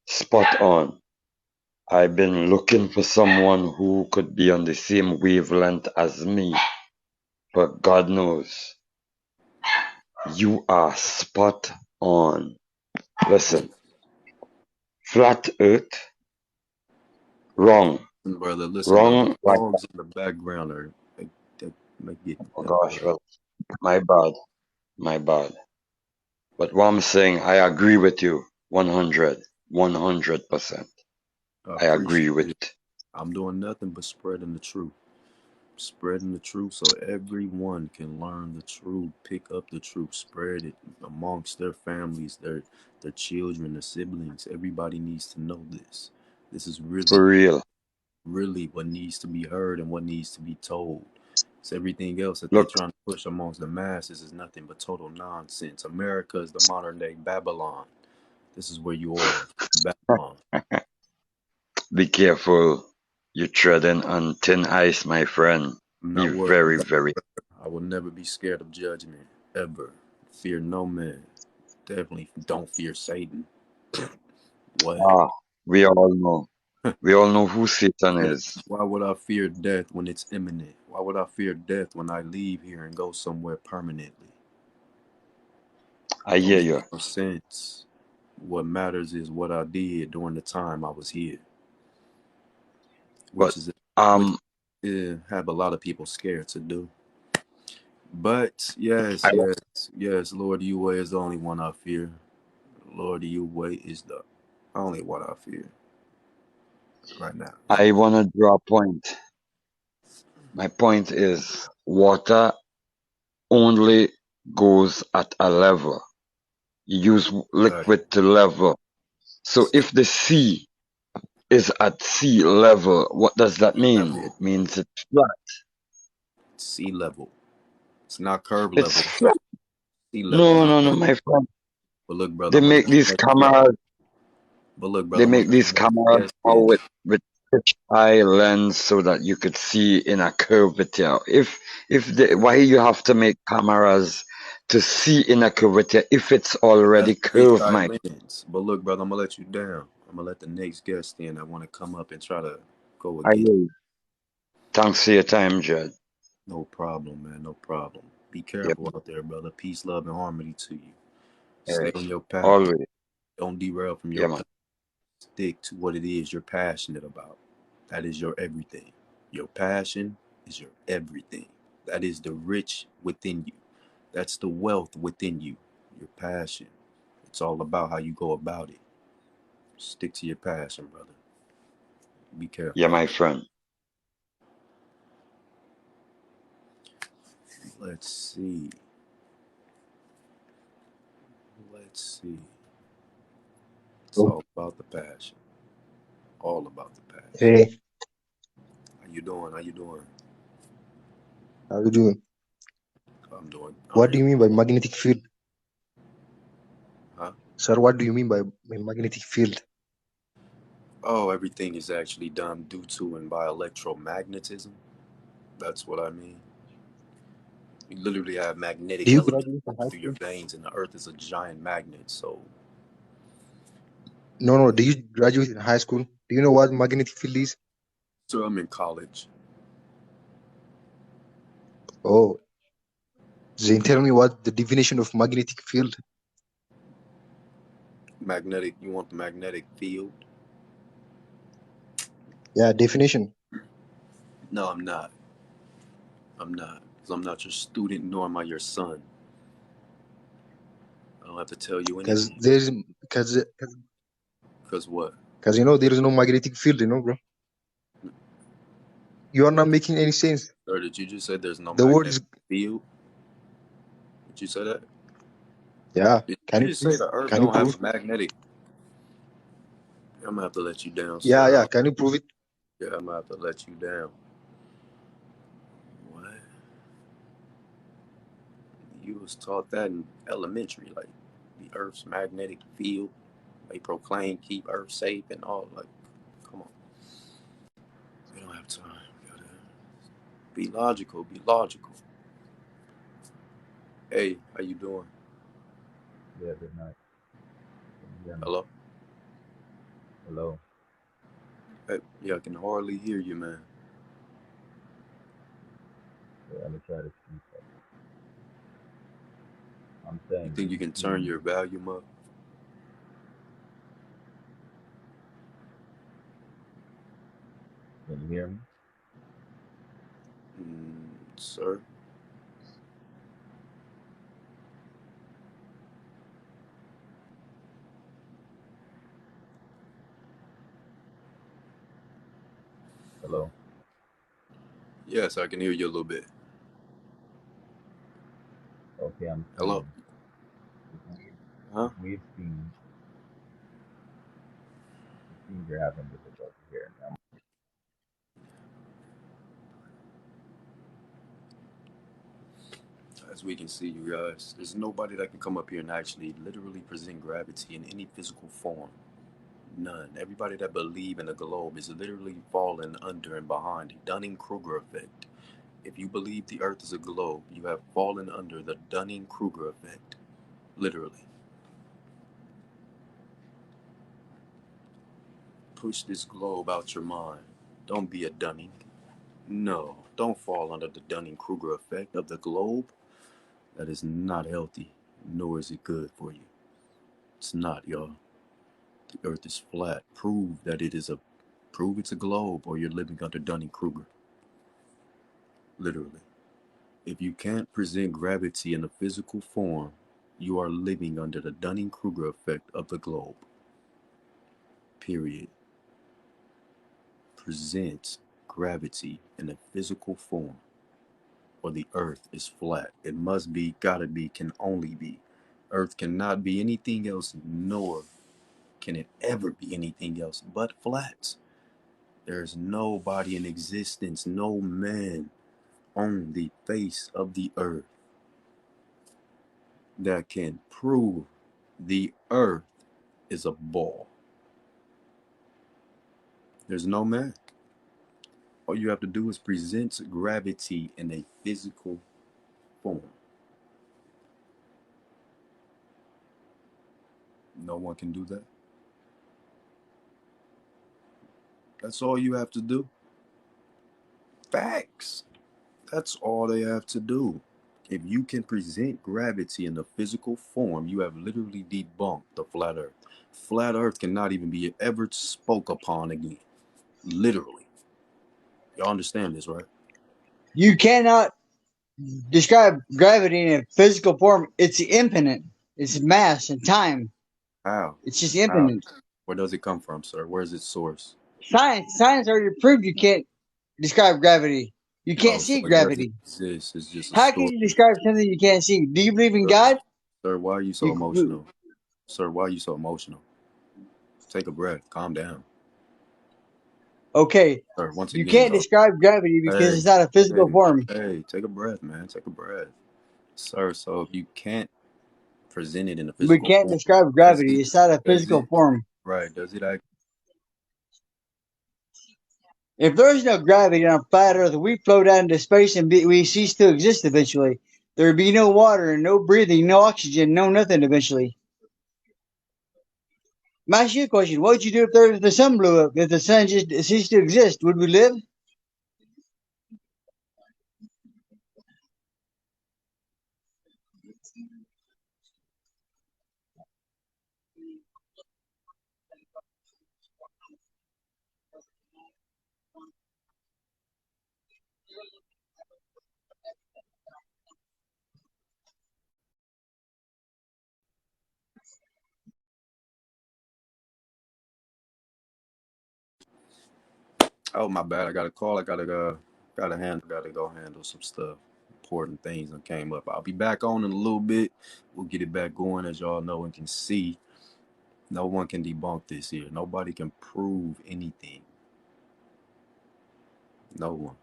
R: Spot on. I've been looking for someone who could be on the same wavelength as me, but God knows, you are spot on. Listen, flat earth, wrong.
A: Brother, listen, bro. The
R: Wrong like
A: dogs in the background are they make it.
R: oh gosh, well, my bad, my bad. But what I'm saying, I agree with you 100%.
A: I
R: I
A: appreciate
R: agree with
A: it. I'm doing nothing but spreading the truth. Spreading the truth so everyone can learn the truth, pick up the truth, spread it amongst their families, their children, their siblings. Everybody needs to know this. This is
R: for
A: really,
R: real.
A: really what needs to be heard and what needs to be told. So everything else that they're
R: Look,
A: trying to push amongst the masses is nothing but total nonsense. America is the modern day Babylon. This is where you are, Babylon.
R: be careful. You're treading on thin ice, my friend.
A: I'm
R: Be
A: not worried
R: very,
A: about
R: very.
A: it. I will never be scared of judgment, ever. Fear no man. Definitely don't fear Satan. What?
R: Ah, we all know. We all know who Satan
A: Yeah.
R: is.
A: Why would I fear death when it's imminent? Why would I fear death when I leave here and go somewhere permanently?
R: I
A: Don't
R: hear
A: make
R: you.
A: no sense. What matters is what I did during the time I was here,
R: But
A: which is which
R: um,
A: have a lot of people scared to do. But
R: I
A: yes, Lord Yahweh is the only one I fear. Lord Yahweh is the only one I fear right now.
R: I wanna draw a point. My point is water only goes at a level. You use
A: Got
R: liquid to level. So
A: you.
R: if the sea is at sea level, what does that
A: Sea
R: mean?
A: level.
R: It means it's flat.
A: Sea level. It's not curb
R: It's
A: level. It's
R: flat.
A: sea level,
R: No,
A: my
R: no, no,
A: brother.
R: my friend.
A: But look, brother,
R: They
A: I'm gonna
R: make
A: let you
R: these
A: make your next.
R: cameras.
A: But look,
R: They
A: brother, I'm gonna
R: make
A: let
R: these
A: your next
R: cameras
A: guest
R: now
A: in.
R: with fisheye lens so that you could see in a curvature. Why you have to make cameras to see in a curvature if it's
A: That's
R: already
A: the fish
R: curved,
A: eye
R: my?
A: lens. But look, brother, I'm gonna let you down. I'm gonna let the next guest in. I want to come up and try to go
R: I
A: again.
R: hear you. Thanks for your time, Judge.
A: No problem, man. No problem. Be
R: Yep.
A: careful out there, brother. Peace, love, and harmony to you. Stay
R: Hey,
A: on your path.
R: always.
A: Don't derail from your
R: Yeah, man.
A: path. Stick to what it is you're passionate about. That is your everything. Your passion is your everything. That is the rich within you. That's the wealth within you. Your passion. It's all about how you go about it. Stick to your passion, brother. Be
R: Yeah,
A: careful out
R: my friend.
A: there. Let's see. Let's see. It's all about the passion. All about the passion.
S: Hey,
A: How you doing? How you doing?
S: how you doing?
A: I
S: What do
A: am
S: you mean by magnetic field?
A: huh?
S: Sir, what do you mean by magnetic field?
A: Oh, everything is actually done due to and by electromagnetism. That's what I mean. You literally have
S: Do
A: magnetic
S: you
A: elements
S: graduate in high
A: through your
S: school?
A: veins, and the earth is a giant magnet. So,
S: No, no. Do you graduate in high school? Do you know what magnetic field is?
A: so I'm in college.
S: Oh, Zain, tell me what the definition of magnetic field.
A: Magnetic. You want the magnetic field?
S: Yeah, definition.
A: No, I'm not. I'm not. Because I'm not your student, nor am I your son. I don't have to tell you
S: Because
A: anything.
S: there's
A: Because what?
S: because there is no magnetic field, bro. You are not making any sense.
A: Or did you just say there's no
S: The word
A: magnetic
S: is
A: field? Did you say that?
S: yeah.
A: Did
S: Can
A: you
S: you
A: just say the Earth
S: can you
A: don't have
S: prove?
A: a magnetic? I'm gonna have to let you down,
S: Yeah,
A: sir.
S: yeah. Can you prove it?
A: Yeah, I'm gonna have to let you down. What? You was taught that in elementary, like the Earth's magnetic field. They proclaim keep Earth safe and all. Like, come on, we don't have time. We gotta be logical. Be logical. Hey, how you doing?
T: Yeah, good night. Can you hear me?
A: Hello?
T: Hello?
A: Hey, yeah, I can hardly hear you, man.
T: Yeah, let me try to speak up. I'm
A: You
T: saying
A: think you
T: these
A: can turn
T: things.
A: your volume up?
T: Can you hear me?
A: Sir?
T: Hello?
A: Yes, I can hear you a little bit.
T: Okay, I'm
A: Hello?
T: saying
A: Huh?
T: if we've seen, it seems you're having difficulty hearing me.
A: As we can see, you guys, there's nobody that can come up here and actually literally present gravity in any physical form. None. Everybody that believe in the globe is literally falling under and behind the Dunning-Kruger effect. If you believe the earth is a globe, you have fallen under the Dunning-Kruger effect. Literally. Push this globe out your mind. Don't be a Dunning. No, don't fall under the Dunning-Kruger effect of the globe. That is not healthy, nor is it good for you. It's not, y'all. The earth is flat. Prove it's a globe, or you're living under Dunning-Kruger. Literally. If you can't present gravity in a physical form, you are living under the Dunning-Kruger effect of the globe. Period. Present gravity in a physical form, or the earth is flat. It must be, gotta be, can only be. Earth cannot be anything else, nor can it ever be anything else but flat. There's nobody in existence, no man on the face of the earth that can prove the earth is a ball. There's no man. All you have to do is present gravity in a physical form. No one can do that. That's all you have to do. Facts. That's all they have to do. If you can present gravity in a physical form, you have literally debunked the flat earth. Flat earth cannot even be ever spoke upon again. Literally. Y'all understand this, right?
U: You cannot describe gravity in a physical form. It's infinite. It's mass and time.
A: How?
U: It's just
A: How?
U: infinite.
A: Where does it come from, sir? Where's its source?
U: Science already proved you can't describe gravity. You can't
A: Oh, so
U: see
A: it doesn't
U: gravity.
A: exist. It's just a
U: How can
A: story.
U: you describe something you can't see? Do you believe in
A: Sir,
U: God?
A: sir, why are you so
U: You
A: emotional? Sir, why are you so emotional? Take a breath. Calm down.
U: okay?
A: Sir, once
U: You
A: again,
U: can't
A: though.
U: describe gravity because
A: Hey,
U: it's not a physical
A: hey,
U: form.
A: hey, take a breath, man. Take a breath. Sir, so if you can't present it in a
U: We
A: physical
U: can't
A: form,
U: describe
A: does
U: gravity.
A: it,
U: It's not a
A: does
U: physical
A: it,
U: form.
A: right, does it act,
U: If there is no gravity on a flat Earth, we float out into space and we cease to exist eventually. There would be no water and no breathing, no oxygen, no nothing eventually. Let me ask you a question. What would you do if the sun blew up? If the sun just ceased to exist, would we live?
A: Oh, my bad. I got a call. I gotta go handle some stuff. Important things that came up. I'll be back on in a little bit. We'll get it back going. As y'all know and can see, no one can debunk this here. Nobody can prove anything. No one.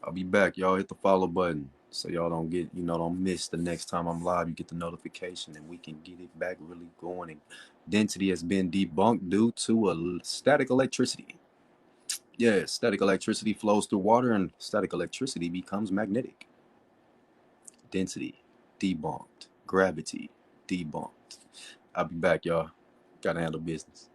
A: I'll be back. Y'all hit the follow button so y'all don't miss the next time I'm live. You get the notification and we can get it back really going. And density has been debunked due to a static electricity. Yeah, static electricity flows through water and static electricity becomes magnetic. Density debunked. Gravity debunked. I'll be back, y'all. Gotta handle business.